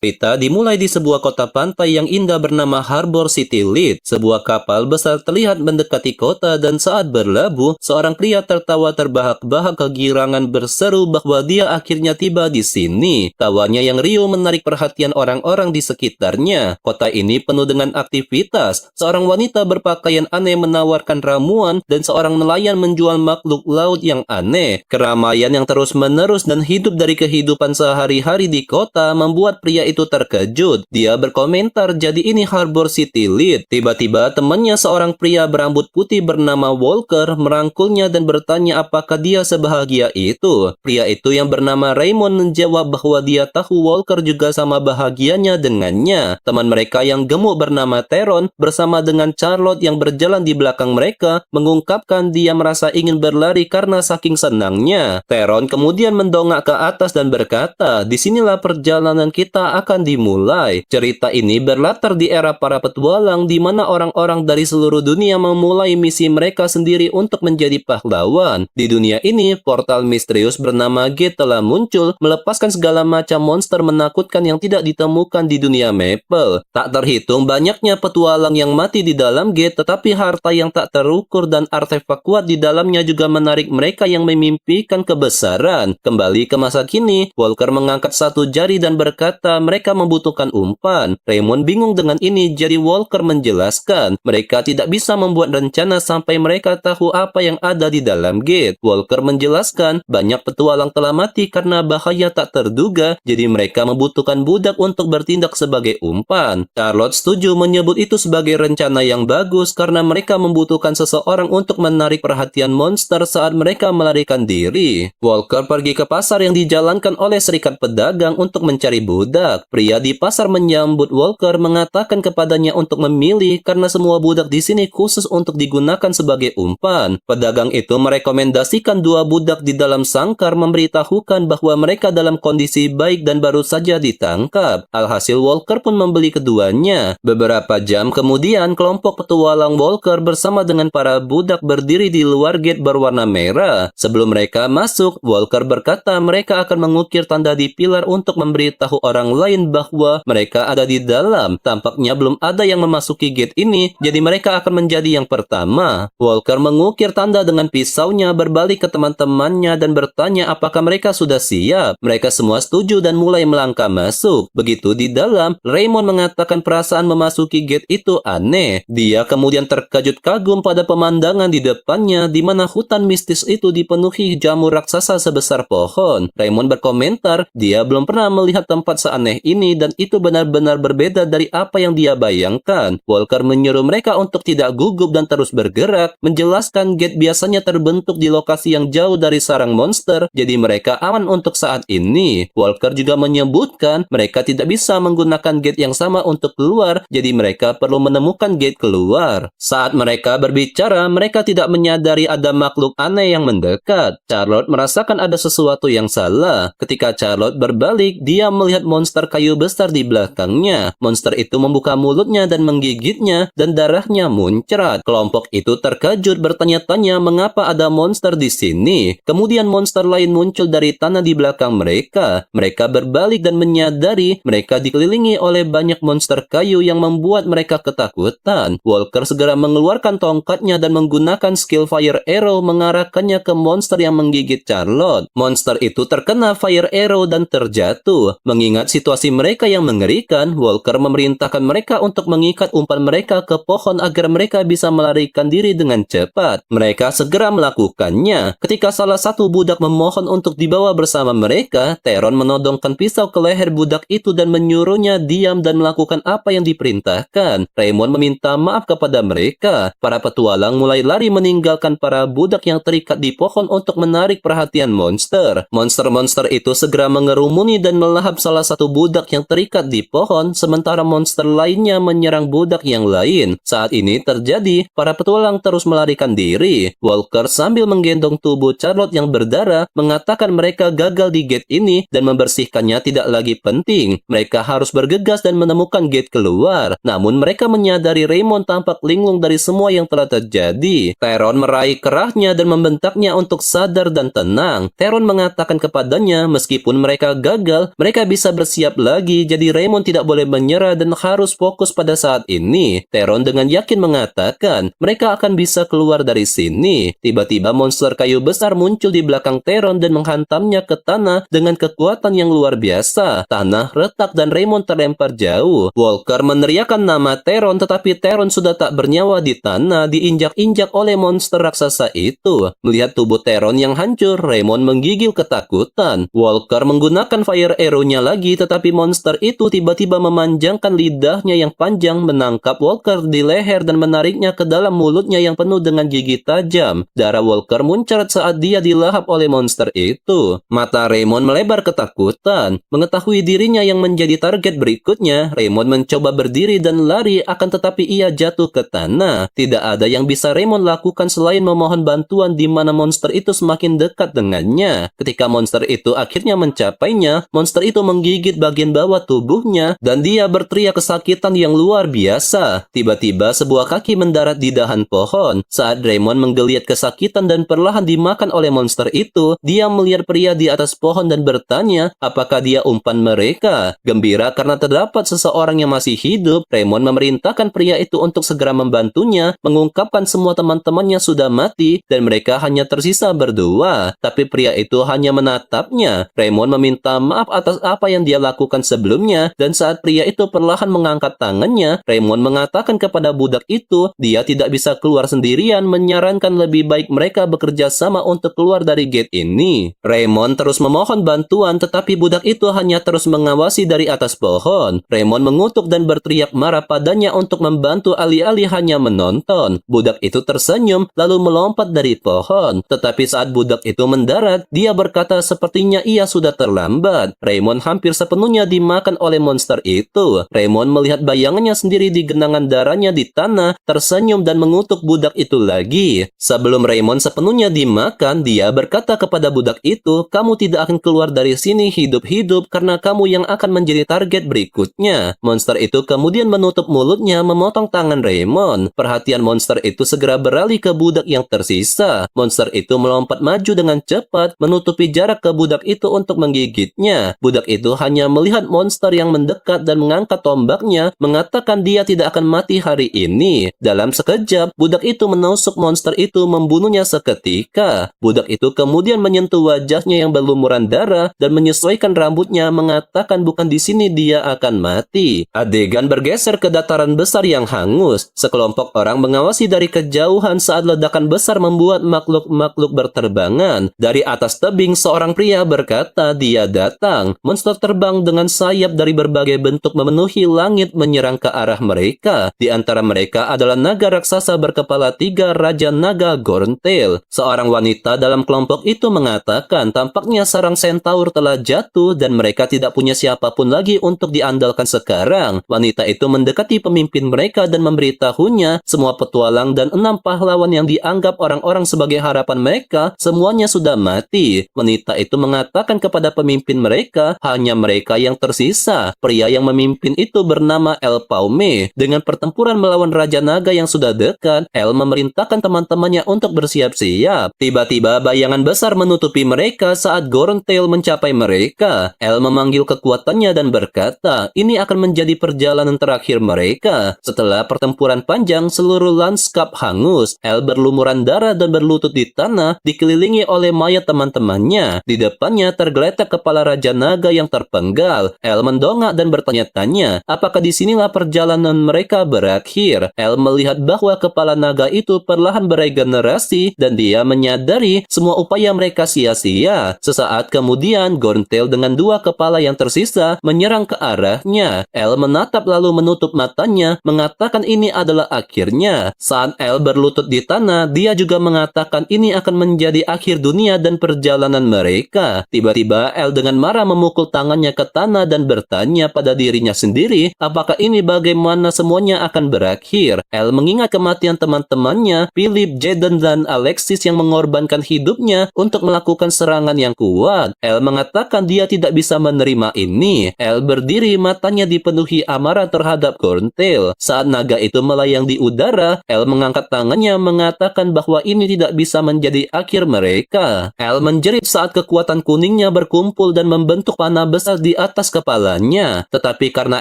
Cerita dimulai di sebuah kota pantai yang indah bernama Harbor City Lead. Sebuah kapal besar terlihat mendekati kota dan saat berlabuh, seorang pria tertawa terbahak-bahak kegirangan berseru bahwa dia akhirnya tiba di sini. Tawanya yang riuh menarik perhatian orang-orang di sekitarnya. Kota ini penuh dengan aktivitas. Seorang wanita berpakaian aneh menawarkan ramuan dan seorang nelayan menjual makhluk laut yang aneh. Keramaian yang terus-menerus dan hidup dari kehidupan sehari-hari di kota membuat pria itu terkejut. Dia berkomentar, jadi ini Harbor City Lead. Tiba-tiba temannya seorang pria berambut putih bernama Walker merangkulnya dan bertanya apakah dia sebahagia itu. Pria itu yang bernama Raymond menjawab bahwa dia tahu Walker juga sama bahagianya dengannya. Teman mereka yang gemuk bernama Teron bersama dengan Charlotte yang berjalan di belakang mereka mengungkapkan dia merasa ingin berlari karena saking senangnya. Teron kemudian mendongak ke atas dan berkata, disinilah perjalanan kita akan dimulai. Cerita ini berlatar di era para petualang di mana orang-orang dari seluruh dunia memulai misi mereka sendiri untuk menjadi pahlawan. Di dunia ini, portal misterius bernama Gate telah muncul, melepaskan segala macam monster menakutkan yang tidak ditemukan di dunia Maple. Tak terhitung banyaknya petualang yang mati di dalam Gate, tetapi harta yang tak terukur dan artefak kuat di dalamnya juga menarik mereka yang memimpikan kebesaran. Kembali ke masa kini, Walker mengangkat satu jari dan berkata mereka membutuhkan umpan. Raymond bingung dengan ini, jadi Walker menjelaskan mereka tidak bisa membuat rencana sampai mereka tahu apa yang ada di dalam Gate. Walker menjelaskan banyak petualang telah mati karena bahaya tak terduga, jadi mereka membutuhkan budak untuk bertindak sebagai umpan. Charlotte setuju menyebut itu sebagai rencana yang bagus karena mereka membutuhkan seseorang untuk menarik perhatian monster saat mereka melarikan diri. Walker pergi ke pasar yang dijalankan oleh serikat pedagang untuk mencari budak. Pria di pasar menyambut Walker mengatakan kepadanya untuk memilih karena semua budak di sini khusus untuk digunakan sebagai umpan. Pedagang itu merekomendasikan dua budak di dalam sangkar memberitahukan bahwa mereka dalam kondisi baik dan baru saja ditangkap. Alhasil Walker pun membeli keduanya. Beberapa jam kemudian kelompok petualang Walker bersama dengan para budak berdiri di luar gate berwarna merah. Sebelum mereka masuk, Walker berkata mereka akan mengukir tanda di pilar untuk memberitahu orang lain bahwa mereka ada di dalam. Tampaknya belum ada yang memasuki gate ini, jadi mereka akan menjadi yang pertama. Walker mengukir tanda dengan pisaunya, berbalik ke teman-temannya dan bertanya apakah mereka sudah siap. Mereka semua setuju dan mulai melangkah masuk. Begitu di dalam, Raymond mengatakan perasaan memasuki gate itu aneh. Dia kemudian terkejut kagum pada pemandangan di depannya di mana hutan mistis itu dipenuhi jamur raksasa sebesar pohon. Raymond berkomentar, dia belum pernah melihat tempat seaneh ini dan itu benar-benar berbeda dari apa yang dia bayangkan. Walker menyuruh mereka untuk tidak gugup dan terus bergerak, menjelaskan gate biasanya terbentuk di lokasi yang jauh dari sarang monster, jadi mereka aman untuk saat ini. Walker juga menyebutkan mereka tidak bisa menggunakan gate yang sama untuk keluar, jadi mereka perlu menemukan gate keluar. Saat mereka berbicara, mereka tidak menyadari ada makhluk aneh yang mendekat. Charlotte merasakan ada sesuatu yang salah. Ketika Charlotte berbalik, dia melihat monster kayu besar di belakangnya. Monster itu membuka mulutnya dan menggigitnya, dan darahnya muncrat. Kelompok itu terkejut bertanya-tanya mengapa ada monster di sini. Kemudian monster lain muncul dari tanah di belakang mereka. Mereka berbalik dan menyadari mereka dikelilingi oleh banyak monster kayu yang membuat mereka ketakutan. Walker segera mengeluarkan tongkatnya dan menggunakan skill Fire Arrow mengarahkannya ke monster yang menggigit Charlotte. Monster itu terkena Fire Arrow dan terjatuh. Mengingat situasi mereka yang mengerikan, Walker memerintahkan mereka untuk mengikat umpan mereka ke pohon agar mereka bisa melarikan diri dengan cepat. Mereka segera melakukannya. Ketika salah satu budak memohon untuk dibawa bersama mereka, Teron menodongkan pisau ke leher budak itu dan menyuruhnya diam dan melakukan apa yang diperintahkan. Raymond meminta maaf kepada mereka. Para petualang mulai lari meninggalkan para budak yang terikat di pohon untuk menarik perhatian monster. Monster-monster itu segera mengerumuni dan melahap salah satu budak yang terikat di pohon, sementara monster lainnya menyerang budak yang lain. Saat ini terjadi, para petualang terus melarikan diri. Walker sambil menggendong tubuh Charlotte yang berdarah, mengatakan mereka gagal di gate ini dan membersihkannya tidak lagi penting. Mereka harus bergegas dan menemukan gate keluar. Namun mereka menyadari Raymond tampak linglung dari semua yang telah terjadi. Teron meraih kerahnya dan membentaknya untuk sadar dan tenang. Teron mengatakan kepadanya, meskipun mereka gagal, mereka bisa bersiap siap lagi, jadi Raymond tidak boleh menyerah dan harus fokus pada saat ini. Teron dengan yakin mengatakan mereka akan bisa keluar dari sini. Tiba-tiba monster kayu besar muncul di belakang Teron dan menghantamnya ke tanah dengan kekuatan yang luar biasa. Tanah retak dan Raymond terlempar jauh. Walker meneriakkan nama Teron, tetapi Teron sudah tak bernyawa di tanah, diinjak-injak oleh monster raksasa itu. Melihat tubuh Teron yang hancur, Raymond menggigil ketakutan. Walker menggunakan fire arrow-nya lagi, tetapi monster itu tiba-tiba memanjangkan lidahnya yang panjang, menangkap Walker di leher dan menariknya ke dalam mulutnya yang penuh dengan gigi tajam. Darah Walker muncrat saat dia dilahap oleh monster itu. Mata Raymond melebar ketakutan. Mengetahui dirinya yang menjadi target berikutnya, Raymond mencoba berdiri dan lari, akan tetapi ia jatuh ke tanah. Tidak ada yang bisa Raymond lakukan selain memohon bantuan di mana monster itu semakin dekat dengannya. Ketika monster itu akhirnya mencapainya, monster itu menggigit bagian bawah tubuhnya dan dia berteriak kesakitan yang luar biasa. Tiba-tiba sebuah kaki mendarat di dahan pohon. Saat Raymond menggeliat kesakitan dan perlahan dimakan oleh monster itu, dia melihat pria di atas pohon dan bertanya apakah dia umpan mereka. Gembira karena terdapat seseorang yang masih hidup, Raymond memerintahkan pria itu untuk segera membantunya, mengungkapkan semua teman-temannya sudah mati dan mereka hanya tersisa berdua. Tapi pria itu hanya menatapnya. Raymond meminta maaf atas apa yang dia lakukan sebelumnya, dan saat pria itu perlahan mengangkat tangannya, Raymond mengatakan kepada budak itu dia tidak bisa keluar sendirian, menyarankan lebih baik mereka bekerja sama untuk keluar dari gate ini. Raymond terus memohon bantuan, tetapi budak itu hanya terus mengawasi dari atas pohon. Raymond mengutuk dan berteriak marah padanya untuk membantu, alih-alih hanya menonton. Budak itu tersenyum lalu melompat dari pohon. Tetapi saat budak itu mendarat, dia berkata sepertinya ia sudah terlambat. Raymond hampir sepenuhnya dimakan oleh monster itu. Raymond melihat bayangannya sendiri di genangan darahnya di tanah, tersenyum dan mengutuk budak itu lagi. Sebelum Raymond sepenuhnya dimakan, dia berkata kepada budak itu, "Kamu tidak akan keluar dari sini hidup-hidup karena kamu yang akan menjadi target berikutnya." Monster itu kemudian menutup mulutnya, memotong tangan Raymond. Perhatian monster itu segera beralih ke budak yang tersisa. Monster itu melompat maju dengan cepat, menutupi jarak ke budak itu untuk menggigitnya. Budak itu hanya melihat monster yang mendekat dan mengangkat tombaknya, mengatakan dia tidak akan mati hari ini. Dalam sekejap, budak itu menusuk monster itu, membunuhnya seketika. Budak itu kemudian menyentuh wajahnya yang berlumuran darah dan menyesuaikan rambutnya, mengatakan bukan di sini dia akan mati. Adegan bergeser ke dataran besar yang hangus. Sekelompok orang mengawasi dari kejauhan saat ledakan besar membuat makhluk-makhluk berterbangan. Dari atas tebing, seorang pria berkata dia datang. Monster terbang dengan sayap dari berbagai bentuk memenuhi langit menyerang ke arah mereka. Di antara mereka adalah naga raksasa berkepala 3, Raja Naga Gorntail. Seorang wanita dalam kelompok itu mengatakan tampaknya sarang centaur telah jatuh dan mereka tidak punya siapapun lagi untuk diandalkan sekarang. Wanita itu mendekati pemimpin mereka dan memberitahunya semua petualang dan 6 pahlawan yang dianggap orang-orang sebagai harapan mereka semuanya sudah mati. Wanita itu mengatakan kepada pemimpin mereka hanya mereka yang tersisa. Pria yang memimpin itu bernama El Paume. Dengan pertempuran melawan Raja Naga yang sudah dekat, El memerintahkan teman-temannya untuk bersiap-siap. Tiba-tiba bayangan besar menutupi mereka saat Gorntail mencapai mereka. El memanggil kekuatannya dan berkata, ini akan menjadi perjalanan terakhir mereka. Setelah pertempuran panjang, seluruh lanskap hangus. El berlumuran darah dan berlutut di tanah, dikelilingi oleh mayat teman-temannya. Di depannya tergeletak kepala Raja Naga yang terpenggal. El mendongak dan bertanya-tanya, apakah disinilah perjalanan mereka berakhir? El melihat bahwa kepala naga itu perlahan beregenerasi dan dia menyadari semua upaya mereka sia-sia. Sesaat kemudian, Gorntail dengan 2 kepala yang tersisa menyerang ke arahnya. El menatap lalu menutup matanya, mengatakan ini adalah akhirnya. Saat El berlutut di tanah, dia juga mengatakan ini akan menjadi akhir dunia dan perjalanan mereka. Tiba-tiba El dengan marah memukul tangannya ke tanah dan bertanya pada dirinya sendiri, apakah ini bagaimana semuanya akan berakhir? El mengingat kematian teman-temannya, Philip, Jaden, dan Alexis yang mengorbankan hidupnya untuk melakukan serangan yang kuat. El mengatakan dia tidak bisa menerima ini. El berdiri, matanya dipenuhi amarah terhadap Gorntail. Saat naga itu melayang di udara, El mengangkat tangannya mengatakan bahwa ini tidak bisa menjadi akhir mereka. El menjerit saat kekuatan kuningnya berkumpul dan membentuk panah besar di atas kepalanya. Tetapi karena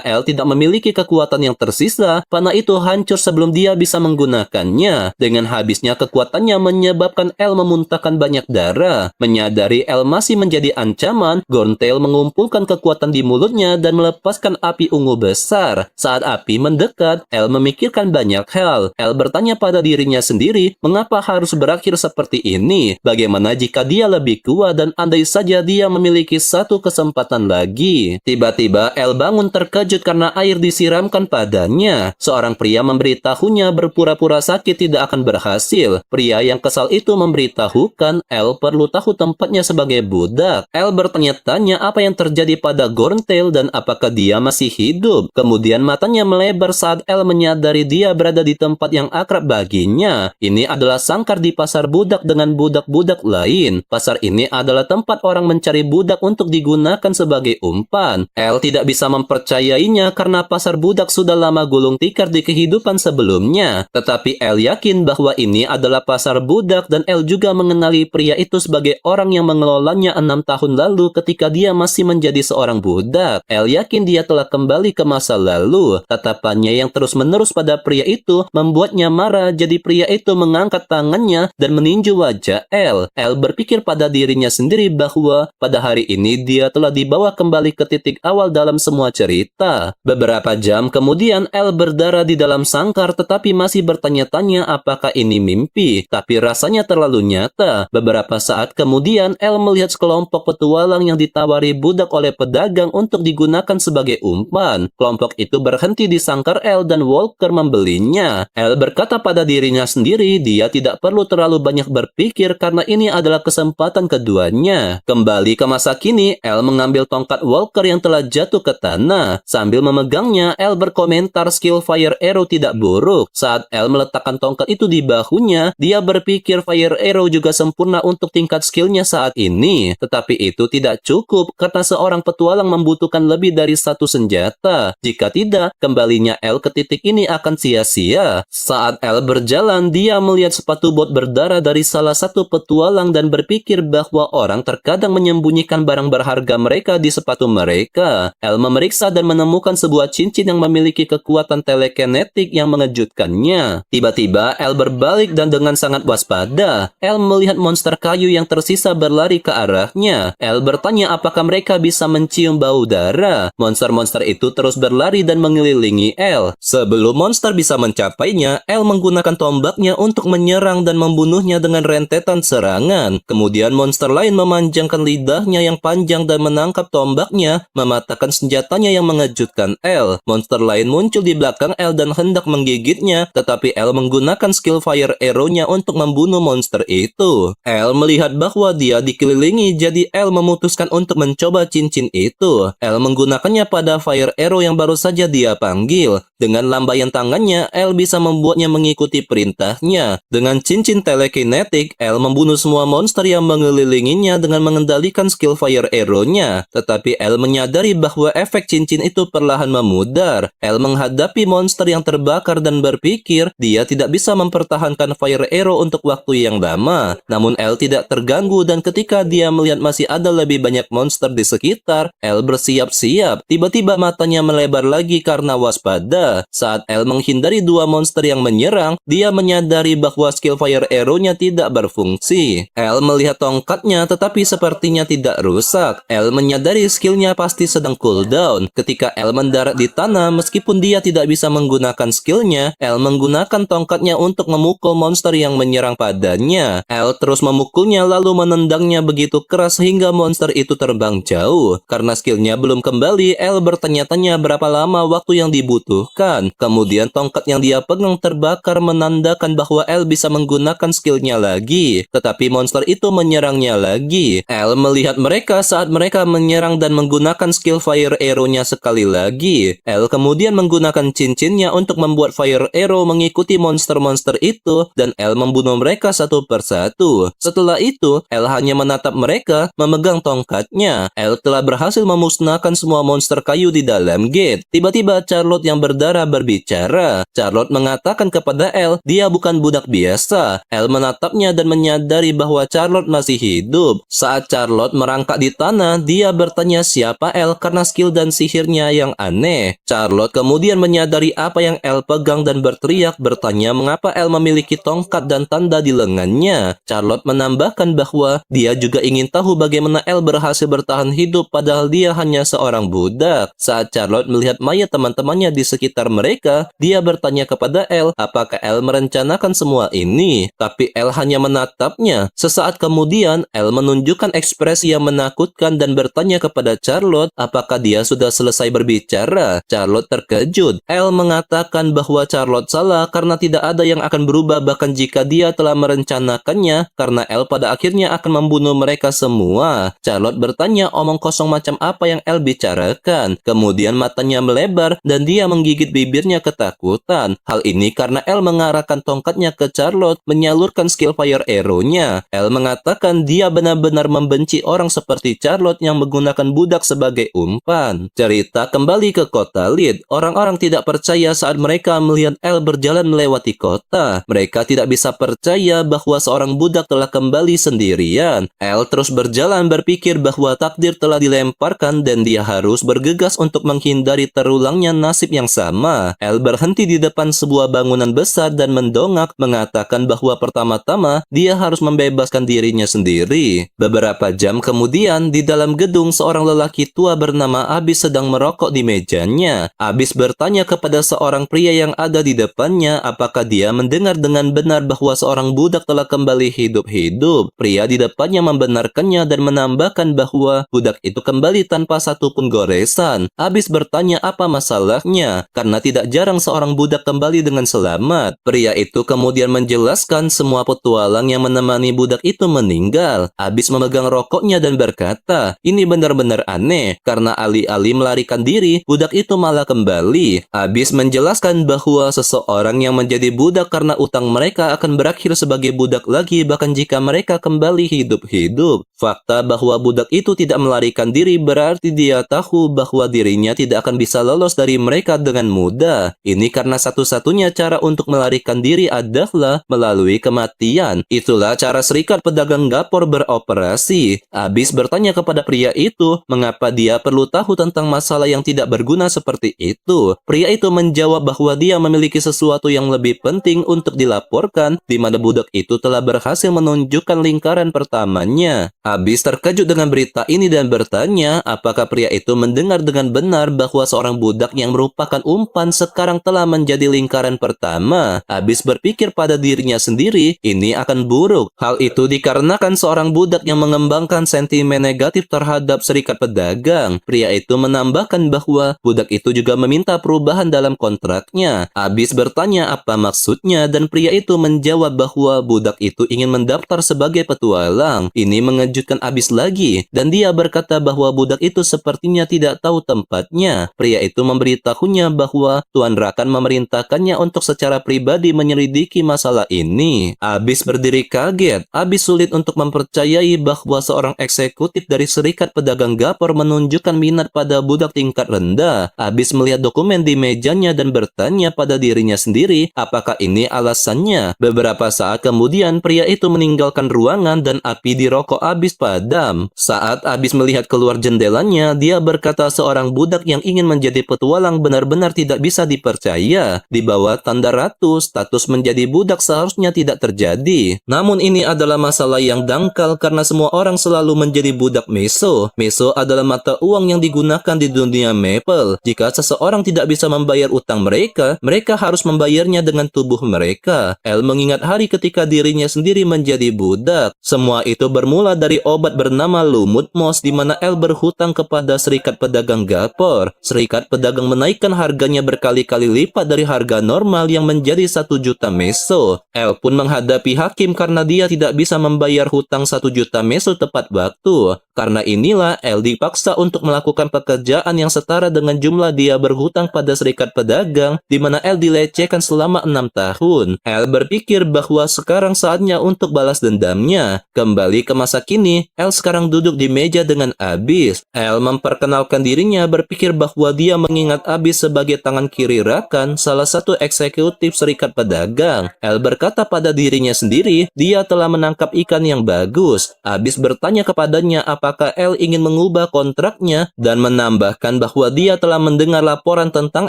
Elle tidak memiliki kekuatan yang tersisa, panah itu hancur sebelum dia bisa menggunakannya. Dengan habisnya kekuatannya menyebabkan Elle memuntahkan banyak darah. Menyadari Elle masih menjadi ancaman, Gorntail mengumpulkan kekuatan di mulutnya dan melepaskan api ungu besar. Saat api mendekat, Elle memikirkan banyak hal. Elle bertanya pada dirinya sendiri, mengapa harus berakhir seperti ini? Bagaimana jika dia lebih kuat dan andai saja dia memiliki satu kesempatan lagi? Tiba-tiba Elle bangun terkejut karena air disiramkan padanya. Seorang pria memberitahunya berpura-pura sakit tidak akan berhasil. Pria yang kesal itu memberitahukan Elle perlu tahu tempatnya sebagai budak. Elle bertanya-tanya apa yang terjadi pada Gorntail dan apakah dia masih hidup. Kemudian matanya melebar saat Elle menyadari dia berada di tempat yang akrab baginya. Ini adalah sangkar di pasar budak dengan budak-budak lain. Pasar ini adalah tempat orang mencari budak untuk digunakan sebagai umpan. Elle tidak bisa mempercayainya karena pasar budak sudah lama gulung tikar di kehidupan sebelumnya. Tetapi Elle yakin bahwa ini adalah pasar budak dan Elle juga mengenali pria itu sebagai orang yang mengelolanya 6 tahun lalu ketika dia masih menjadi seorang budak. Elle yakin dia telah kembali ke masa lalu. Tatapannya yang terus-menerus pada pria itu membuatnya marah, jadi pria itu mengangkat tangannya dan meninju wajah Elle. Elle berpikir pada dirinya sendiri bahwa pada hari ini dia telah dibawa kembali ke titik awal dalam semua cerita. Beberapa jam kemudian Elle berdarah di dalam sangkar tetapi masih bertanya-tanya apakah ini mimpi, tapi rasanya terlalu nyata. Beberapa saat kemudian Elle melihat sekelompok petualang yang ditawari budak oleh pedagang untuk digunakan sebagai umpan. Kelompok itu berhenti di sangkar Elle dan Walker membelinya. Elle berkata pada dirinya sendiri dia tidak perlu terlalu banyak berpikir karena ini adalah kesempatan keduanya. Kembali ke masa kini, Elle mengambil tongkat Walker yang telah jatuh ke tanah. Sambil memegangnya, Elle berkomentar skill Fire Arrow tidak buruk. Saat Elle meletakkan tongkat itu di bahunya, dia berpikir Fire Arrow juga sempurna untuk tingkat skillnya saat ini. Tetapi itu tidak cukup karena seorang petualang membutuhkan lebih dari satu senjata. Jika tidak, kembalinya Elle ke titik ini akan sia-sia. Saat Elle berjalan, dia melihat sepatu bot berdarah dari salah satu petualang dan berpikir bahwa orang terkadang menyembunyikan barang berharga mereka di sepatu mereka. Elle memeriksa dan menemukan sebuah cincin yang memiliki kekuatan telekinetik yang mengejutkannya. Tiba-tiba Elle berbalik dan dengan sangat waspada, Elle melihat monster kayu yang tersisa berlari ke arahnya. Elle bertanya apakah mereka bisa mencium bau darah. Monster-monster itu terus berlari dan mengelilingi Elle. Sebelum monster bisa mencapainya, Elle menggunakan tombaknya untuk menyerang dan membunuhnya dengan rentetan serangan. Kemudian monster lain memanjangkan lidahnya yang panjang dan menangkap tombaknya, mematahkan senjatanya yang mengejutkan Elle. Monster lain muncul di belakang Elle dan hendak menggigitnya, tetapi Elle menggunakan skill Fire Arrow-nya untuk membunuh monster itu. Elle melihat bahwa dia dikelilingi, jadi Elle memutuskan untuk mencoba cincin itu. Elle menggunakannya pada Fire Arrow yang baru saja dia panggil. Dengan lambaian tangannya, Elle bisa membuatnya mengikuti perintahnya. Dengan cincin telekinetik, Elle membunuh semua monster yang mengelilinginya dengan mengendalikan skill Fire Arrow-nya. Tetapi Elle menyadari bahwa efek cincin itu perlahan memudar. Elle menghadapi monster yang terbakar dan berpikir dia tidak bisa mempertahankan Fire Arrow untuk waktu yang lama. Namun Elle tidak terganggu dan ketika dia melihat masih ada lebih banyak monster di sekitar, Elle bersiap-siap. Tiba-tiba matanya melebar lagi karena waspada. Saat Elle menghindari dua monster yang menyerang, dia menyadari bahwa skill Fire Arrow-nya tidak berfungsi. Elle melihat tongkatnya tetapi sepertinya tidak rusak. Elle menyadari skillnya pasti sedang cooldown. Ketika Elle mendarat di tanah, meskipun dia tidak bisa menggunakan skillnya, Elle menggunakan tongkatnya untuk memukul monster yang menyerang padanya. Elle terus memukulnya lalu menendangnya begitu keras sehingga monster itu terbang jauh. Karena skillnya belum kembali, Elle bertanya-tanya berapa lama waktu yang dibutuhkan. Kemudian tongkat yang dia pegang terbakar menandakan bahwa Elle bisa menggunakan skillnya lagi. Tetapi monster itu menyerangnya lagi. Elle melihat mereka saat mereka menyerang dan menggunakan skill Fire Arrow-nya sekali lagi. Elle kemudian menggunakan cincinnya untuk membuat Fire Arrow mengikuti monster-monster itu dan Elle membunuh mereka satu persatu. Setelah itu, Elle hanya menatap mereka memegang tongkatnya. Elle telah berhasil memusnahkan semua monster kayu di dalam gate. Tiba-tiba Charlotte yang berdarah cara berbicara. Charlotte mengatakan kepada Elle, dia bukan budak biasa. Elle menatapnya dan menyadari bahwa Charlotte masih hidup. Saat Charlotte merangkak di tanah, dia bertanya siapa Elle karena skill dan sihirnya yang aneh. Charlotte kemudian menyadari apa yang Elle pegang dan berteriak bertanya mengapa Elle memiliki tongkat dan tanda di lengannya. Charlotte menambahkan bahwa dia juga ingin tahu bagaimana Elle berhasil bertahan hidup padahal dia hanya seorang budak. Saat Charlotte melihat mayat teman-temannya di sekitar mereka, dia bertanya kepada Elle apakah Elle merencanakan semua ini. Tapi Elle hanya menatapnya. Sesaat kemudian, Elle menunjukkan ekspresi yang menakutkan dan bertanya kepada Charlotte apakah dia sudah selesai berbicara. Charlotte terkejut. Elle mengatakan bahwa Charlotte salah karena tidak ada yang akan berubah bahkan jika dia telah merencanakannya karena Elle pada akhirnya akan membunuh mereka semua. Charlotte bertanya omong kosong macam apa yang Elle bicarakan. Kemudian matanya melebar dan dia menggigit bibirnya ketakutan. Hal ini karena Elle mengarahkan tongkatnya ke Charlotte menyalurkan skill fire arrow-nya. Elle mengatakan dia benar-benar membenci orang seperti Charlotte yang menggunakan budak sebagai umpan. Cerita kembali ke kota Lead. Orang-orang tidak percaya saat mereka melihat Elle berjalan melewati kota. Mereka tidak bisa percaya bahwa seorang budak telah kembali sendirian. Elle terus berjalan berpikir bahwa takdir telah dilemparkan dan dia harus bergegas untuk menghindari terulangnya nasib yang sama. Elle berhenti di depan sebuah bangunan besar dan mendongak mengatakan bahwa pertama-tama dia harus membebaskan dirinya sendiri. Beberapa jam kemudian di dalam gedung seorang lelaki tua bernama Abyss sedang merokok di mejanya. Abyss bertanya kepada seorang pria yang ada di depannya apakah dia mendengar dengan benar bahwa seorang budak telah kembali hidup-hidup. Pria di depannya membenarkannya dan menambahkan bahwa budak itu kembali tanpa satupun goresan. Abyss bertanya apa masalahnya, karena tidak jarang seorang budak kembali dengan selamat. Pria itu kemudian menjelaskan semua petualang yang menemani budak itu meninggal. Abyss memegang rokoknya dan berkata, ini benar-benar aneh, karena alih-alih melarikan diri, budak itu malah kembali. Abyss menjelaskan bahwa seseorang yang menjadi budak karena utang mereka akan berakhir sebagai budak lagi bahkan jika mereka kembali hidup-hidup. Fakta bahwa budak itu tidak melarikan diri berarti dia tahu bahwa dirinya tidak akan bisa lolos dari mereka dengan mudah. Ini karena satu-satunya cara untuk melarikan diri adalah melalui kematian. Itulah cara Serikat Pedagang Gapor beroperasi. Abyss bertanya kepada pria itu mengapa dia perlu tahu tentang masalah yang tidak berguna seperti itu. Pria itu menjawab bahwa dia memiliki sesuatu yang lebih penting untuk dilaporkan, di mana budak itu telah berhasil menunjukkan lingkaran pertamanya. Abyss terkejut dengan berita ini dan bertanya apakah pria itu mendengar dengan benar bahwa seorang budak yang merupakan umpan sekarang telah menjadi lingkaran pertama. Abyss berpikir pada dirinya sendiri, ini akan buruk. Hal itu dikarenakan seorang budak yang mengembangkan sentimen negatif terhadap Serikat Pedagang. Pria itu menambahkan bahwa budak itu juga meminta perubahan dalam kontraknya. Abyss bertanya apa maksudnya dan pria itu menjawab bahwa budak itu ingin mendaftar sebagai petualang. Ini mengejutkan Abyss lagi dan dia berkata bahwa budak itu sepertinya tidak tahu tempatnya. Pria itu memberitahunya bahwa Tuan Rakan memerintahkannya untuk secara pribadi menyelidiki masalah ini. Abyss berdiri kaget. Abyss sulit untuk mempercayai bahwa seorang eksekutif dari Serikat Pedagang Gapor menunjukkan minat pada budak tingkat rendah. Abyss melihat dokumen di mejanya dan bertanya pada dirinya sendiri apakah ini alasannya. Beberapa saat kemudian pria itu meninggalkan ruangan dan api di rokok Abyss padam. Saat Abyss melihat keluar jendelanya, dia berkata seorang budak yang ingin menjadi petualang benar-benar tidak bisa dipercaya. Di bawah tanda ratu, status menjadi budak seharusnya tidak terjadi. Namun ini adalah masalah yang dangkal karena semua orang selalu menjadi budak Meso. Meso adalah mata uang yang digunakan di dunia Maple. Jika seseorang tidak bisa membayar utang mereka, mereka harus membayarnya dengan tubuh mereka. Elle mengingat hari ketika dirinya sendiri menjadi budak. Semua itu bermula dari obat bernama Lumut Moss di mana Elle berhutang kepada Serikat Pedagang Gapor. Serikat Pedagang menaikkan harganya berkali-kali lipat dari harga normal yang menjadi 1 juta Meso. Elle pun menghadapi hakim karena dia tidak bisa membayar hutang 1 juta Meso tepat waktu. Karena inilah El dipaksa untuk melakukan pekerjaan yang setara dengan jumlah dia berhutang pada serikat pedagang, di mana El dilecehkan selama 6 tahun. El berpikir bahwa sekarang saatnya untuk balas dendamnya. Kembali ke masa kini, El sekarang duduk di meja dengan Abyss. El memperkenalkan dirinya, berpikir bahwa dia mengingat Abyss sebagai tangan kiri Rakan, salah satu eksekutif serikat pedagang. El berkata pada dirinya sendiri, dia telah menangkap ikan yang bagus. Abyss bertanya kepadanya apakah El ingin mengubah kontraknya dan menambahkan bahwa dia telah mendengar laporan tentang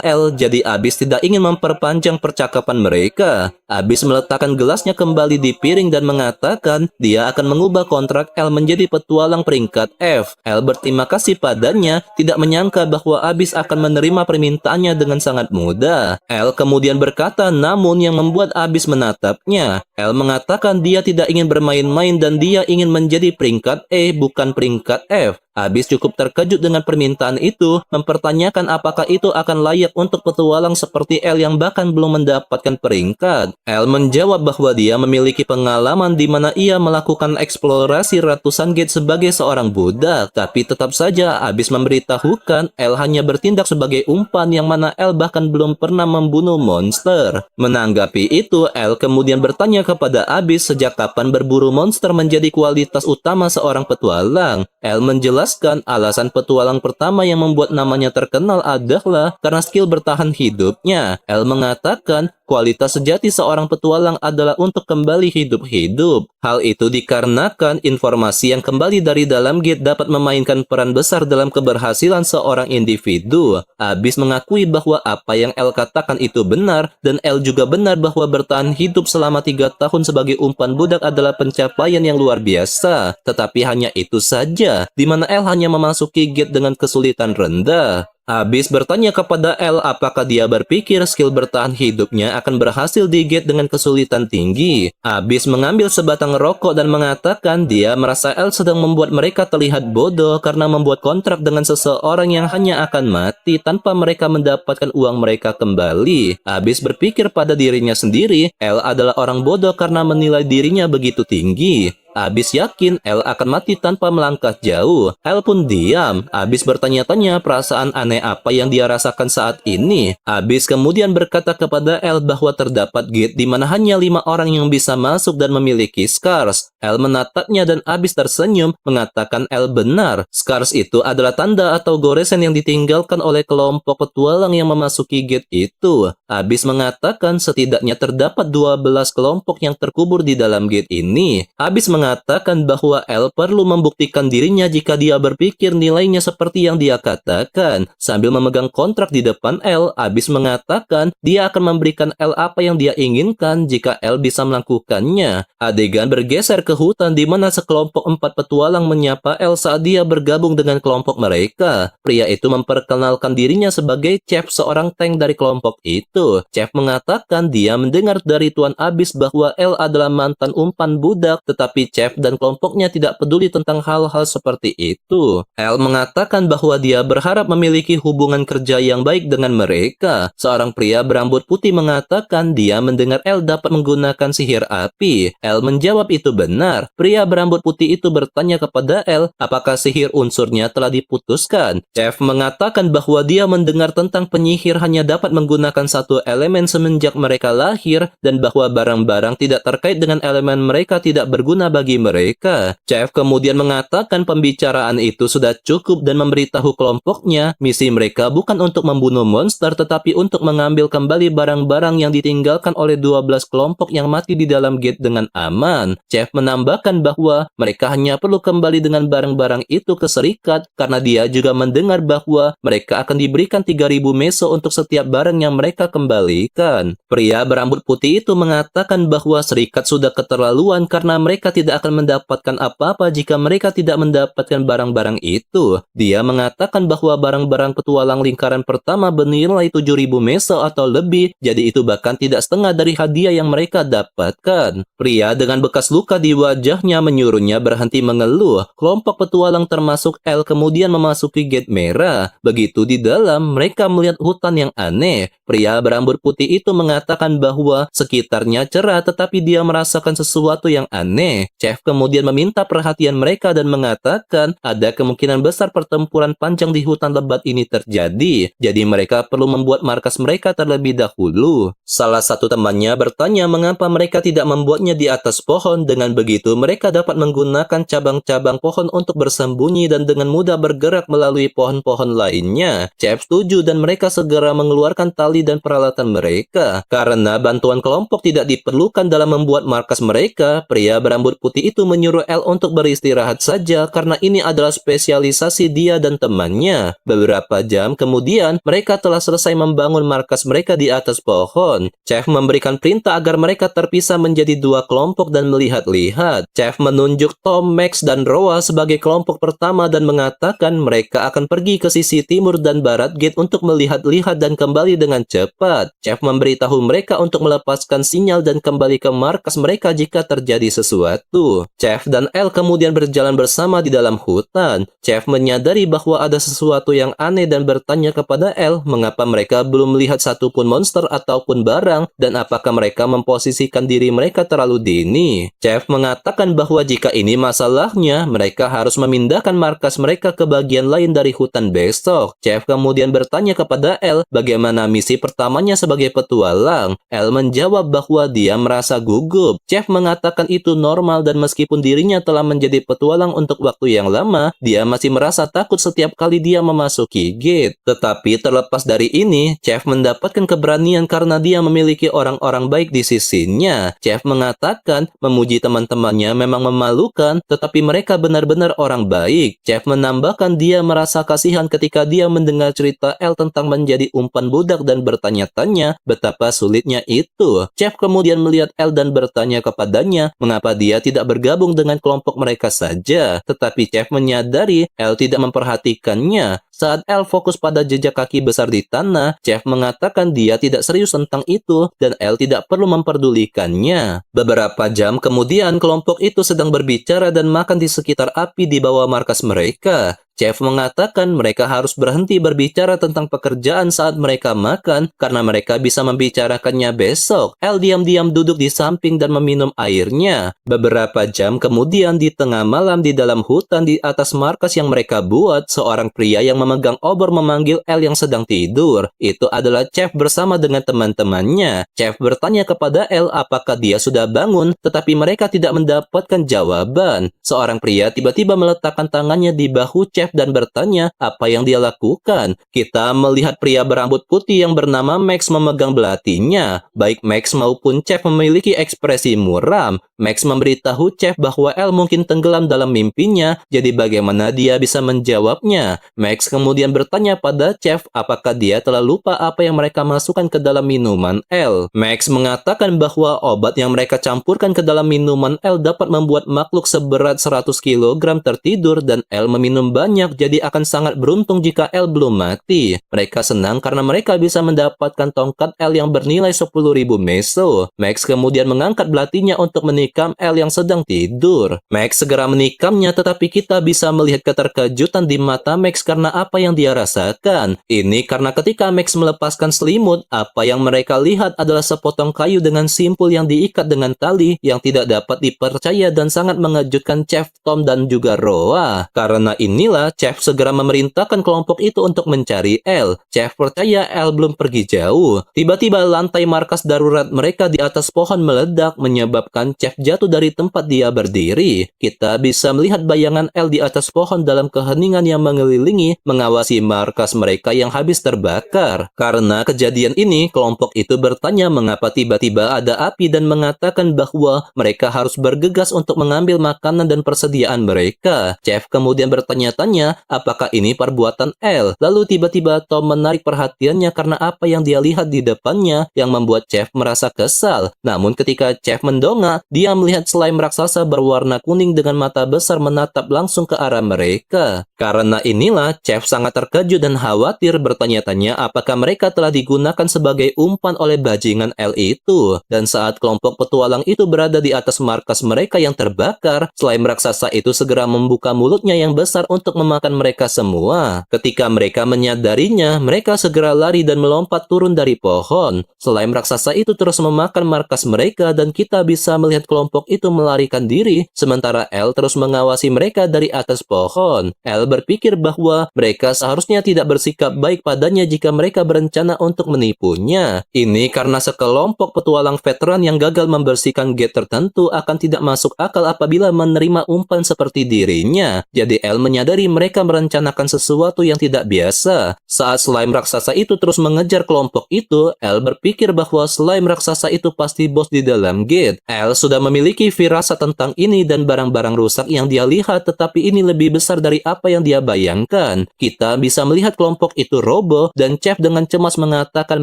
El, jadi Abyss tidak ingin memperpanjang percakapan mereka. Abyss meletakkan gelasnya kembali di piring dan mengatakan dia akan mengubah kontrak El menjadi petualang peringkat F. El berterima kasih padanya, tidak menyangka bahwa Abyss akan menerima permintaannya dengan sangat mudah. El kemudian berkata, namun yang membuat Abyss menatapnya. El mengatakan dia tidak ingin bermain-main dan dia ingin menjadi peringkat E bukan peringkat F. Abyss cukup terkejut dengan permintaan itu, mempertanyakan apakah itu akan layak untuk petualang seperti El yang bahkan belum mendapatkan peringkat. El menjawab bahwa dia memiliki pengalaman di mana ia melakukan eksplorasi ratusan gate sebagai seorang budak, tapi tetap saja Abyss memberitahukan El hanya bertindak sebagai umpan yang mana El bahkan belum pernah membunuh monster. Menanggapi itu, El kemudian bertanya kepada Abyss sejak kapan berburu monster menjadi kualitas utama seorang petualang. El menjelaskan alasan petualang pertama yang membuat namanya terkenal adalah karena skill bertahan hidupnya. El mengatakan kualitas sejati seorang petualang adalah untuk kembali hidup-hidup. Hal itu dikarenakan informasi yang kembali dari dalam gate dapat memainkan peran besar dalam keberhasilan seorang individu. Abyss mengakui bahwa apa yang El katakan itu benar, dan El juga benar bahwa bertahan hidup selama 3 tahun sebagai umpan budak adalah pencapaian yang luar biasa. Tetapi hanya itu saja, di mana El hanya memasuki gate dengan kesulitan rendah. Abyss bertanya kepada El apakah dia berpikir skill bertahan hidupnya akan berhasil di gate dengan kesulitan tinggi. Abyss mengambil sebatang rokok dan mengatakan dia merasa El sedang membuat mereka terlihat bodoh karena membuat kontrak dengan seseorang yang hanya akan mati tanpa mereka mendapatkan uang mereka kembali. Abyss berpikir pada dirinya sendiri, El adalah orang bodoh karena menilai dirinya begitu tinggi. Abyss yakin El akan mati tanpa melangkah jauh. El pun diam. Abyss bertanya-tanya perasaan aneh apa yang dia rasakan saat ini. Abyss kemudian berkata kepada El bahwa terdapat gate di mana hanya 5 orang yang bisa masuk dan memiliki scars. El menatapnya dan Abyss tersenyum, mengatakan El benar. Scars itu adalah tanda atau goresan yang ditinggalkan oleh kelompok petualang yang memasuki gate itu. Abyss mengatakan setidaknya terdapat 12 kelompok yang terkubur di dalam gate ini. Abyss mengatakan bahwa El perlu membuktikan dirinya jika dia berpikir nilainya seperti yang dia katakan. Sambil memegang kontrak di depan El, Abyss mengatakan dia akan memberikan El apa yang dia inginkan jika El bisa melakukannya. Adegan bergeser ke hutan di mana sekelompok 4 petualang menyapa El saat dia bergabung dengan kelompok mereka. Pria itu memperkenalkan dirinya sebagai Chef, seorang tank dari kelompok itu. Chef mengatakan dia mendengar dari Tuan Abyss bahwa El adalah mantan umpan budak, tetapi Chef dan kelompoknya tidak peduli tentang hal-hal seperti itu. El mengatakan bahwa dia berharap memiliki hubungan kerja yang baik dengan mereka. Seorang pria berambut putih mengatakan dia mendengar El dapat menggunakan sihir api. El menjawab itu benar. Pria berambut putih itu bertanya kepada El apakah sihir unsurnya telah diputuskan. Chef mengatakan bahwa dia mendengar tentang penyihir hanya dapat menggunakan satu elemen semenjak mereka lahir dan bahwa barang-barang tidak terkait dengan elemen mereka tidak berguna bagi mereka. Chef kemudian mengatakan pembicaraan itu sudah cukup dan memberitahu kelompoknya misi mereka bukan untuk membunuh monster tetapi untuk mengambil kembali barang-barang yang ditinggalkan oleh 12 kelompok yang mati di dalam gate dengan aman. Chef menambahkan bahwa mereka hanya perlu kembali dengan barang-barang itu ke serikat karena dia juga mendengar bahwa mereka akan diberikan 3000 meso untuk setiap barang yang mereka kembalikan. Pria berambut putih itu mengatakan bahwa serikat sudah keterlaluan karena mereka tidak akan mendapatkan apa-apa jika mereka tidak mendapatkan barang-barang itu. Dia mengatakan bahwa barang-barang petualang lingkaran pertama bernilai 7000 meso atau lebih, jadi itu bahkan tidak setengah dari hadiah yang mereka dapatkan. Pria dengan bekas luka di wajahnya menyuruhnya berhenti mengeluh. Kelompok petualang termasuk El kemudian memasuki gate merah. Begitu di dalam, mereka melihat hutan yang aneh. Pria berambut putih itu mengatakan bahwa sekitarnya cerah tetapi dia merasakan sesuatu yang aneh. Chef kemudian meminta perhatian mereka dan mengatakan ada kemungkinan besar pertempuran panjang di hutan lebat ini terjadi, jadi mereka perlu membuat markas mereka terlebih dahulu. Salah satu temannya bertanya mengapa mereka tidak membuatnya di atas pohon, dengan begitu mereka dapat menggunakan cabang-cabang pohon untuk bersembunyi dan dengan mudah bergerak melalui pohon-pohon lainnya. Chef setuju dan mereka segera mengeluarkan tali dan peralatan mereka. Karena bantuan kelompok tidak diperlukan dalam membuat markas mereka, pria berambut putih itu menyuruh El untuk beristirahat saja karena ini adalah spesialisasi dia dan temannya. Beberapa jam kemudian, mereka telah selesai membangun markas mereka di atas pohon. Chef memberikan perintah agar mereka terpisah menjadi dua kelompok dan melihat-lihat. Chef menunjuk Tom, Max, dan Roa sebagai kelompok pertama dan mengatakan mereka akan pergi ke sisi timur dan barat gate untuk melihat-lihat dan kembali dengan cepat. Chef memberitahu mereka untuk melepaskan sinyal dan kembali ke markas mereka jika terjadi sesuatu. Chef dan El kemudian berjalan bersama di dalam hutan. Chef menyadari bahwa ada sesuatu yang aneh dan bertanya kepada El mengapa mereka belum melihat satupun monster ataupun barang dan apakah mereka memposisikan diri mereka terlalu dini. Chef mengatakan bahwa jika ini masalahnya, mereka harus memindahkan markas mereka ke bagian lain dari hutan besok. Chef kemudian bertanya kepada El bagaimana misi pertamanya sebagai petualang. El menjawab bahwa dia merasa gugup. Chef mengatakan itu normal dan meskipun dirinya telah menjadi petualang untuk waktu yang lama, dia masih merasa takut setiap kali dia memasuki gate. Tetapi terlepas dari ini, Chef mendapatkan keberanian karena dia memiliki orang-orang baik di sisinya. Chef mengatakan memuji teman-temannya memang memalukan, tetapi mereka benar-benar orang baik. Chef menambahkan dia merasa kasihan ketika dia mendengar cerita El tentang menjadi umpan budak dan bertanya-tanya betapa sulitnya itu. Chef kemudian melihat El dan bertanya kepadanya mengapa dia tidak bergabung dengan kelompok mereka saja. Tetapi Chef menyadari El tidak memperhatikannya. Saat El fokus pada jejak kaki besar di tanah, Chef mengatakan dia tidak serius tentang itu dan El tidak perlu memperdulikannya. Beberapa jam kemudian, kelompok itu sedang berbicara dan makan di sekitar api di bawah markas mereka. Chef mengatakan mereka harus berhenti berbicara tentang pekerjaan saat mereka makan karena mereka bisa membicarakannya besok. El diam-diam duduk di samping dan meminum airnya. Beberapa jam kemudian di tengah malam di dalam hutan di atas markas yang mereka buat, seorang pria yang memegang obor memanggil El yang sedang tidur. Itu adalah Chef bersama dengan teman-temannya. Chef bertanya kepada El apakah dia sudah bangun, tetapi mereka tidak mendapatkan jawaban. Seorang pria tiba-tiba meletakkan tangannya di bahu Chef dan bertanya apa yang dia lakukan. Kita melihat pria berambut putih yang bernama Max memegang belatinya. Baik Max maupun Chef memiliki ekspresi muram. Max memberitahu Chef bahwa El mungkin tenggelam dalam mimpinya, jadi bagaimana dia bisa menjawabnya. Max kemudian bertanya pada Chef apakah dia telah lupa apa yang mereka masukkan ke dalam minuman El. Max mengatakan bahwa obat yang mereka campurkan ke dalam minuman El dapat membuat makhluk seberat 100 kg tertidur dan El meminum banyak, jadi akan sangat beruntung jika El belum mati. Mereka senang karena mereka bisa mendapatkan tongkat El yang bernilai 10.000 meso. Max kemudian mengangkat belatinya untuk menikam El yang sedang tidur. Max segera menikamnya, tetapi kita bisa melihat keterkejutan di mata Max karena apa yang dia rasakan. Ini karena ketika Max melepaskan selimut, apa yang mereka lihat adalah sepotong kayu dengan simpul yang diikat dengan tali yang tidak dapat dipercaya dan sangat mengejutkan Chef, Tom, dan juga Roa. Karena inilah Chef segera memerintahkan kelompok itu untuk mencari El. Chef percaya El belum pergi jauh. Tiba-tiba lantai markas darurat mereka di atas pohon meledak menyebabkan Chef jatuh dari tempat dia berdiri. Kita bisa melihat bayangan El di atas pohon dalam keheningan yang mengelilingi mengawasi markas mereka yang habis terbakar. Karena kejadian ini, kelompok itu bertanya mengapa tiba-tiba ada api dan mengatakan bahwa mereka harus bergegas untuk mengambil makanan dan persediaan mereka. Chef kemudian bertanya-tanya apakah ini perbuatan El. Lalu tiba-tiba Tom menarik perhatiannya karena apa yang dia lihat di depannya yang membuat Chef merasa kesal. Namun ketika Chef mendongak, dia melihat slime raksasa berwarna kuning dengan mata besar menatap langsung ke arah mereka. Karena inilah Chef Chef sangat terkejut dan khawatir bertanya-tanya apakah mereka telah digunakan sebagai umpan oleh bajingan L itu. Dan saat kelompok petualang itu berada di atas markas mereka yang terbakar, slime raksasa itu segera membuka mulutnya yang besar untuk memakan mereka semua. Ketika mereka menyadarinya, mereka segera lari dan melompat turun dari pohon. Slime raksasa itu terus memakan markas mereka dan kita bisa melihat kelompok itu melarikan diri, sementara L terus mengawasi mereka dari atas pohon. L berpikir bahwa mereka seharusnya tidak bersikap baik padanya jika mereka berencana untuk menipunya. Ini karena sekelompok petualang veteran yang gagal membersihkan gate tertentu akan tidak masuk akal apabila menerima umpan seperti dirinya. Jadi L menyadari mereka merencanakan sesuatu yang tidak biasa. Saat slime raksasa itu terus mengejar kelompok itu, L berpikir bahwa slime raksasa itu pasti bos di dalam gate. L sudah memiliki firasat tentang ini dan barang-barang rusak yang dia lihat, tetapi ini lebih besar dari apa yang dia bayangkan. Kita bisa melihat kelompok itu roboh dan Chef dengan cemas mengatakan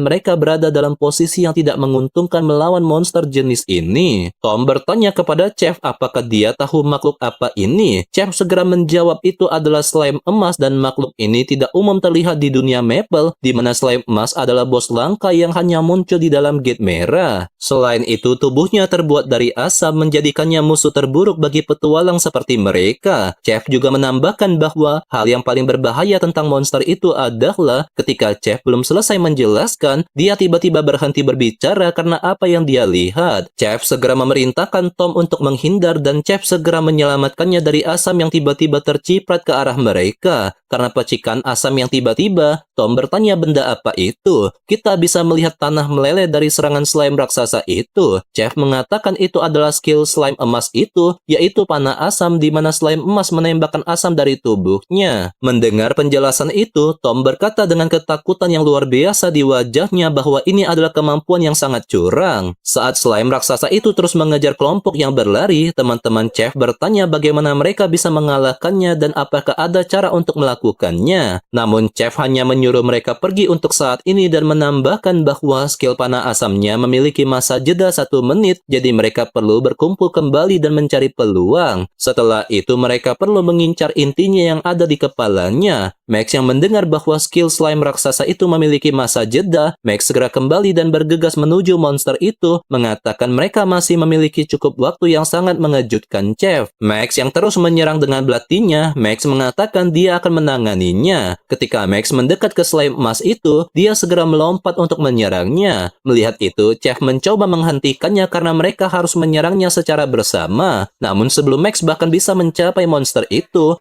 mereka berada dalam posisi yang tidak menguntungkan melawan monster jenis ini. Tom bertanya kepada Chef apakah dia tahu makhluk apa ini. Chef segera menjawab itu adalah slime emas dan makhluk ini tidak umum terlihat di dunia Maple, di mana slime emas adalah bos langka yang hanya muncul di dalam gate merah. Selain itu, tubuhnya terbuat dari asam menjadikannya musuh terburuk bagi petualang seperti mereka. Chef juga menambahkan bahwa hal yang paling berbahaya tentang monster itu adalah ketika Chef belum selesai menjelaskan, dia tiba-tiba berhenti berbicara karena apa yang dia lihat. Chef segera memerintahkan Tom untuk menghindar dan Chef segera menyelamatkannya dari asam yang tiba-tiba terciprat ke arah mereka. Karena percikan asam yang tiba-tiba, Tom bertanya benda apa itu. Kita bisa melihat tanah meleleh dari serangan slime raksasa itu. Chef mengatakan itu adalah skill slime emas itu, yaitu panah asam di mana slime emas menembakkan asam dari tubuhnya. Mendengar penjelasan itu, Tom berkata dengan ketakutan yang luar biasa di wajahnya bahwa ini adalah kemampuan yang sangat curang. Saat slime raksasa itu terus mengejar kelompok yang berlari, teman-teman Chef bertanya bagaimana mereka bisa mengalahkannya dan apakah ada cara untuk melakukannya. Namun Chef hanya menyuruh mereka pergi untuk saat ini dan menambahkan bahwa skill panah asamnya memiliki masa jeda 1 menit, jadi mereka perlu berkumpul kembali dan mencari peluang. Setelah itu mereka perlu mengincar intinya yang ada di kepalanya. Max yang mendengar bahwa skill slime raksasa itu memiliki masa jeda, Max segera kembali dan bergegas menuju monster itu, mengatakan mereka masih memiliki cukup waktu yang sangat mengejutkan Chef. Max yang terus menyerang dengan belatinya, Max mengatakan dia akan menanganinya. Ketika Max mendekat ke slime emas itu, dia segera melompat untuk menyerangnya. Melihat itu, Chef mencoba menghentikannya karena mereka harus menyerangnya secara bersama. Namun sebelum Max bahkan bisa mencapai monster itu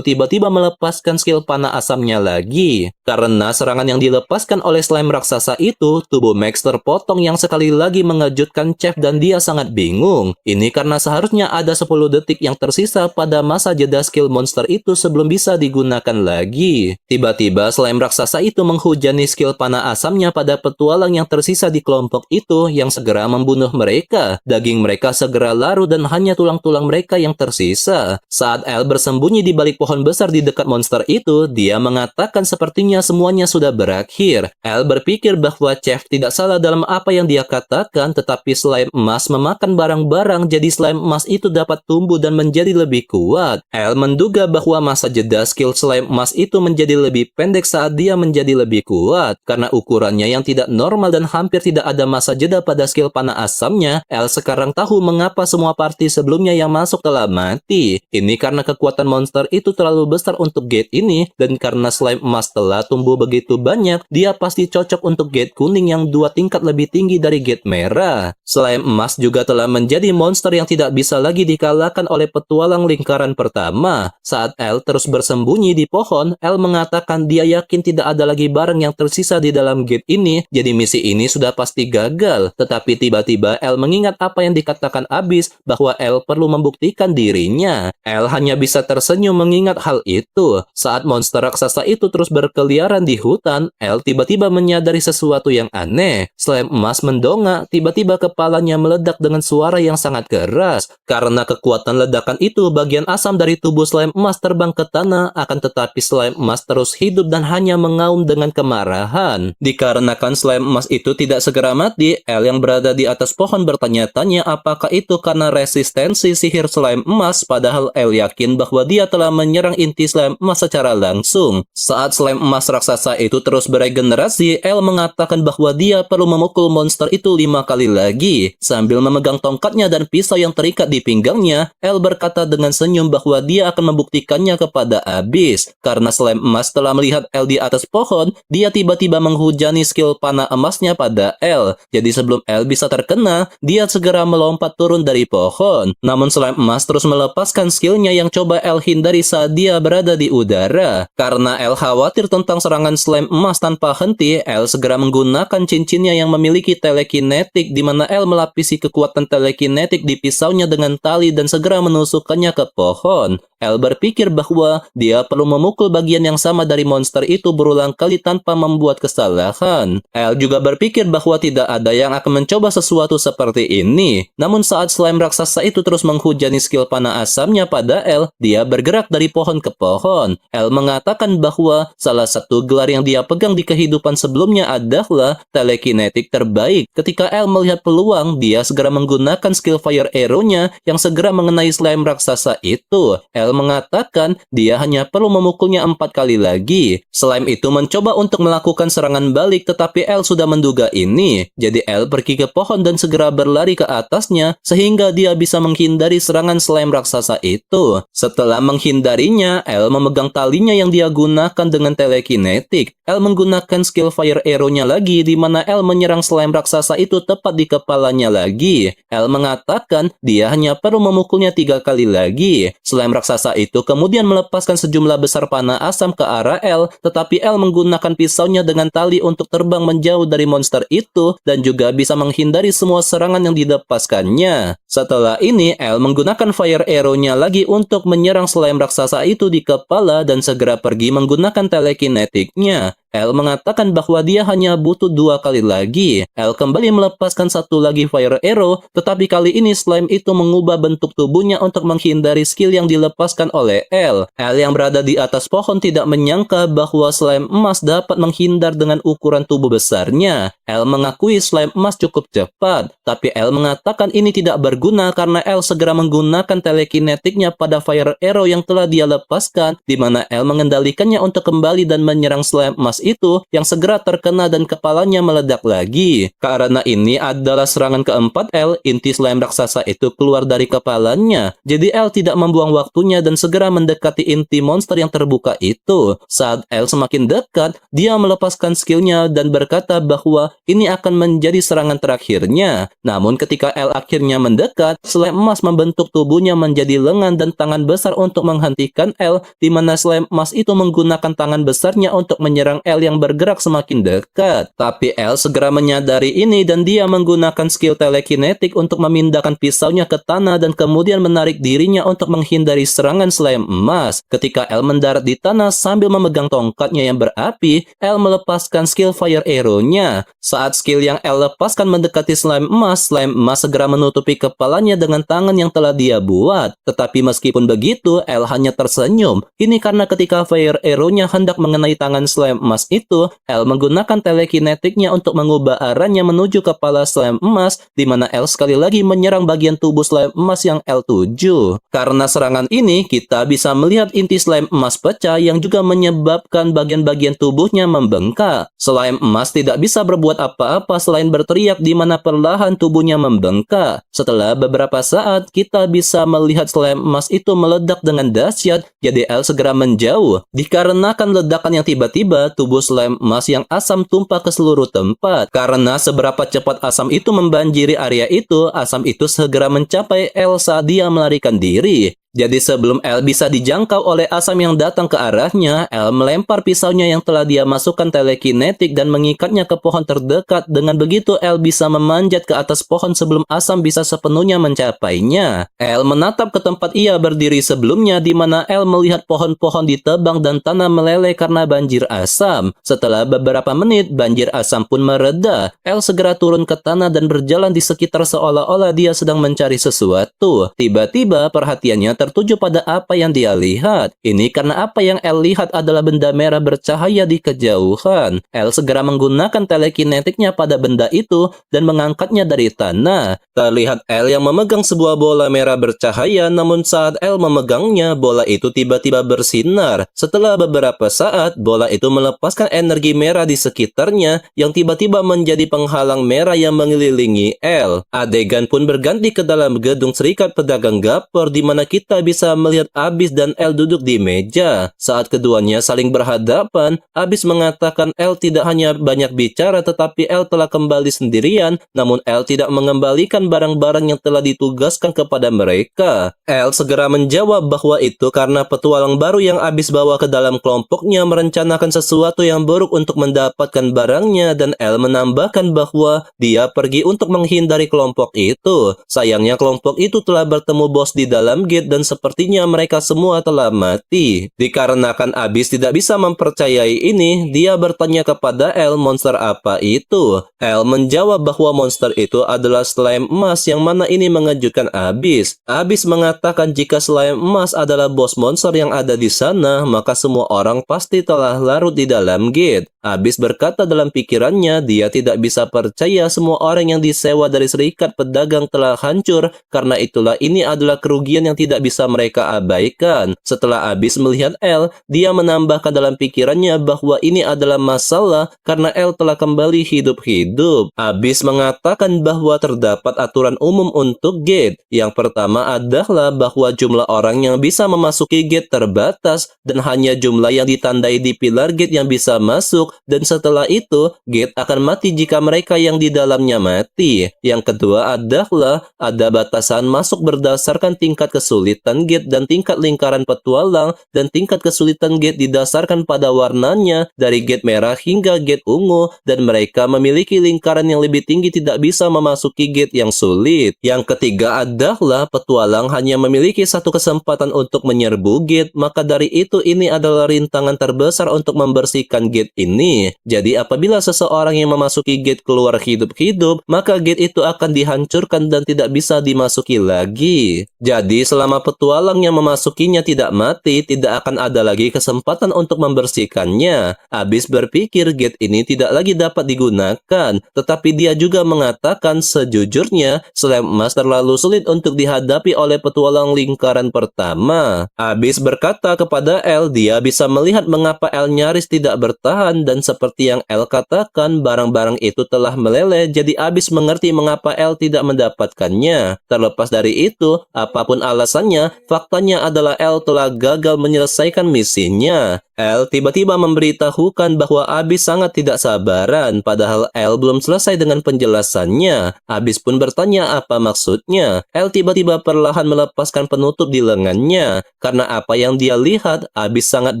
tiba-tiba melepaskan skill panah asamnya lagi. Karena serangan yang dilepaskan oleh slime raksasa itu, tubuh Max terpotong yang sekali lagi mengejutkan Chef dan dia sangat bingung. Ini karena seharusnya ada 10 detik yang tersisa pada masa jeda skill monster itu sebelum bisa digunakan lagi. Tiba-tiba slime raksasa itu menghujani skill panah asamnya pada petualang yang tersisa di kelompok itu yang segera membunuh mereka. Daging mereka segera larut dan hanya tulang-tulang mereka yang tersisa. Saat L bersembunyi di balik pohon besar di dekat monster itu, dia mengatakan sepertinya semuanya sudah berakhir. L berpikir bahwa Chef tidak salah dalam apa yang dia katakan, tetapi slime emas memakan barang-barang, jadi slime emas itu dapat tumbuh dan menjadi lebih kuat. L menduga bahwa masa jeda skill slime emas itu menjadi lebih pendek saat dia menjadi lebih kuat. Karena ukurannya yang tidak normal dan hampir tidak ada masa jeda pada skill panah asamnya, L sekarang tahu mengapa semua party sebelumnya yang masuk telah mati. Ini karena kekuatan monster itu terlalu besar untuk gate ini, dan karena slime emas telah tumbuh begitu banyak, dia pasti cocok untuk gate kuning yang 2 tingkat lebih tinggi dari gate merah. Slime emas juga telah menjadi monster yang tidak bisa lagi dikalahkan oleh petualang lingkaran pertama. Saat L terus bersembunyi di pohon, L mengatakan dia yakin tidak ada lagi barang yang tersisa di dalam gate ini, jadi misi ini sudah pasti gagal. Tetapi tiba-tiba L mengingat apa yang dikatakan Abyss bahwa L perlu membuktikan dirinya. L hanya bisa tersenyum mengingat hal itu. Saat monster raksasa itu terus berkeliling berkeliaran di hutan, L tiba-tiba menyadari sesuatu yang aneh. Slime emas mendongak, tiba-tiba kepalanya meledak dengan suara yang sangat keras. Karena kekuatan ledakan itu, bagian asam dari tubuh slime emas terbang ke tanah, akan tetapi slime emas terus hidup dan hanya mengaum dengan kemarahan. Dikarenakan slime emas itu tidak segera mati, L yang berada di atas pohon bertanya-tanya apakah itu karena resistensi sihir slime emas, padahal L yakin bahwa dia telah menyerang inti slime emas secara langsung. Saat slime emas raksasa itu terus beregenerasi, L mengatakan bahwa dia perlu memukul monster itu 5 kali lagi. Sambil memegang tongkatnya dan pisau yang terikat di pinggangnya, L berkata dengan senyum bahwa dia akan membuktikannya kepada Abyss. Karena slime emas telah melihat L di atas pohon, dia tiba-tiba menghujani skill panah emasnya pada L. Jadi sebelum L bisa terkena, dia segera melompat turun dari pohon. Namun slime emas terus melepaskan skillnya yang coba L hindari saat dia berada di udara. Karena L khawatir tentang serangan slime emas tanpa henti, L segera menggunakan cincinnya yang memiliki telekinetik, di mana L melapisi kekuatan telekinetik di pisaunya dengan tali dan segera menusukkannya ke pohon. L berpikir bahwa dia perlu memukul bagian yang sama dari monster itu berulang kali tanpa membuat kesalahan. L juga berpikir bahwa tidak ada yang akan mencoba sesuatu seperti ini. Namun saat slime raksasa itu terus menghujani skill panah asamnya pada L, dia bergerak dari pohon ke pohon. L mengatakan bahwa salah satu gelar yang dia pegang di kehidupan sebelumnya adalah telekinetik terbaik. Ketika L melihat peluang, dia segera menggunakan skill fire arrow-nya yang segera mengenai slime raksasa itu. L mengatakan dia hanya perlu memukulnya 4 kali lagi. Slime itu mencoba untuk melakukan serangan balik, tetapi L sudah menduga ini. Jadi L pergi ke pohon dan segera berlari ke atasnya sehingga dia bisa menghindari serangan slime raksasa itu. Setelah menghindarinya, L memegang talinya yang dia gunakan dengan telekinetik. L menggunakan skill fire arrow-nya lagi, di mana L menyerang slime raksasa itu tepat di kepalanya lagi. L mengatakan dia hanya perlu memukulnya 3 kali lagi. Slime raksasa itu kemudian melepaskan sejumlah besar panah asam ke arah L, tetapi L menggunakan pisaunya dengan tali untuk terbang menjauh dari monster itu dan juga bisa menghindari semua serangan yang dilepaskannya. Setelah ini, L menggunakan fire arrow-nya lagi untuk menyerang slime raksasa itu di kepala dan segera pergi menggunakan telekinetiknya. L mengatakan bahwa dia hanya butuh 2 kali lagi. L kembali melepaskan satu lagi fire arrow, tetapi kali ini slime itu mengubah bentuk tubuhnya untuk menghindari skill yang dilepaskan oleh L. L yang berada di atas pohon tidak menyangka bahwa slime emas dapat menghindar dengan ukuran tubuh besarnya. L mengakui slime emas cukup cepat, tapi L mengatakan ini tidak berguna karena L segera menggunakan telekinetiknya pada fire arrow yang telah dia lepaskan, di mana L mengendalikannya untuk kembali dan menyerang slime emas itu yang segera terkena dan kepalanya meledak lagi. Karena ini adalah serangan keempat L, inti slime raksasa itu keluar dari kepalanya. Jadi L tidak membuang waktunya dan segera mendekati inti monster yang terbuka itu. Saat L semakin dekat, dia melepaskan skillnya dan berkata bahwa ini akan menjadi serangan terakhirnya. Namun ketika L akhirnya mendekat, slime emas membentuk tubuhnya menjadi lengan dan tangan besar untuk menghentikan L, di mana slime emas itu menggunakan tangan besarnya untuk menyerang L yang bergerak semakin dekat. Tapi L segera menyadari ini dan dia menggunakan skill telekinetik untuk memindahkan pisaunya ke tanah dan kemudian menarik dirinya untuk menghindari serangan slime emas. Ketika L mendarat di tanah sambil memegang tongkatnya yang berapi, L melepaskan skill fire arrow-nya. Saat skill yang L lepaskan mendekati slime emas segera menutupi kepalanya dengan tangan yang telah dia buat. Tetapi meskipun begitu, L hanya tersenyum. Ini karena ketika fire arrow-nya hendak mengenai tangan slime emas itu, L menggunakan telekinetiknya untuk mengubah arahnya menuju kepala slime emas, di mana L sekali lagi menyerang bagian tubuh slime emas yang L tuju. Karena serangan ini, kita bisa melihat inti slime emas pecah yang juga menyebabkan bagian-bagian tubuhnya membengkak. Slime emas tidak bisa berbuat apa-apa selain berteriak, di mana perlahan tubuhnya membengkak. Setelah beberapa saat, kita bisa melihat slime emas itu meledak dengan dahsyat, jadi L segera menjauh. Dikarenakan ledakan yang tiba-tiba, tubuh slime emas yang asam tumpah ke seluruh tempat. Karena seberapa cepat asam itu membanjiri area itu, asam itu segera mencapai L saat dia melarikan diri. Jadi sebelum El bisa dijangkau oleh asam yang datang ke arahnya, El melempar pisaunya yang telah dia masukkan telekinetik dan mengikatnya ke pohon terdekat. Dengan begitu El bisa memanjat ke atas pohon sebelum asam bisa sepenuhnya mencapainya. El menatap ke tempat ia berdiri sebelumnya di mana El melihat pohon-pohon ditebang dan tanah meleleh karena banjir asam. Setelah beberapa menit, banjir asam pun mereda. El segera turun ke tanah dan berjalan di sekitar seolah-olah dia sedang mencari sesuatu. Tiba-tiba perhatiannya tertuju pada apa yang dia lihat. Ini karena apa yang El lihat adalah benda merah bercahaya di kejauhan. El segera menggunakan telekinetiknya pada benda itu dan mengangkatnya dari tanah. Terlihat El yang memegang sebuah bola merah bercahaya, namun saat El memegangnya, bola itu tiba-tiba bersinar. Setelah beberapa saat, bola itu melepaskan energi merah di sekitarnya yang tiba-tiba menjadi penghalang merah yang mengelilingi El. Adegan pun berganti ke dalam gedung Serikat Pedagang Gapor di mana kita bisa melihat Abyss dan El duduk di meja. Saat keduanya saling berhadapan, Abyss mengatakan El tidak hanya banyak bicara tetapi El telah kembali sendirian, namun El tidak mengembalikan barang-barang yang telah ditugaskan kepada mereka. El segera menjawab bahwa itu karena petualang baru yang Abyss bawa ke dalam kelompoknya merencanakan sesuatu yang buruk untuk mendapatkan barangnya, dan El menambahkan bahwa dia pergi untuk menghindari kelompok itu. Sayangnya kelompok itu telah bertemu bos di dalam gate dan sepertinya mereka semua telah mati. Dikarenakan Abyss tidak bisa mempercayai ini, dia bertanya kepada El monster apa itu. El menjawab bahwa monster itu adalah slime emas yang mana ini mengejutkan Abyss. Abyss mengatakan jika slime emas adalah bos monster yang ada di sana, maka semua orang pasti telah larut di dalam gate. Abyss berkata dalam pikirannya dia tidak bisa percaya semua orang yang disewa dari Serikat Pedagang telah hancur, karena itulah ini adalah kerugian yang tidak bisa mereka abaikan. Setelah Abyss melihat El, dia menambahkan dalam pikirannya bahwa ini adalah masalah karena El telah kembali hidup-hidup. Abyss mengatakan bahwa terdapat aturan umum untuk gate. Yang pertama adalah bahwa jumlah orang yang bisa memasuki gate terbatas dan hanya jumlah yang ditandai di pilar gate yang bisa masuk, dan setelah itu gate akan mati jika mereka yang di dalamnya mati. Yang kedua adalah ada batasan masuk berdasarkan tingkat kesulitan gate dan tingkat lingkaran petualang, dan tingkat kesulitan gate didasarkan pada warnanya dari gate merah hingga gate ungu, dan mereka memiliki lingkaran yang lebih tinggi tidak bisa memasuki gate yang sulit. Yang ketiga adalah petualang hanya memiliki satu kesempatan untuk menyerbu gate, maka dari itu ini adalah rintangan terbesar untuk membersihkan gate ini. Jadi apabila seseorang yang memasuki gate keluar hidup-hidup, maka gate itu akan dihancurkan dan tidak bisa dimasuki lagi. Jadi selama petualang yang memasukinya tidak mati, tidak akan ada lagi kesempatan untuk membersihkannya. Abyss berpikir gate ini tidak lagi dapat digunakan, tetapi dia juga mengatakan sejujurnya slime emas terlalu sulit untuk dihadapi oleh petualang lingkaran pertama. Abyss berkata kepada El dia bisa melihat mengapa El nyaris tidak bertahan, dan seperti yang El katakan barang-barang itu telah meleleh, jadi Abyss mengerti mengapa El tidak mendapatkannya. Terlepas dari itu, apapun alasannya, faktanya adalah El telah gagal menyelesaikan misinya. El tiba-tiba memberitahukan bahwa Abyss sangat tidak sabaran, padahal El belum selesai dengan penjelasannya. Abyss pun bertanya apa maksudnya. El tiba-tiba perlahan melepaskan penutup di lengannya. Karena apa yang dia lihat, Abyss sangat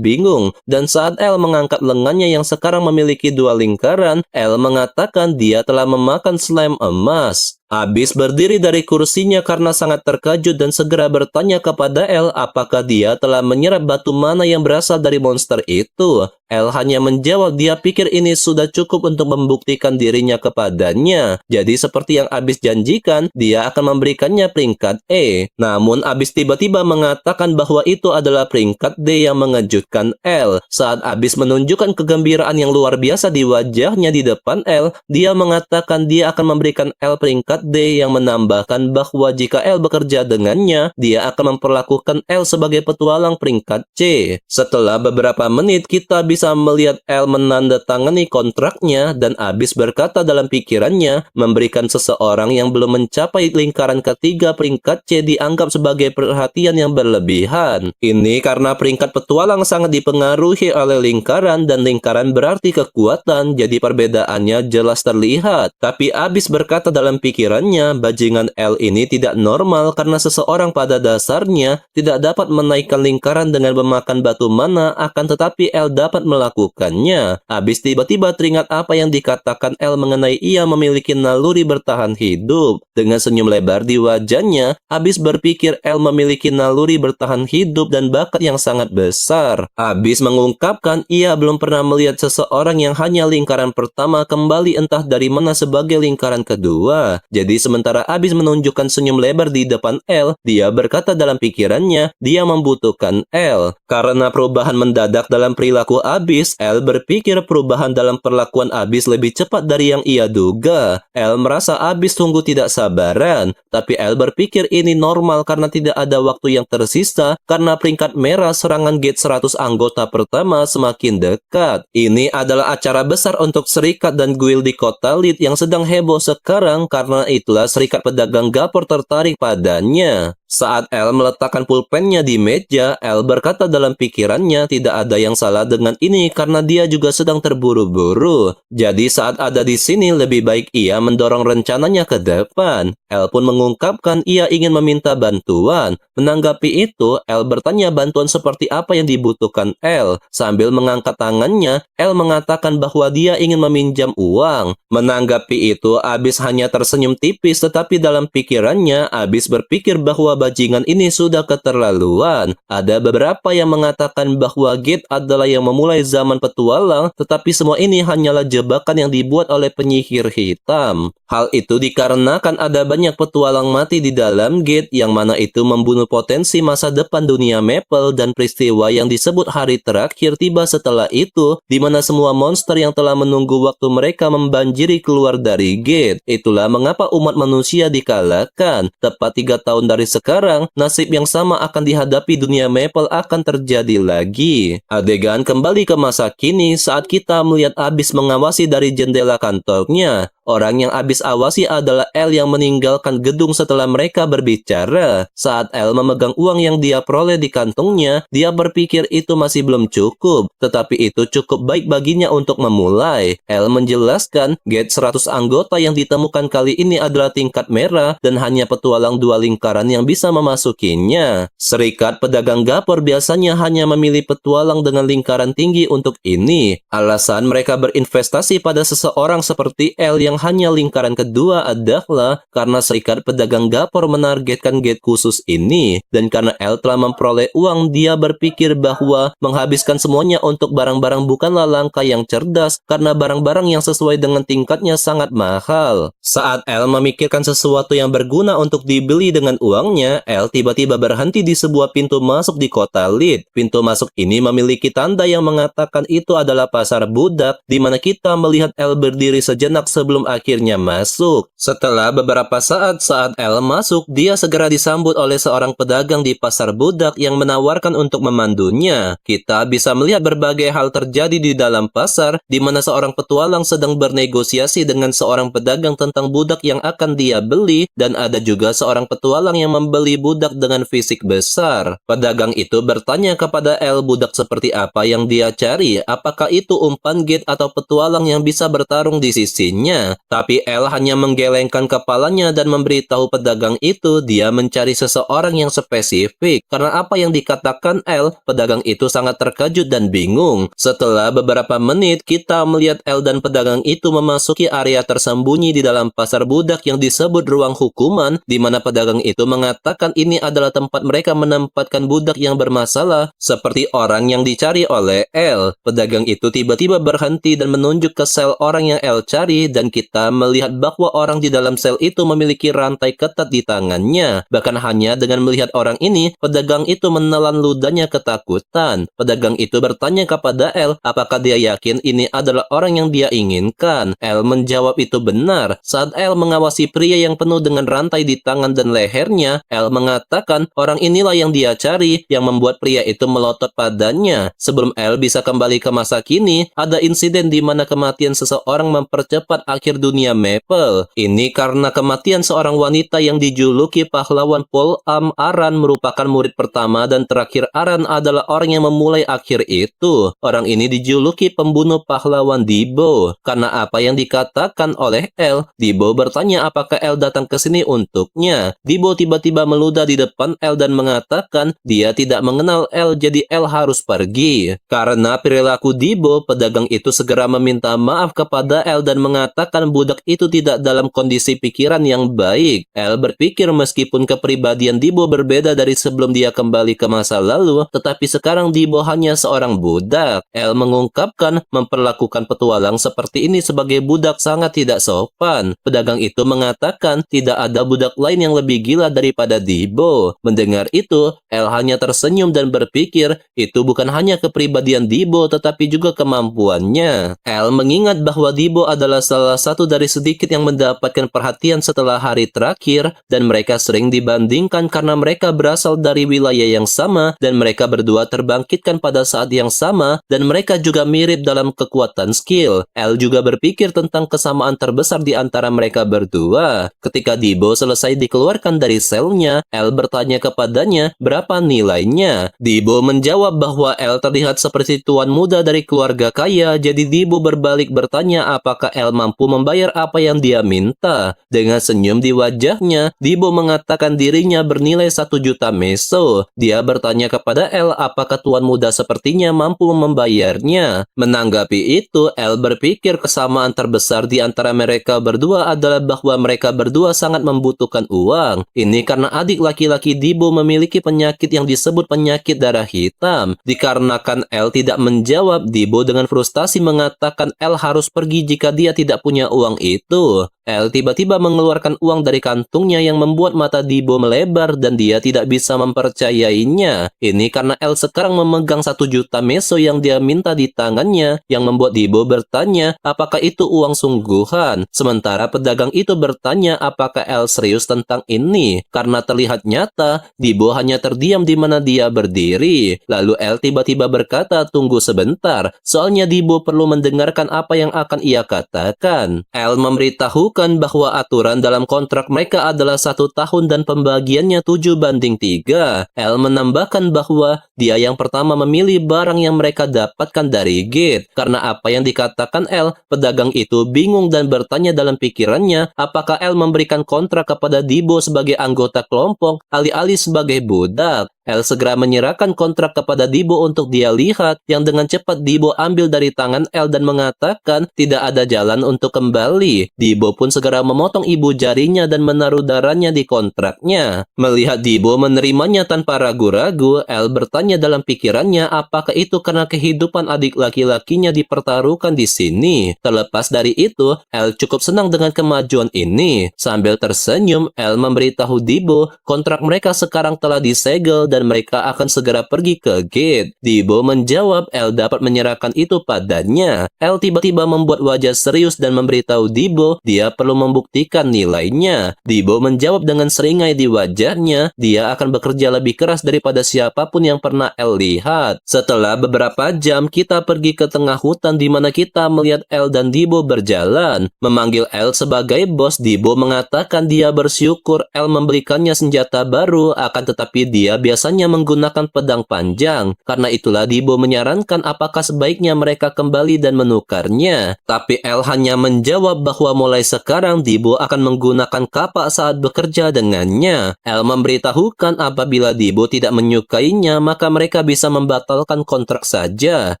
bingung. Dan saat El mengangkat lengannya yang sekarang memiliki dua lingkaran, El mengatakan dia telah memakan slime emas. Abyss berdiri dari kursinya karena sangat terkejut dan segera bertanya kepada El apakah dia telah menyerap batu mana yang berasal dari monster itu. El hanya menjawab dia pikir ini sudah cukup untuk membuktikan dirinya kepadanya. Jadi seperti yang Abyss janjikan, dia akan memberikannya peringkat E. Namun Abyss tiba-tiba mengatakan bahwa itu adalah peringkat D yang mengejutkan El. Saat Abyss menunjukkan kegembiraan yang luar biasa di wajahnya di depan El, dia mengatakan dia akan memberikan El peringkat D yang menambahkan bahwa jika El bekerja dengannya, dia akan memperlakukan El sebagai petualang peringkat C. Setelah beberapa menit, kita bisa melihat El menandatangani kontraknya, dan Abyss berkata dalam pikirannya, memberikan seseorang yang belum mencapai lingkaran ketiga peringkat C dianggap sebagai perhatian yang berlebihan. Ini karena peringkat petualang sangat dipengaruhi oleh lingkaran, dan lingkaran berarti kekuatan, jadi perbedaannya jelas terlihat. Tapi Abyss berkata dalam pikirannya, pikirannya, bajingan L ini tidak normal karena seseorang pada dasarnya tidak dapat menaikkan lingkaran dengan memakan batu mana, akan tetapi L dapat melakukannya. Habis tiba-tiba teringat apa yang dikatakan L mengenai ia memiliki naluri bertahan hidup. Dengan senyum lebar di wajahnya, habis berpikir L memiliki naluri bertahan hidup dan bakat yang sangat besar. Habis mengungkapkan ia belum pernah melihat seseorang yang hanya lingkaran pertama kembali entah dari mana sebagai lingkaran kedua. Jadi sementara Abis menunjukkan senyum lebar di depan L, dia berkata dalam pikirannya, dia membutuhkan L. Karena perubahan mendadak dalam perilaku Abis, L berpikir perubahan dalam perlakuan Abis lebih cepat dari yang ia duga. L merasa Abis sungguh tidak sabaran, tapi L berpikir ini normal karena tidak ada waktu yang tersisa karena peringkat merah serangan gate 100 anggota pertama semakin dekat. Ini adalah acara besar untuk serikat dan guild di kota Lead yang sedang heboh sekarang, karena itulah serikat pedagang gapor tertarik padanya. Saat L meletakkan pulpennya di meja, L berkata dalam pikirannya tidak ada yang salah dengan ini karena dia juga sedang terburu-buru. Jadi saat ada di sini lebih baik ia mendorong rencananya ke depan. L pun mengungkapkan ia ingin meminta bantuan. Menanggapi itu, L bertanya bantuan seperti apa yang dibutuhkan L. Sambil mengangkat tangannya, L mengatakan bahwa dia ingin meminjam uang. Menanggapi itu, Abis hanya tersenyum tipis, tetapi dalam pikirannya, Abis berpikir bahwa bajingan ini sudah keterlaluan. Ada beberapa yang mengatakan bahwa Gate adalah yang memulai zaman petualang, tetapi semua ini hanyalah jebakan yang dibuat oleh penyihir hitam. Hal itu dikarenakan ada banyak petualang mati di dalam Gate, yang mana itu membunuh potensi masa depan dunia Maple, dan peristiwa yang disebut hari terakhir tiba setelah itu, di mana semua monster yang telah menunggu waktu mereka membanjiri keluar dari Gate. Itulah mengapa umat manusia dikalahkan. Tepat 3 tahun dari sekarang, nasib yang sama akan dihadapi dunia Maple akan terjadi lagi. Adegan kembali ke masa kini saat kita melihat Abis mengawasi dari jendela kantornya. Orang yang Abis awasi adalah L yang meninggalkan gedung setelah mereka berbicara. Saat L memegang uang yang dia peroleh di kantongnya, dia berpikir itu masih belum cukup. Tetapi itu cukup baik baginya untuk memulai. L menjelaskan, Gate 100 anggota yang ditemukan kali ini adalah tingkat merah dan hanya petualang 2 lingkaran yang bisa memasukinya. Serikat pedagang gapor biasanya hanya memilih petualang dengan lingkaran tinggi untuk ini. Alasan mereka berinvestasi pada seseorang seperti L yang hanya lingkaran kedua adalah karena serikat pedagang gapor menargetkan gate khusus ini. Dan karena L telah memperoleh uang, dia berpikir bahwa menghabiskan semuanya untuk barang-barang bukanlah langkah yang cerdas karena barang-barang yang sesuai dengan tingkatnya sangat mahal. Saat L memikirkan sesuatu yang berguna untuk dibeli dengan uangnya, L tiba-tiba berhenti di sebuah pintu masuk di kota Lead. Pintu masuk ini memiliki tanda yang mengatakan itu adalah pasar budak, di mana kita melihat L berdiri sejenak sebelum akhirnya masuk. Setelah beberapa saat L masuk, dia segera disambut oleh seorang pedagang di pasar budak yang menawarkan untuk memandunya. Kita bisa melihat berbagai hal terjadi di dalam pasar, di mana seorang petualang sedang bernegosiasi dengan seorang pedagang tentang budak yang akan dia beli, dan ada juga seorang petualang yang membeli budak dengan fisik besar. Pedagang itu bertanya kepada L budak seperti apa yang dia cari, apakah itu umpan Gate atau petualang yang bisa bertarung di sisinya. Tapi L hanya menggelengkan kepalanya dan memberitahu pedagang itu dia mencari seseorang yang spesifik. Karena apa yang dikatakan L, pedagang itu sangat terkejut dan bingung. Setelah beberapa menit, kita melihat L dan pedagang itu memasuki area tersembunyi di dalam pasar budak yang disebut ruang hukuman, di mana pedagang itu mengatakan ini adalah tempat mereka menempatkan budak yang bermasalah, seperti orang yang dicari oleh L. Pedagang itu tiba-tiba berhenti dan menunjuk ke sel orang yang L cari, dan kita melihat bahwa orang di dalam sel itu memiliki rantai ketat di tangannya. Bahkan hanya dengan melihat orang ini, pedagang itu menelan ludahnya ketakutan. Pedagang itu bertanya kepada L, apakah dia yakin ini adalah orang yang dia inginkan. L menjawab itu benar. Saat L mengawasi pria yang penuh dengan rantai di tangan dan lehernya, L mengatakan orang inilah yang dia cari, yang membuat pria itu melotot padanya. Sebelum L bisa kembali ke masa kini, ada insiden di mana kematian seseorang mempercepat akhir akhir dunia Maple. Ini karena kematian seorang wanita yang dijuluki pahlawan Paul Aran merupakan murid pertama dan terakhir Aran adalah orang yang memulai akhir itu. Orang ini dijuluki pembunuh pahlawan Debo. Karena apa yang dikatakan oleh El, Debo bertanya apakah El datang ke sini untuknya. Debo tiba-tiba meludah di depan El dan mengatakan dia tidak mengenal El, jadi El harus pergi. Karena perilaku Debo, pedagang itu segera meminta maaf kepada El dan mengatakan budak itu tidak dalam kondisi pikiran yang baik. El berpikir meskipun kepribadian Debo berbeda dari sebelum dia kembali ke masa lalu, tetapi sekarang Debo hanya seorang budak. El mengungkapkan memperlakukan petualang seperti ini sebagai budak sangat tidak sopan. Pedagang itu mengatakan tidak ada budak lain yang lebih gila daripada Debo. Mendengar itu, El hanya tersenyum dan berpikir itu bukan hanya kepribadian Debo tetapi juga kemampuannya. El mengingat bahwa Debo adalah salah satu dari sedikit yang mendapatkan perhatian setelah hari terakhir dan mereka sering dibandingkan karena mereka berasal dari wilayah yang sama dan mereka berdua terbangkitkan pada saat yang sama dan mereka juga mirip dalam kekuatan skill. El juga berpikir tentang kesamaan terbesar di antara mereka berdua. Ketika Debo selesai dikeluarkan dari selnya, El bertanya kepadanya berapa nilainya. Debo menjawab bahwa El terlihat seperti tuan muda dari keluarga kaya, jadi Debo berbalik bertanya apakah El mampu membayar apa yang dia minta. Dengan senyum di wajahnya, Debo mengatakan dirinya bernilai 1 juta meso. Dia bertanya kepada El apakah tuan muda sepertinya mampu membayarnya. Menanggapi itu, El berpikir kesamaan terbesar di antara mereka berdua adalah bahwa mereka berdua sangat membutuhkan uang. Ini karena adik laki-laki Debo memiliki penyakit yang disebut penyakit darah hitam. Dikarenakan El tidak menjawab, Debo dengan frustasi mengatakan El harus pergi jika dia tidak punya uang itu. El tiba-tiba mengeluarkan uang dari kantungnya yang membuat mata Debo melebar dan dia tidak bisa mempercayainya. Ini karena El sekarang memegang 1 juta meso yang dia minta di tangannya, yang membuat Debo bertanya apakah itu uang sungguhan. Sementara pedagang itu bertanya apakah El serius tentang ini. Karena terlihat nyata, Debo hanya terdiam di mana dia berdiri. Lalu El tiba-tiba berkata, tunggu sebentar, soalnya Debo perlu mendengarkan apa yang akan ia katakan. El memberitahukan bahwa aturan dalam kontrak mereka adalah 1 tahun dan pembagiannya 7/3. El menambahkan bahwa dia yang pertama memilih barang yang mereka dapatkan dari gate. Karena apa yang dikatakan El, pedagang itu bingung dan bertanya dalam pikirannya apakah El memberikan kontrak kepada Debo sebagai anggota kelompok alih-alih sebagai budak. El segera menyerahkan kontrak kepada Debo untuk dia lihat, yang dengan cepat Debo ambil dari tangan El dan mengatakan tidak ada jalan untuk kembali. Debo pun segera memotong ibu jarinya dan menaruh darahnya di kontraknya. Melihat Debo menerimanya tanpa ragu-ragu, El bertanya dalam pikirannya apakah itu karena kehidupan adik laki-lakinya dipertaruhkan di sini. Terlepas dari itu, El cukup senang dengan kemajuan ini. Sambil tersenyum, El memberitahu Debo kontrak mereka sekarang telah disegel dan mereka akan segera pergi ke gate. Debo menjawab El dapat menyerahkan itu padanya. El tiba-tiba membuat wajah serius dan memberitahu Debo dia perlu membuktikan nilainya. Debo menjawab dengan seringai di wajahnya, dia akan bekerja lebih keras daripada siapapun yang pernah El lihat. Setelah beberapa jam, kita pergi ke tengah hutan di mana kita melihat El dan Debo berjalan. Memanggil El sebagai bos, Debo mengatakan dia bersyukur El membelikannya senjata baru, akan tetapi dia biasanya menggunakan pedang panjang. Karena itulah Debo menyarankan apakah sebaiknya mereka kembali dan menukarnya. Tapi El hanya menjawab bahwa mulai sekarang Debo akan menggunakan kapak saat bekerja dengannya. El memberitahukan apabila Debo tidak menyukainya, maka mereka bisa membatalkan kontrak saja.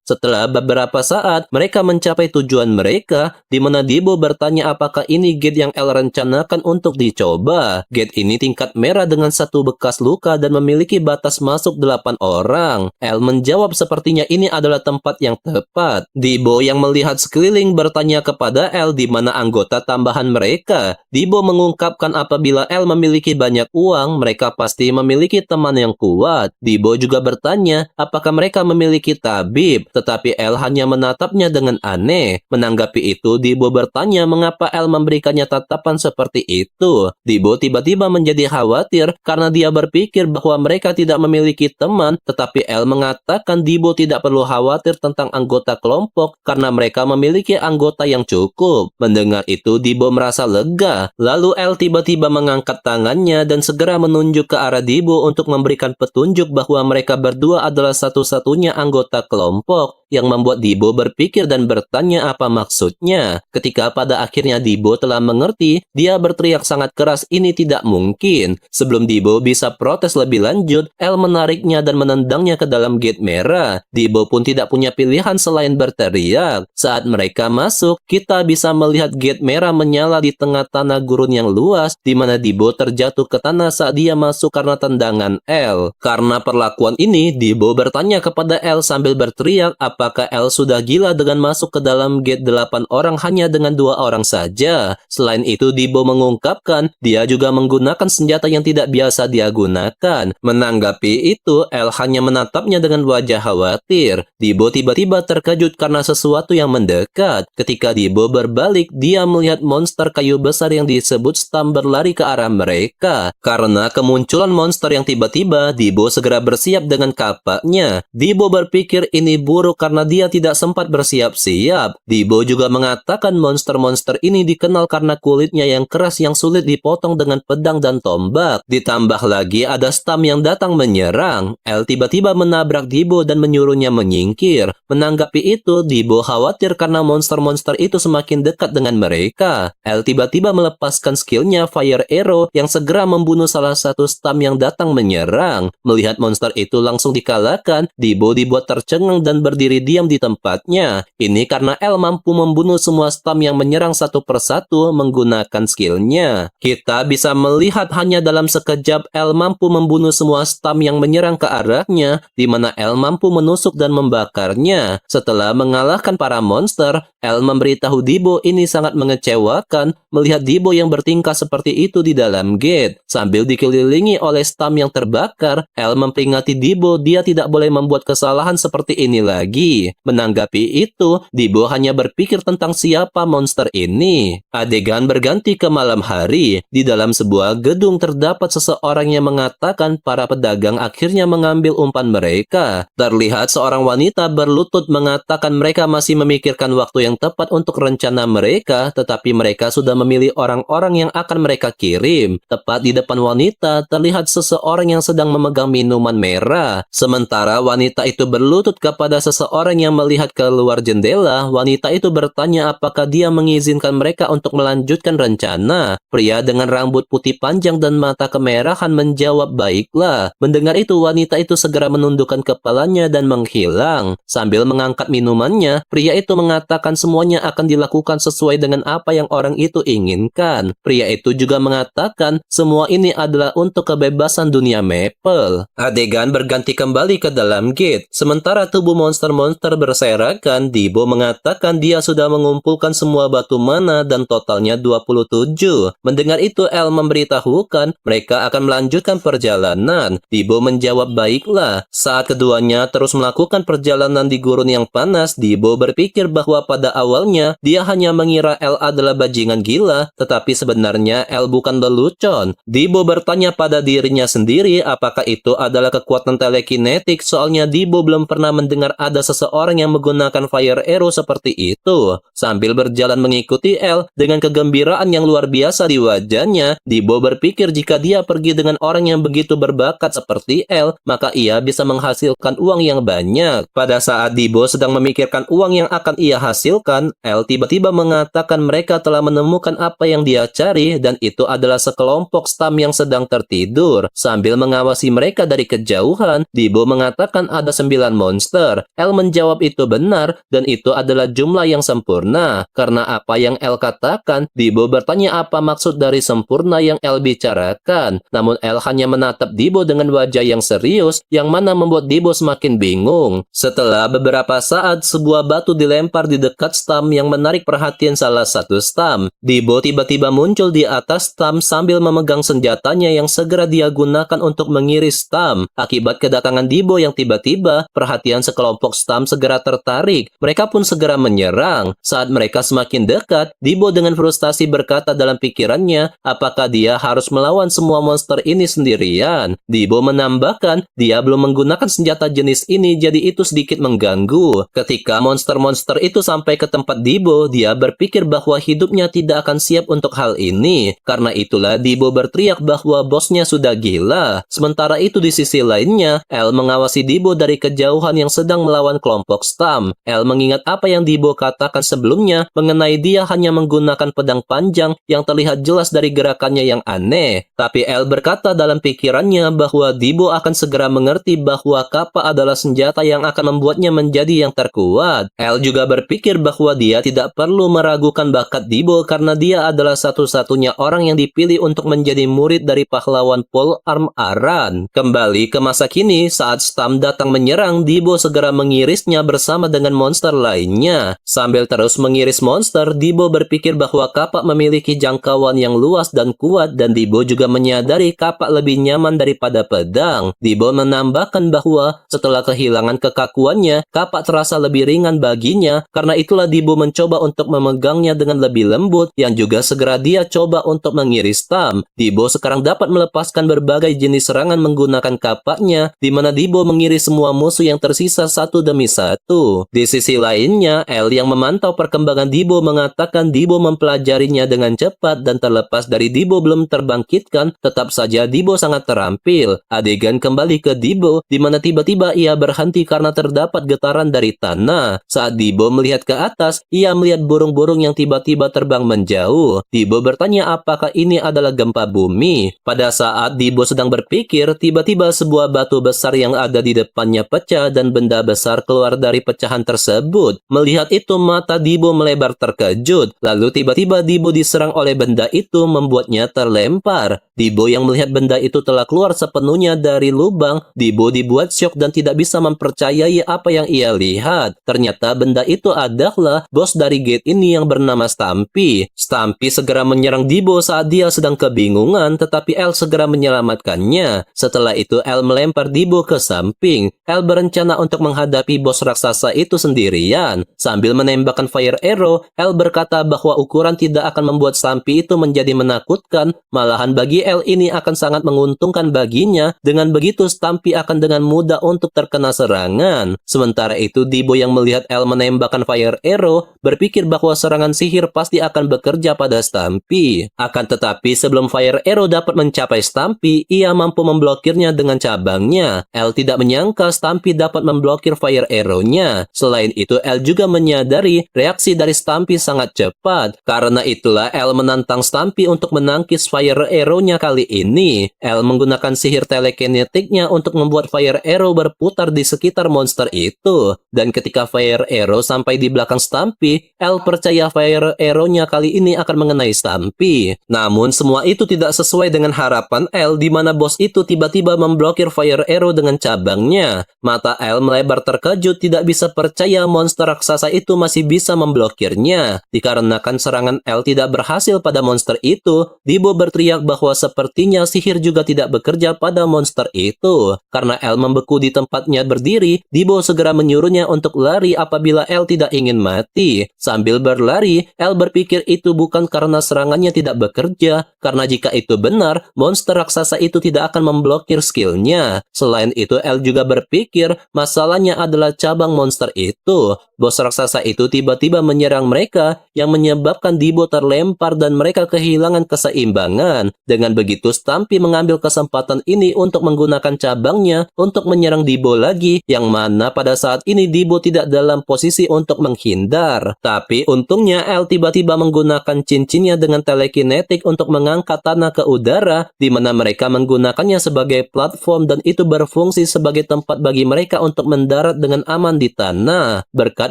Setelah beberapa saat, mereka mencapai tujuan mereka, di mana Debo bertanya apakah ini gate yang El rencanakan untuk dicoba. Gate ini tingkat merah dengan 1 bekas luka dan memiliki batas masuk 8 orang. El menjawab sepertinya ini adalah tempat yang tepat. Debo yang melihat sekeliling bertanya kepada El di mana anggota tambahan mereka. Debo mengungkapkan apabila El memiliki banyak uang, mereka pasti memiliki teman yang kuat. Debo juga bertanya apakah mereka memiliki tabib, tetapi El hanya menatapnya dengan aneh. Menanggapi itu, Debo bertanya mengapa El memberikannya tatapan seperti itu. Debo tiba-tiba menjadi khawatir karena dia berpikir bahwa mereka tidak memiliki teman, tetapi El mengatakan Dibo tidak perlu khawatir tentang anggota kelompok karena mereka memiliki anggota yang cukup. Mendengar itu, Dibo merasa lega. Lalu El tiba-tiba mengangkat tangannya dan segera menunjuk ke arah Dibo untuk memberikan petunjuk bahwa mereka berdua adalah satu-satunya anggota kelompok, yang membuat Dibo berpikir dan bertanya apa maksudnya. Ketika pada akhirnya Dibo telah mengerti, dia berteriak sangat keras, "Ini tidak mungkin." Sebelum Dibo bisa protes lebih lanjut, El menariknya dan menendangnya ke dalam gate merah. Dibo pun tidak punya pilihan selain berteriak. Saat mereka masuk, kita bisa melihat gate merah menyala di tengah tanah gurun yang luas, di mana Dibo terjatuh ke tanah saat dia masuk karena tendangan El. Karena perlakuan ini, Dibo bertanya kepada El sambil berteriak, apakah El sudah gila dengan masuk ke dalam gate 8 orang hanya dengan 2 orang saja. Selain itu, Dibo mengungkapkan dia juga menggunakan senjata yang tidak biasa dia gunakan. Menanggapi itu, El hanya menatapnya dengan wajah khawatir. Dibo tiba-tiba terkejut karena sesuatu yang mendekat. Ketika Dibo berbalik, dia melihat monster kayu besar yang disebut Stam berlari ke arah mereka. Karena kemunculan monster yang tiba-tiba, Dibo segera bersiap dengan kapaknya. Dibo berpikir ini buruk karena dia tidak sempat bersiap-siap. Dibo juga mengatakan monster-monster ini dikenal karena kulitnya yang keras yang sulit dipotong dengan pedang dan tombak. Ditambah lagi ada Stam yang datang menyerang. El tiba-tiba menabrak Dibo dan menyuruhnya menyingkir. Menanggapi itu, Dibo khawatir karena monster-monster itu semakin dekat dengan mereka. El tiba-tiba melepaskan skillnya Fire Arrow yang segera membunuh salah satu Stam yang datang menyerang. Melihat monster itu langsung dikalahkan, Dibo dibuat tercengang dan berdiri diam di tempatnya. Ini karena El mampu membunuh semua Stam yang menyerang satu persatu menggunakan skillnya. Kita bisa melihat hanya dalam sekejap El mampu membunuh semua Stam yang menyerang ke arahnya, di mana El mampu menusuk dan membakarnya. Setelah mengalahkan para monster, El memberitahu Dibo ini sangat mengecewakan melihat Dibo yang bertingkah seperti itu di dalam gate. Sambil dikelilingi oleh Stam yang terbakar, El memperingati Dibo dia tidak boleh membuat kesalahan seperti ini lagi. Menanggapi itu, Dibo hanya berpikir tentang siapa monster ini. Adegan berganti ke malam hari. Di dalam sebuah gedung terdapat seseorang yang mengatakan para pedagang akhirnya mengambil umpan mereka. Terlihat seorang wanita berlutut mengatakan mereka masih memikirkan waktu yang tepat untuk rencana mereka, tetapi mereka sudah memilih orang-orang yang akan mereka kirim. Tepat di depan wanita, terlihat seseorang yang sedang memegang minuman merah. Sementara wanita itu berlutut kepada seseorang yang melihat keluar jendela, wanita itu bertanya apakah dia mengizinkan mereka untuk melanjutkan rencana. Pria dengan rambut putih panjang dan mata kemerahan menjawab, "Baiklah." Mendengar itu, wanita itu segera menundukkan kepalanya dan menghilang. Sambil mengangkat minumannya, pria itu mengatakan semuanya akan dilakukan sesuai dengan apa yang orang itu inginkan. Pria itu juga mengatakan semua ini adalah untuk kebebasan dunia Maple. Adegan berganti kembali ke dalam gate. Sementara tubuh monster-monster berserakan, Dibo mengatakan dia sudah mengumpulkan semua batu mana dan totalnya 27. Mendengar itu, El memberitahukan mereka akan melanjutkan perjalanan. Dibo menjawab, "Baiklah." Saat keduanya terus melakukan perjalanan di gurun yang panas, Dibo berpikir bahwa pada awalnya dia hanya mengira El adalah bajingan gila, tetapi sebenarnya El bukan lelucon. Dibo bertanya pada dirinya sendiri apakah itu adalah kekuatan telekinetik, soalnya Dibo belum pernah mendengar ada seseorang yang menggunakan Fire Arrow seperti itu. Sambil berjalan mengikuti El dengan kegembiraan yang luar biasa di wajahnya, Dibo berpikir jika dia pergi dengan orang yang begitu berbakat seperti El, maka ia bisa menghasilkan uang yang banyak. Pada saat Dibo sedang memikirkan uang yang akan ia hasilkan, El tiba-tiba mengatakan mereka telah menemukan apa yang dia cari dan itu adalah sekelompok Stam yang sedang tertidur. Sambil mengawasi mereka dari kejauhan, Dibo mengatakan ada 9 monster. El menjawab itu benar dan itu adalah jumlah yang sempurna. Karena apa yang El katakan, Dibo bertanya apa maksud dari sempurna yang El bicarakan. Namun El hanya menatap Dibo dengan wajah yang serius, yang mana membuat Dibo semakin bingung. Setelah beberapa saat, sebuah batu dilempar di dekat Stam yang menarik perhatian salah satu Stam. Dibo tiba-tiba muncul di atas Stam sambil memegang senjatanya yang segera dia gunakan untuk mengiris Stam. Akibat kedatangan Dibo yang tiba-tiba, perhatian sekelompok Stam segera tertarik. Mereka pun segera menyerang. Saat mereka semakin dekat, Dibo dengan frustasi berkata dalam pikirannya, apakah dia harus melawan semua monster ini sendirian? Dibo Dibo menambahkan, dia belum menggunakan senjata jenis ini jadi itu sedikit mengganggu. Ketika monster-monster itu sampai ke tempat Dibo, dia berpikir bahwa hidupnya tidak akan siap untuk hal ini. Karena itulah Dibo berteriak bahwa bosnya sudah gila. Sementara itu di sisi lainnya, El mengawasi Dibo dari kejauhan yang sedang melawan kelompok Stam. El mengingat apa yang Dibo katakan sebelumnya mengenai dia hanya menggunakan pedang panjang yang terlihat jelas dari gerakannya yang aneh. Tapi El berkata dalam pikirannya bahwa Dibo akan segera mengerti bahwa Kappa adalah senjata yang akan membuatnya menjadi yang terkuat. El juga berpikir bahwa dia tidak perlu meragukan bakat Dibo karena dia adalah satu-satunya orang yang dipilih untuk menjadi murid dari pahlawan Polearm Aran. Kembali ke masa kini, saat Stam datang menyerang, Dibo segera mengirisnya bersama dengan monster lainnya. Sambil terus mengiris monster, Dibo berpikir bahwa Kappa memiliki jangkauan yang luas dan kuat dan Dibo juga menyadari Kappa lebih nyaman daripada pedang. Dibo menambahkan bahwa setelah kehilangan kekakuannya, Kappa terasa lebih ringan baginya, karena itulah Dibo mencoba untuk memegangnya dengan lebih lembut yang juga segera dia coba untuk mengiris Stam. Dibo sekarang dapat melepaskan berbagai jenis serangan menggunakan Kappa-nya, di mana Dibo mengiris semua musuh yang tersisa satu demi satu. Di sisi lainnya, El yang memantau perkembangan Dibo mengatakan Dibo mempelajarinya dengan cepat dan terlepas dari Dibo belum terbangkitkan, tetap saja Dibo sangat terampil. Adegan kembali ke Dibo, di mana tiba-tiba ia berhenti karena terdapat getaran dari tanah. Saat Dibo melihat ke atas, ia melihat burung-burung yang tiba-tiba terbang menjauh. Dibo bertanya apakah ini adalah gempa bumi. Pada saat Dibo sedang berpikir, tiba-tiba sebuah batu besar yang ada di depannya pecah dan benda besar keluar dari pecahan tersebut. Melihat itu, mata Dibo melebar terkejut. Lalu tiba-tiba Dibo diserang oleh benda itu membuatnya terlempar. Dibo yang melihat benda itu telah keluar sepenuhnya dari lubang, Dibo dibuat syok dan tidak bisa mempercayai apa yang ia lihat. Ternyata benda itu adalah bos dari gate ini yang bernama Stampy. Stampy segera menyerang Dibo saat dia sedang kebingungan, tetapi El segera menyelamatkannya. Setelah itu El melempar Dibo ke samping. El berencana untuk menghadapi bos raksasa itu sendirian. Sambil menembakkan fire arrow, El berkata bahwa ukuran tidak akan membuat Stampy itu menjadi menakutkan, malahan bagi El ini akan sangat menguntungkan baginya. Dengan begitu Stampy akan dengan mudah untuk terkena serangan. Sementara itu Dibo yang melihat El menembakkan fire arrow berpikir bahwa serangan sihir pasti akan bekerja pada Stampy. Akan tetapi sebelum fire arrow dapat mencapai Stampy, ia mampu memblokirnya dengan cabangnya. El tidak menyangka Stampy dapat memblokir fire arrow-nya. Selain itu El juga menyadari reaksi dari Stampy sangat cepat. Karena itulah El menantang Stampy untuk menangkis fire arrow-nya kali ini. El menggunakan sihir telekinetiknya untuk membuat fire arrow berputar di sekitar monster itu. Dan ketika fire arrow sampai di belakang Stampy, El percaya fire arrow-nya kali ini akan mengenai Stampy. Namun semua itu tidak sesuai dengan harapan El, di mana bos itu tiba-tiba memblokir fire arrow dengan cabangnya. Mata El melebar terkejut, tidak bisa percaya monster raksasa itu masih bisa memblokirnya. Dikarenakan serangan El tidak berhasil pada monster itu, Dibo berteriak bahwa sepertinya sihir juga tidak bekerja pada monster itu. Karena El membeku di tempatnya berdiri, Dibo segera menyuruhnya untuk lari apabila El tidak ingin mati. Sambil berlari, El berpikir itu bukan karena serangannya tidak bekerja, karena jika itu benar, monster raksasa itu tidak akan memblokir skillnya. Selain itu, El juga berpikir masalahnya adalah cabang monster itu. Bos raksasa itu tiba-tiba menyerang mereka yang menyebabkan Dibo terlempar dan mereka kehilangan keseimbangan. Dengan begitu, Stampy mengambil kesempatan ini untuk menggunakan cabangnya untuk menyerang Dibo lagi, yang mana pada saat ini Dibo tidak dalam posisi untuk menghindar. Tapi untungnya El tiba-tiba menggunakan cincinnya dengan telekinetik untuk mengangkat tanah ke udara, di mana mereka menggunakannya sebagai platform dan itu berfungsi sebagai tempat bagi mereka untuk mendarat dengan aman di tanah. Berkat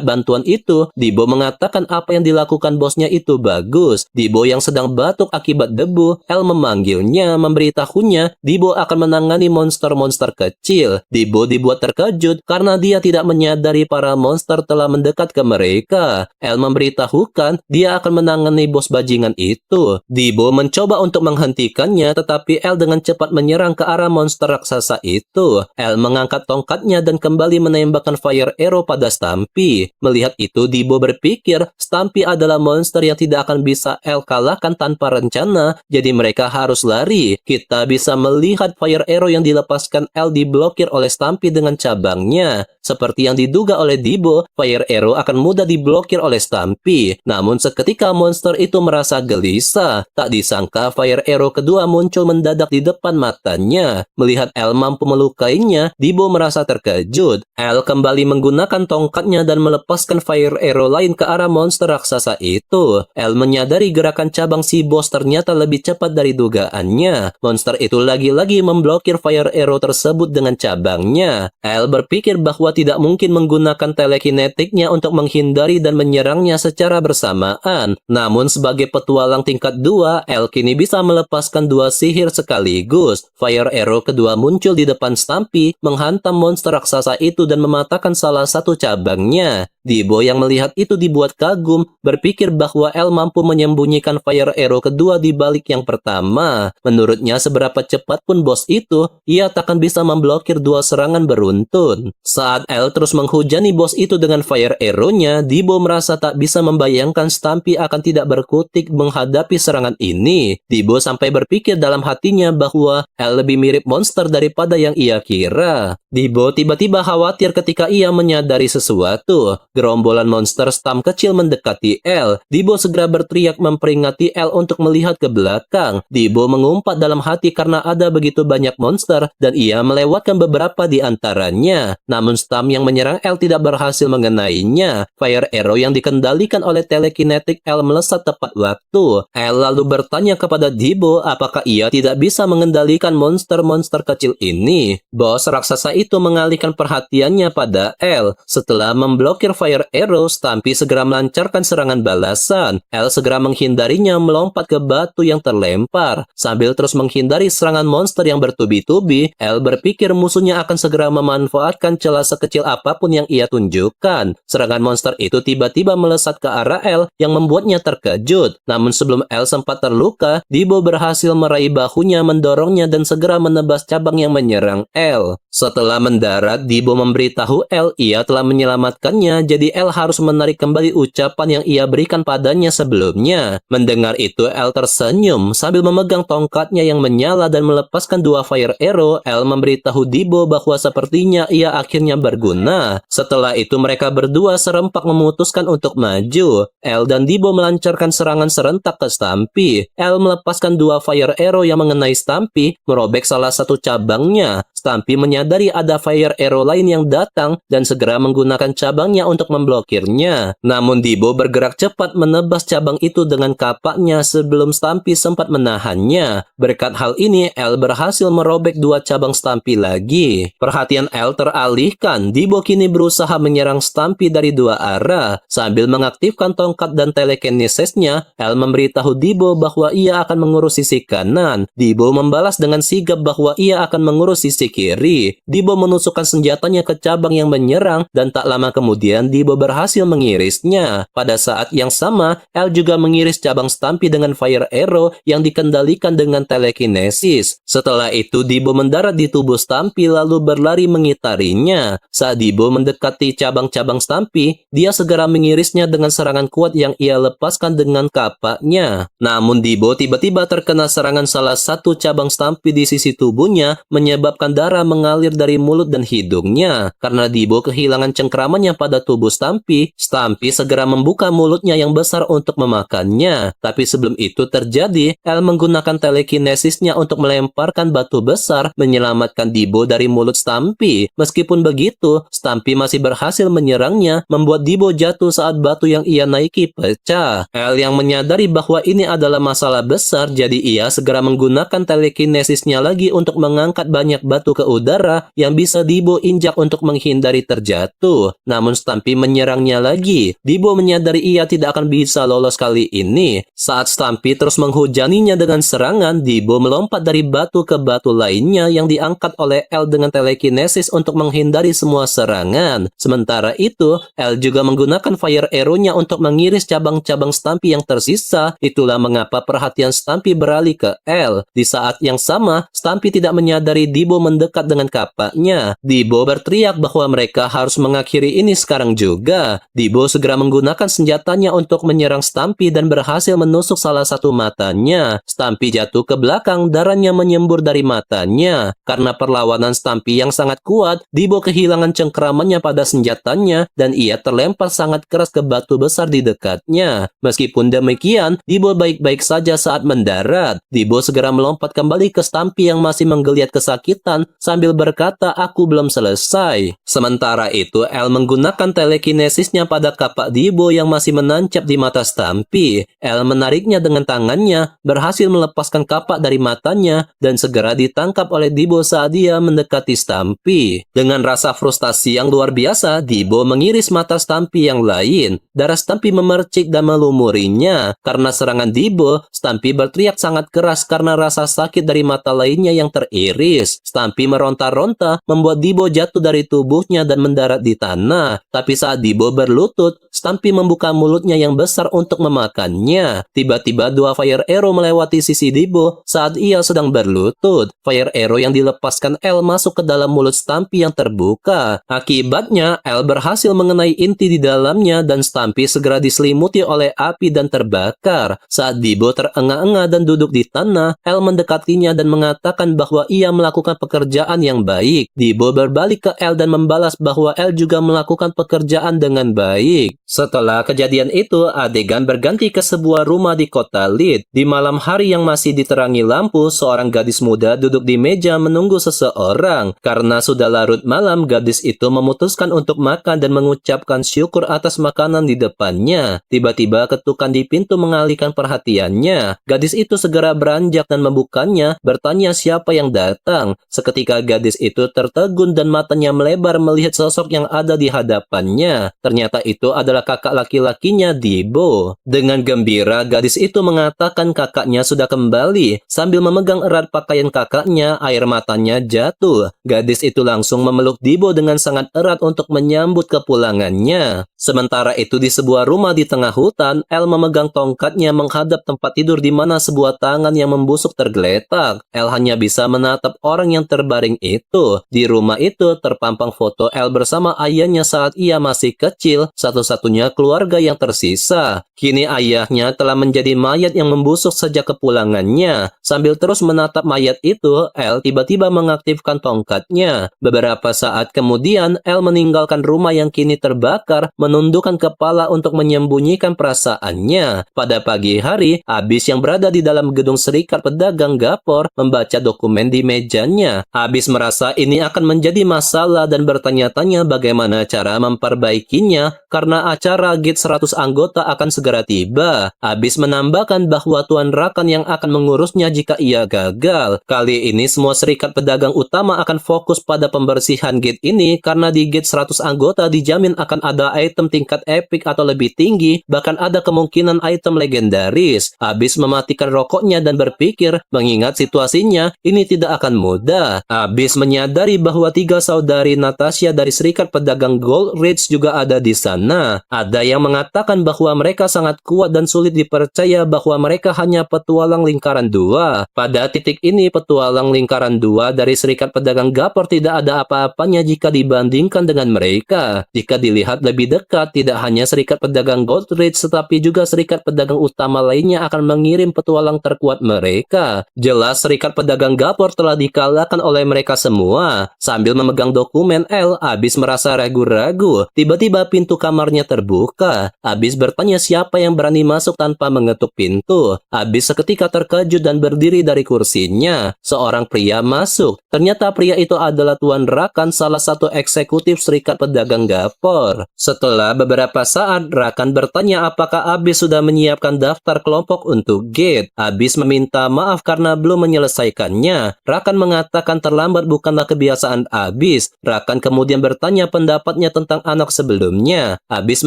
bantuan itu, Dibo mengatakan apa yang dilakukan bosnya itu bagus. Dibo yang sedang batuk akibat debu, El memanggilnya, memberitahunya Dibo akan menangani monster-monster kecil. Dibo dibuat terkejut karena dia tidak menyadari para monster telah mendekat ke mereka. El memberitahukan dia akan menangani bos bajingan itu. Dibo mencoba untuk menghentikannya, tetapi El dengan cepat menyerang ke arah monster raksasa itu. El mengangkat tongkatnya dan kembali menembakkan fire arrow pada Stampy. Melihat itu, Dibo berpikir Stampy adalah monster yang tidak akan bisa El kalahkan tanpa rencana, jadi mereka harus lari. Kita bisa melihat fire fire arrow yang dilepaskan L diblokir oleh Stampy dengan cabangnya. Seperti yang diduga oleh Debo, fire arrow akan mudah diblokir oleh Stampy. Namun seketika monster itu merasa gelisah. Tak disangka fire arrow kedua muncul mendadak di depan matanya. Melihat L mampu melukainya, Debo merasa terkejut. L kembali menggunakan tongkatnya dan melepaskan fire arrow lain ke arah monster raksasa itu. L menyadari gerakan cabang si bos ternyata lebih cepat dari dugaannya. Monster itu lagi-lagi memblokir fire arrow tersebut dengan cabangnya. L berpikir bahwa tidak mungkin menggunakan telekinetiknya untuk menghindari dan menyerangnya secara bersamaan. Namun sebagai petualang tingkat 2, L kini bisa melepaskan dua sihir sekaligus. Fire arrow kedua muncul di depan Stampy, menghantam monster raksasa itu dan mematahkan salah satu cabangnya. Debo yang melihat itu dibuat kagum, berpikir bahwa L mampu menyembunyikan fire arrow kedua di balik yang pertama. Menurutnya seberapa cepat pun bos itu, ia takkan bisa memblokir dua serangan beruntun. Saat L terus menghujani bos itu dengan fire arrow-nya, Debo merasa tak bisa membayangkan Stampy akan tidak berkutik menghadapi serangan ini. Debo sampai berpikir dalam hatinya bahwa L lebih mirip monster daripada yang ia kira. Debo tiba-tiba khawatir ketika ia menyadari sesuatu. Gerombolan monster Stamp kecil mendekati L. Debo segera berteriak memperingati L untuk melihat ke belakang. Debo mengumpat dalam hati karena ada begitu banyak monster dan ia melewatkan beberapa di antaranya. Namun Stamp yang menyerang L tidak berhasil mengenainya. Fire arrow yang dikendalikan oleh telekinetik L melesat tepat waktu. L lalu bertanya kepada Debo apakah ia tidak bisa mengendalikan monster-monster kecil ini. Bos raksasa itu mengalihkan perhatiannya pada L. Setelah memblokir fire arrow, Stampy segera melancarkan serangan balasan. L segera menghindarinya melompat ke batu yang terlempar. Sambil terus menghindari serangan monster yang bertubi-tubi, L berpikir musuhnya akan segera memanfaatkan celah sekecil apapun yang ia tunjukkan. Serangan monster itu tiba-tiba melesat ke arah L yang membuatnya terkejut. Namun sebelum L sempat terluka, Debo berhasil meraih bahunya, mendorongnya dan segera menebas cabang yang menyerang L. Setelah mendarat, Debo memberitahu L ia telah menyelamatkannya, jadi L harus menarik kembali ucapan yang ia berikan padanya sebelumnya. Mendengar itu, L tersenyum sambil memegang tongkatnya yang menyala dan melepaskan dua fire arrow. L memberitahu Debo bahwa sepertinya ia akhirnya berguna. Setelah itu mereka berdua serempak memutuskan untuk maju. L dan Debo melancarkan serangan serentak ke Stampy. L melepaskan dua fire arrow yang mengenai Stampy, merobek salah satu cabangnya. Stampy menyadari ada fire arrow lain yang datang dan segera menggunakan cabangnya untuk memblokirnya. Namun Debo bergerak cepat menebas cabang itu dengan kapaknya sebelum Stampy sempat menahannya. Berkat hal ini, L berhasil merobek dua cabang Stampy lagi. Perhatian L teralihkan. Debo kini berusaha menyerang Stampy dari dua arah. Sambil mengaktifkan tongkat dan telekinesisnya, L memberitahu Debo bahwa ia akan mengurus sisi kanan. Debo membalas dengan sigap bahwa ia akan mengurus sisi kiri. Debo menusukkan senjatanya ke cabang yang menyerang dan tak lama kemudian Debo berhasil mengirisnya. Pada saat yang sama, L juga mengiris cabang Stampy dengan fire arrow yang dikendalikan dengan telekinesis. Setelah itu, Debo mendarat di tubuh Stampy lalu berlari mengitarinya. Saat Debo mendekati cabang-cabang Stampy, dia segera mengirisnya dengan serangan kuat yang ia lepaskan dengan kapaknya. Namun Debo tiba-tiba terkena serangan salah satu cabang Stampy di sisi tubuhnya, menyebabkan darah mengalir dari mulut dan hidungnya. Karena Debo kehilangan cengkramannya pada tubuh Stampy, Stampy segera membuka mulutnya yang besar untuk memakannya. Tapi sebelum itu terjadi, L menggunakan telekinesisnya untuk melemparkan batu besar, menyelamatkan Debo dari mulut Stampy. Meskipun begitu, Stampy masih berhasil menyerangnya, membuat Debo jatuh saat batu yang ia naiki pecah. L yang menyadari bahwa ini adalah masalah besar, jadi ia segera menggunakan telekinesisnya lagi untuk mengangkat banyak batu ke udara yang bisa Debo injak untuk menghindari terjatuh. Namun Stampy menyerangnya lagi. Debo menyadari ia tidak akan bisa lolos kali ini. Saat Stampy terus menghujaninya dengan serangan, Debo melompat dari batu ke batu lainnya yang diangkat oleh L dengan telekinesis untuk menghindari semua serangan. Sementara itu, L juga menggunakan fire arrow-nya untuk mengiris cabang-cabang Stampy yang tersisa. Itulah mengapa perhatian Stampy beralih ke L. Di saat yang sama, Stampy tidak menyadari Debo mendekat dengan kapaknya. Dibo berteriak bahwa mereka harus mengakhiri ini sekarang juga. Dibo segera menggunakan senjatanya untuk menyerang Stampy dan berhasil menusuk salah satu matanya. Stampy jatuh ke belakang, darahnya menyembur dari matanya. Karena perlawanan Stampy yang sangat kuat, Dibo kehilangan cengkeramannya pada senjatanya dan ia terlempar sangat keras ke batu besar di dekatnya. Meskipun demikian, Dibo baik-baik saja saat mendarat. Dibo segera melompat kembali ke Stampy yang masih menggeliat kesakitan sambil berkata, "Aku belum selesai." Sementara itu, El menggunakan telekinesisnya pada kapak Dibo yang masih menancap di mata Stampy. El menariknya dengan tangannya, berhasil melepaskan kapak dari matanya, dan segera ditangkap oleh Dibo saat dia mendekati Stampy. Dengan rasa frustasi yang luar biasa, Dibo mengiris mata Stampy yang lain. Darah Stampy memercik dan melumurinya. Karena serangan Dibo, Stampy berteriak sangat keras karena rasa sakit dari mata lainnya yang teriris. Stampy meronta-ronta, membuat Dibo jatuh dari tubuhnya dan mendarat di tanah. Tapi saat Dibo berlutut, Stampy membuka mulutnya yang besar untuk memakannya. Tiba-tiba dua fire arrow melewati sisi Dibo saat ia sedang berlutut. Fire arrow yang dilepaskan El masuk ke dalam mulut Stampy yang terbuka. Akibatnya, El berhasil mengenai inti di dalamnya dan Stampy segera diselimuti oleh api dan terbakar. Saat Dibo terengah-engah dan duduk di tanah, El mendekatinya dan mengatakan bahwa ia melakukan pekerjaan yang baik. Dibo berbalik ke El dan membalas bahwa El juga melakukan pekerjaan dengan baik. Setelah kejadian itu, adegan berganti ke sebuah rumah di kota Lead. Di malam hari yang masih diterangi lampu, seorang gadis muda duduk di meja menunggu seseorang. Karena sudah larut malam, gadis itu memutuskan untuk makan dan mengucapkan syukur atas makanan di depannya. Tiba-tiba ketukan di pintu mengalihkan perhatiannya. Gadis itu segera beranjak dan membukanya, bertanya siapa yang datang. Seketika gadis itu tertegun dan matanya melebar melihat sosok yang ada di hadapannya. Ternyata itu adalah kakak laki-lakinya, Dibo. Dengan gembira, gadis itu mengatakan kakaknya sudah kembali. Sambil memegang erat pakaian kakaknya, air matanya jatuh. Gadis itu langsung memeluk Dibo dengan sangat erat untuk menyambut kepulangannya. Sementara itu di sebuah rumah di tengah hutan, El memegang tongkatnya menghadap tempat tidur di mana sebuah tangan yang membusuk tergeletak. El hanya bisa menatap orang yang terbaring itu. Di rumah itu terpampang foto El bersama ayahnya saat ia masih kecil, satu-satunya keluarga yang tersisa. Kini ayahnya telah menjadi mayat yang membusuk sejak kepulangannya. Sambil terus menatap mayat itu, El tiba-tiba mengaktifkan tongkatnya. Beberapa saat kemudian, El meninggalkan rumah yang kini terbakar, menundukkan kepala untuk menyembunyikan perasaannya. Pada pagi hari, Abis yang berada di dalam gedung Serikat Pedagang Gapor membaca dokumen di mejanya. Abis merasa ini akan menjadi masalah dan bertanya-tanya bagaimana cara memperbaikinya karena acara Gate 100 anggota akan segera tiba. Abis menambahkan bahwa Tuan Rakan yang akan mengurusnya jika ia gagal. Kali ini semua serikat pedagang utama akan fokus pada pembersihan gate ini karena di Gate 100 anggota dijamin akan ada item tingkat epic atau lebih tinggi, bahkan ada kemungkinan item legendaris. Abis mematikan rokoknya dan berpikir, mengingat situasinya, ini tidak akan mudah. Abis menyadari bahwa 3 saudari Natasha dari Serikat Pedagang Gold Ridge juga ada di sana. Ada yang mengatakan bahwa mereka sangat kuat dan sulit dipercaya bahwa mereka hanya petualang lingkaran 2. Pada titik ini, petualang lingkaran 2 dari Serikat Pedagang Gapor tidak ada apa-apanya jika dibandingkan dengan mereka. Jika dilihat lebih dekat, tidak hanya Serikat Pedagang Gold Ridge, tetapi juga Serikat Pedagang utama lainnya akan mengirim petualang terkuat mereka. Jelas Serikat Pedagang Gapor telah dikalahkan oleh mereka semua. Sambil memegang dokumen El, Abis merasa ragu-ragu. Tiba-tiba pintu kamarnya terbuka. Abis bertanya siapa yang berani masuk tanpa mengetuk pintu. Abis seketika terkejut dan berdiri dari kursinya. Seorang pria masuk. Ternyata pria itu adalah Tuan Rakan, salah satu eksekutif Serikat Pedagang Gapor. Setelah beberapa saat, Rakan bertanya apakah Abis sudah menyiapkan daftar kelompok untuk Gate. Abis meminta maaf karena belum menyelesaikannya. Rakan mengatakan terlambat bukanlah kebiasaan Abis. Rakan kemudian bertanya pendapatnya tentang anak sebelumnya. Abis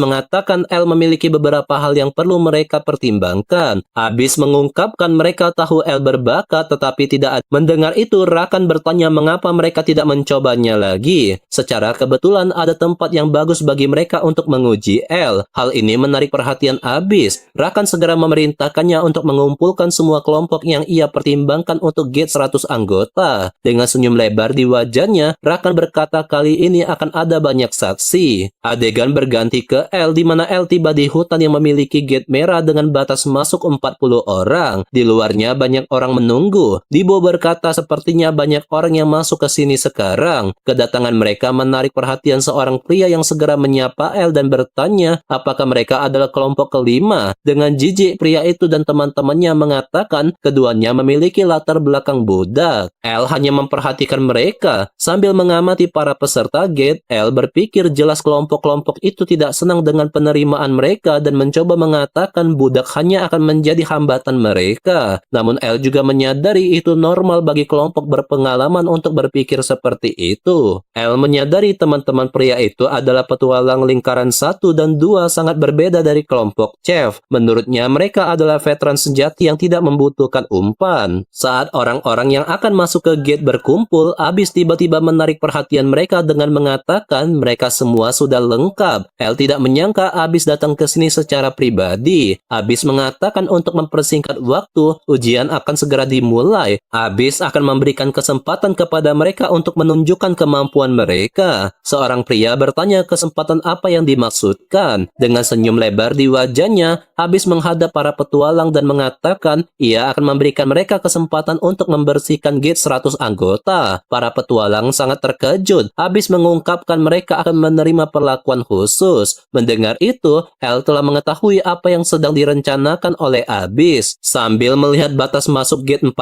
mengatakan El memiliki beberapa hal yang perlu mereka pertimbangkan. Abis mengungkapkan mereka tahu El berbakat tetapi tidak mendengar itu. Rakan bertanya mengapa mereka tidak mencobanya lagi. Secara kebetulan ada tempat yang bagus bagi mereka untuk menguji El. Hal ini menarik perhatian Abis. Rakan segera memerintahkannya untuk mengumpulkan semua kelompok yang ia pertimbangkan untuk Gate 100 anggota. Dengan dengan senyum lebar di wajahnya, Rakan berkata kali ini akan ada banyak saksi. Adegan berganti ke L di mana L tiba di hutan yang memiliki gate merah dengan batas masuk 40 orang. Di luarnya banyak orang menunggu. Dibo berkata sepertinya banyak orang yang masuk ke sini sekarang. Kedatangan mereka menarik perhatian seorang pria yang segera menyapa L dan bertanya apakah mereka adalah kelompok kelima. Dengan jijik pria itu dan teman-temannya mengatakan keduanya memiliki latar belakang budak. L hanya memperhatikan mereka. Sambil mengamati para peserta gate, L berpikir jelas kelompok-kelompok itu tidak senang dengan penerimaan mereka dan mencoba mengatakan budak hanya akan menjadi hambatan mereka. Namun L juga menyadari itu normal bagi kelompok berpengalaman untuk berpikir seperti itu. L menyadari teman-teman pria itu adalah petualang lingkaran 1 dan 2 sangat berbeda dari kelompok Chef. Menurutnya mereka adalah veteran sejati yang tidak membutuhkan umpan. Saat orang-orang yang akan masuk ke gate berkumpul, Abis tiba-tiba menarik perhatian mereka dengan mengatakan mereka semua sudah lengkap. L tidak menyangka Abis datang ke sini secara pribadi. Abis mengatakan untuk mempersingkat waktu, ujian akan segera dimulai. Abis akan memberikan kesempatan kepada mereka untuk menunjukkan kemampuan mereka. Seorang pria bertanya kesempatan apa yang dimaksudkan. Dengan senyum lebar di wajahnya, Abis menghadap para petualang dan mengatakan ia akan memberikan mereka kesempatan untuk membersihkan gate 100 anggota. Para petualang sangat terkejut. Abis mengungkapkan mereka akan menerima perlakuan khusus. Mendengar itu, L telah mengetahui apa yang sedang direncanakan oleh Abis. Sambil melihat batas masuk gate 40,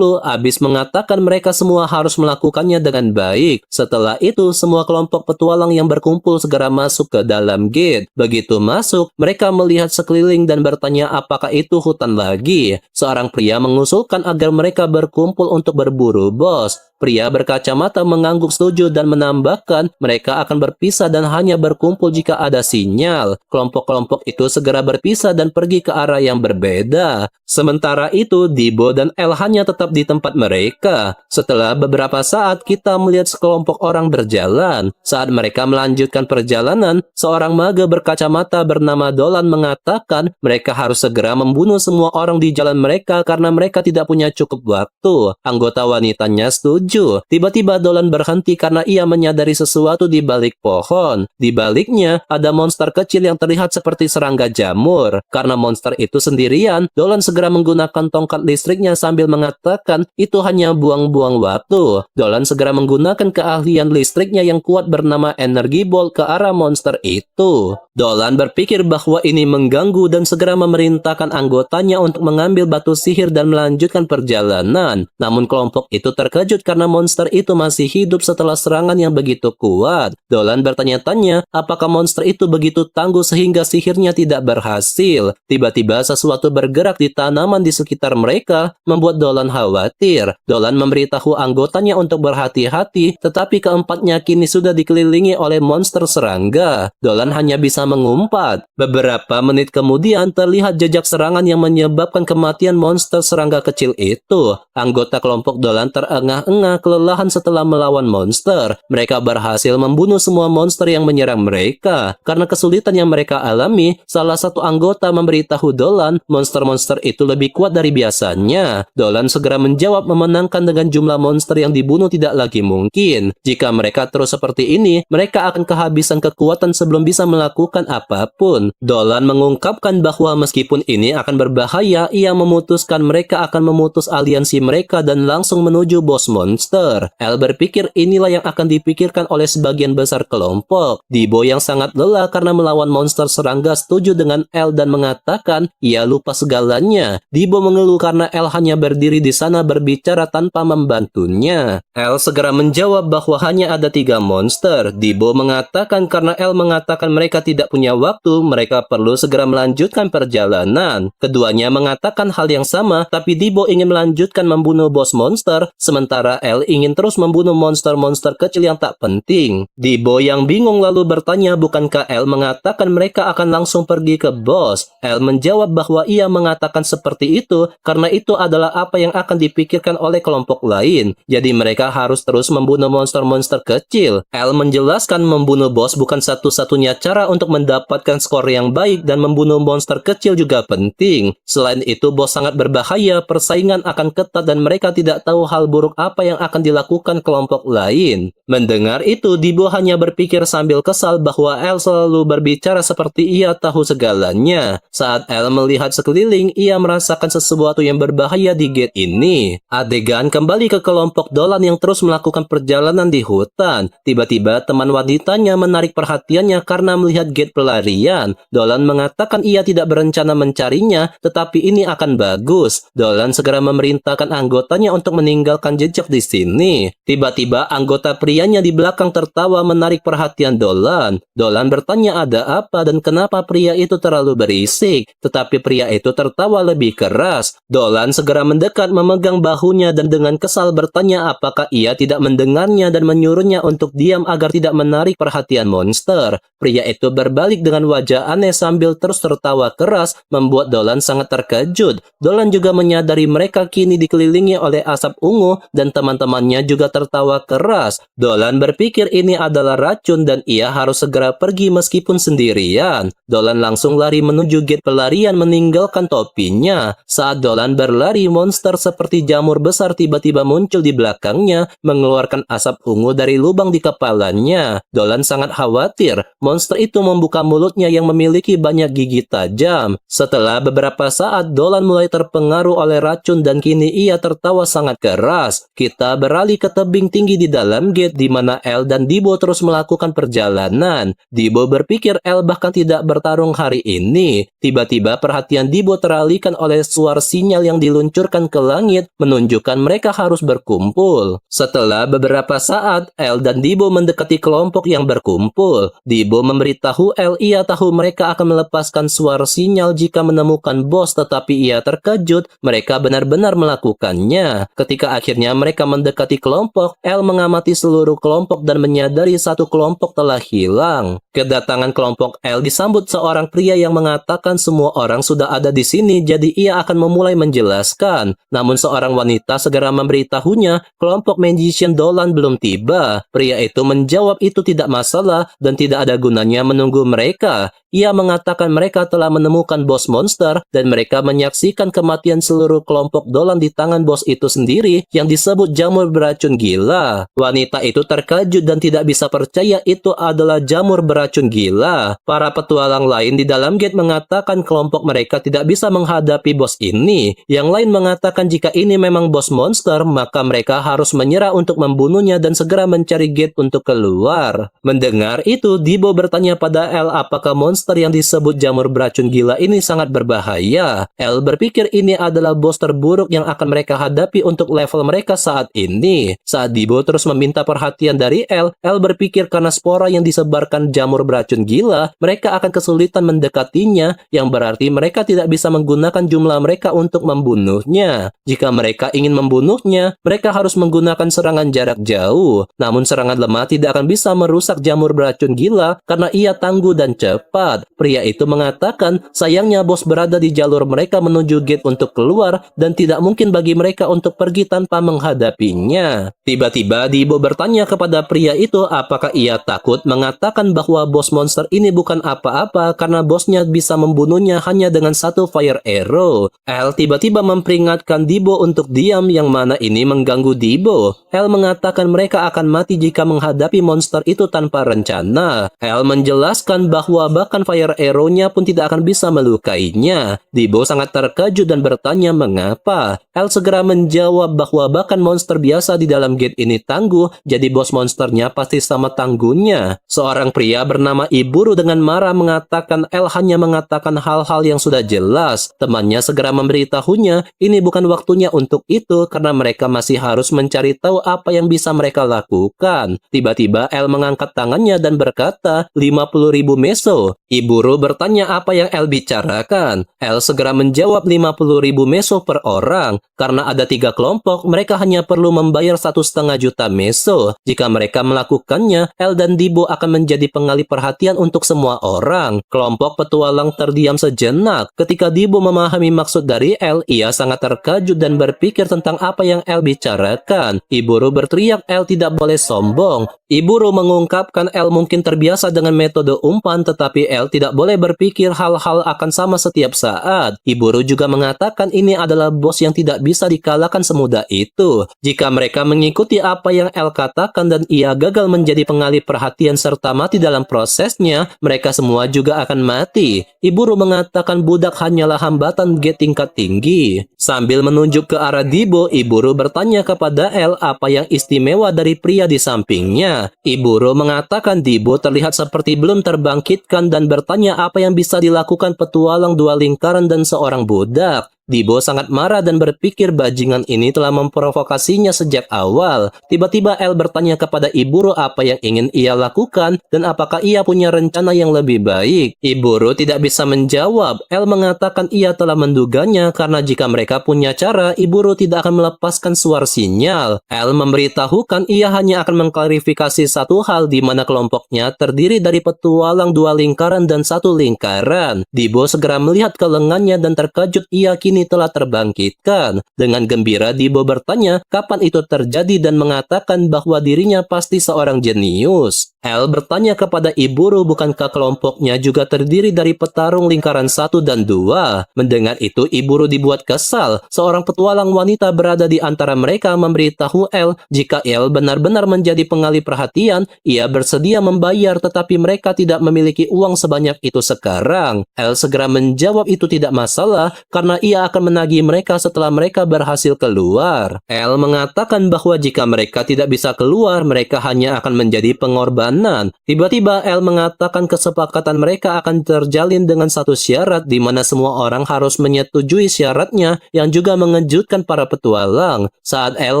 Abis mengatakan mereka semua harus melakukannya dengan baik. Setelah itu, semua kelompok petualang yang berkumpul segera masuk ke dalam gate. Begitu masuk, mereka melihat sekeliling dan bertanya apakah itu hutan lagi. Seorang pria mengusulkan agar mereka berkumpul untuk berburu bos. Pria berkacamata mengangguk setuju dan menambahkan mereka akan berpisah dan hanya berkumpul jika ada sinyal. Kelompok-kelompok itu segera berpisah dan pergi ke arah yang berbeda. Sementara itu, Dibo dan El hanya tetap di tempat mereka. Setelah beberapa saat, kita melihat sekelompok orang berjalan. Saat mereka melanjutkan perjalanan, seorang mage berkacamata bernama Dolan mengatakan mereka harus segera membunuh semua orang di jalan mereka karena mereka tidak punya cukup waktu. Anggota wanitanya setuju. Tiba-tiba Dolan berhenti karena ia menyadari sesuatu di balik pohon. Di baliknya, ada monster kecil yang terlihat seperti serangga jamur. Karena monster itu sendirian, Dolan segera menggunakan tongkat listriknya sambil mengatakan itu hanya buang-buang waktu. Dolan segera menggunakan keahlian listriknya yang kuat bernama Energy Ball ke arah monster itu. Dolan berpikir bahwa ini mengganggu dan segera memerintahkan anggotanya untuk mengambil batu sihir dan melanjutkan perjalanan. Namun kelompok itu terkejut karena monster itu masih hidup setelah serangan yang begitu kuat. Dolan bertanya-tanya apakah monster itu begitu tangguh sehingga sihirnya tidak berhasil. Tiba-tiba sesuatu bergerak di tanaman di sekitar mereka membuat Dolan khawatir. Dolan memberitahu anggotanya untuk berhati-hati, tetapi keempatnya kini sudah dikelilingi oleh monster serangga. Dolan hanya bisa mengumpat. Beberapa menit kemudian terlihat jejak serangan yang menyebabkan kematian monster serangga kecil itu. Anggota kelompok Dolan terengah-engah kelelahan setelah melawan monster. Mereka berhasil membunuh semua monster yang menyerang mereka. Karena kesulitan yang mereka alami, salah satu anggota memberitahu Dolan monster-monster itu lebih kuat dari biasanya. Dolan segera menjawab memenangkan dengan jumlah monster yang dibunuh tidak lagi mungkin. Jika mereka terus seperti ini, mereka akan kehabisan kekuatan sebelum bisa melakukan apapun. Dolan mengungkapkan bahwa meskipun ini akan berbahaya, ia memutuskan mereka akan memutus aliansi mereka dan langsung menuju bos monster. El berpikir inilah yang akan dipikirkan oleh sebagian besar kelompok. Dibo yang sangat lelah karena melawan monster serangga setuju dengan El dan mengatakan ia lupa segalanya. Dibo mengeluh karena El hanya berdiri di sana berbicara tanpa membantunya. El segera menjawab bahwa hanya ada 3 monster. Dibo mengatakan karena El mengatakan mereka tidak punya waktu, mereka perlu segera melanjutkan perjalanan. Keduanya mengatakan hal yang sama, tapi Dibo ingin melanjutkan membunuh bos monster, sementara El ingin terus membunuh monster-monster kecil yang tak penting. Dibo yang bingung lalu bertanya bukankah El mengatakan mereka akan langsung pergi ke bos. El menjawab bahwa ia mengatakan seperti itu karena itu adalah apa yang akan dipikirkan oleh kelompok lain. Jadi mereka harus terus membunuh monster-monster kecil. El menjelaskan membunuh bos bukan satu-satunya cara untuk mendapatkan skor yang baik dan membunuh monster kecil juga penting. Selain itu, bos sangat berbahaya, persaingan akan ketat dan mereka tidak tahu hal buruk apa yang akan dilakukan kelompok lain. Mendengar itu, Dibo hanya berpikir sambil kesal bahwa El selalu berbicara seperti ia tahu segalanya. Saat El melihat sekeliling, ia merasakan sesuatu yang berbahaya di gate ini. Adegan kembali ke kelompok Dolan yang terus melakukan perjalanan di hutan. Tiba-tiba teman wanitanya menarik perhatiannya karena melihat gate pelarian. Dolan mengatakan ia tidak berencana mencarinya, tetapi ini akan bagus. Dolan segera memerintahkan anggotanya untuk meninggalkan jejak di sini. Tiba-tiba anggota prianya di belakang tertawa menarik perhatian Dolan. Dolan bertanya ada apa dan kenapa pria itu terlalu berisik, tetapi pria itu tertawa lebih keras. Dolan segera mendekat memegang bahunya dan dengan kesal bertanya apakah ia tidak mendengarnya dan menyuruhnya untuk diam agar tidak menarik perhatian monster. Pria itu berbalik dengan wajah aneh sambil terus tertawa keras, membuat Dolan sangat terkejut. Dolan juga menyadari mereka kini dikelilingi oleh asap ungu dan teman-temannya juga tertawa keras. Dolan berpikir ini adalah racun dan ia harus segera pergi meskipun sendirian. Dolan langsung lari menuju gate pelarian meninggalkan topinya. Saat Dolan berlari, monster seperti jamur besar tiba-tiba muncul di belakangnya, mengeluarkan asap ungu dari lubang di kepalanya. Dolan sangat khawatir. Monster itu membuka mulutnya yang memiliki banyak gigi tajam. Setelah beberapa saat, Dolan mulai terpengaruh oleh racun dan kini ia tertawa sangat keras. Kita beralih ke tebing tinggi di dalam gate di mana El dan Dibo terus melakukan perjalanan. Dibo berpikir El bahkan tidak bertarung hari ini. Tiba-tiba perhatian Dibo teralihkan oleh suara sinyal yang diluncurkan ke langit menunjukkan mereka harus berkumpul. Setelah beberapa saat, El dan Dibo mendekati kelompok yang berkumpul. Dibo memberitahu El ia tahu mereka akan melepaskan suara sinyal jika menemukan bos, tetapi ia terkejut mereka benar-benar melakukannya. Ketika akhirnya mereka mendekati kelompok, El mengamati seluruh kelompok dan menyadari satu kelompok telah hilang. Kedatangan kelompok El disambut seorang pria yang mengatakan semua orang sudah ada di sini, jadi ia akan memulai menjelaskan. Namun seorang wanita segera memberitahunya kelompok Magician Dolan belum tiba. Pria itu menjawab itu tidak masalah dan tidak ada gunanya menunggu mereka. Ia mengatakan mereka telah menemukan bos monster dan mereka menyaksikan kematian seluruh kelompok Dolan di tangan bos itu sendiri yang disebut jamur beracun gila. Wanita itu terkejut dan tidak bisa percaya itu adalah jamur beracun gila. Para petualang lain di dalam gate mengatakan kelompok mereka tidak bisa menghadapi bos ini. Yang lain mengatakan jika ini memang bos monster, maka mereka harus menyerah untuk membunuhnya dan segera mencari gate untuk keluar. Mendengar itu, Dibo bertanya pada El apakah monster yang disebut jamur beracun gila ini sangat berbahaya. El berpikir ini adalah bos terburuk yang akan mereka hadapi untuk level mereka saat ini. Saat Dibo terus meminta perhatian dari El berpikir karena spora yang disebarkan jamur beracun gila, mereka akan kesulitan mendekatinya, yang berarti mereka tidak bisa menggunakan jumlah mereka untuk membunuhnya. Jika mereka ingin membunuhnya, mereka harus menggunakan serangan jarak jauh. Namun serangan lemah tidak akan bisa merusak jamur beracun gila karena ia tangguh dan cepat. Pria itu mengatakan sayangnya bos berada di jalur mereka menuju gate untuk keluar dan tidak mungkin bagi mereka untuk pergi tanpa menghadapinya. Tiba-tiba Dibo bertanya kepada pria itu apakah ia takut, mengatakan bahwa bos monster ini bukan apa-apa karena bosnya bisa membunuhnya hanya dengan satu fire arrow. El tiba-tiba memperingatkan Dibo untuk diam, yang mana ini mengganggu Dibo. El mengatakan mereka akan mati jika menghadapi monster itu tanpa rencana. El menjelaskan bahwa bahkan fire arrow-nya pun tidak akan bisa melukainya. Dibo sangat terkejut dan bertanya mengapa. El segera menjawab bahwa bahkan monster biasa di dalam gate ini tangguh, jadi bos monsternya pasti sama tangguhnya. Seorang pria bernama Iburu dengan marah mengatakan El hanya mengatakan hal-hal yang sudah jelas. Temannya segera memberitahunya ini bukan waktunya untuk itu karena mereka masih harus mencari tahu apa yang bisa mereka lakukan. Tiba-tiba El mengangkat tangannya dan berkata 50.000 meso. Iburu bertanya apa yang El bicarakan. El segera menjawab 50.000 meso per orang. Karena ada 3 kelompok, mereka hanya perlu membayar 1,5 juta meso. Jika mereka melakukannya, El dan Dibo akan menjadi pengalih perhatian untuk semua orang. Kelompok petualang terdiam sejenak. Ketika Dibo memahami maksud dari El, ia sangat terkejut dan berpikir tentang apa yang El bicarakan. Iburu berteriak El tidak boleh sombong. Iburu mengungkapkan El mungkin terbiasa dengan metode umpan, tetapi El tidak boleh berpikir hal-hal akan sama setiap saat. Iburu juga mengatakan ini adalah bos yang tidak bisa dikalahkan semudah itu. Jika mereka mengikuti apa yang El katakan dan ia gagal menjadi pengalih perhatian serta mati dalam prosesnya, mereka semua juga akan mati. Iburu mengatakan budak hanyalah hambatan gate tingkat tinggi. Sambil menunjuk ke arah Dibo, Iburu bertanya kepada El apa yang istimewa dari pria di sampingnya. Iburu mengatakan Dibo terlihat seperti belum terbangkitkan dan bertanya apa yang bisa dilakukan petualang dua lingkaran dan seorang budak. Dibo sangat marah dan berpikir bajingan ini telah memprovokasinya sejak awal. Tiba-tiba El bertanya kepada Iburu apa yang ingin ia lakukan dan apakah ia punya rencana yang lebih baik. Iburu tidak bisa menjawab. El mengatakan ia telah menduganya karena jika mereka punya cara, Iburu tidak akan melepaskan suara sinyal. El memberitahukan ia hanya akan mengklarifikasi satu hal di mana kelompoknya terdiri dari petualang dua lingkaran dan satu lingkaran. Dibo segera melihat ke lengannya dan terkejut ia kini telah terbangkitkan. Dengan gembira Dibo bertanya kapan itu terjadi dan mengatakan bahwa dirinya pasti seorang jenius. El bertanya kepada Iburu bukankah kelompoknya juga terdiri dari petarung lingkaran 1 dan 2. Mendengar itu Iburu dibuat kesal. Seorang petualang wanita berada di antara mereka memberitahu El jika El benar-benar menjadi pengalih perhatian, ia bersedia membayar tetapi mereka tidak memiliki uang sebanyak itu sekarang. El segera menjawab itu tidak masalah karena ia akan menagih mereka setelah mereka berhasil keluar. El mengatakan bahwa jika mereka tidak bisa keluar, mereka hanya akan menjadi pengorbanan. Tiba-tiba El mengatakan kesepakatan mereka akan terjalin dengan satu syarat di mana semua orang harus menyetujui syaratnya yang juga mengejutkan para petualang. Saat El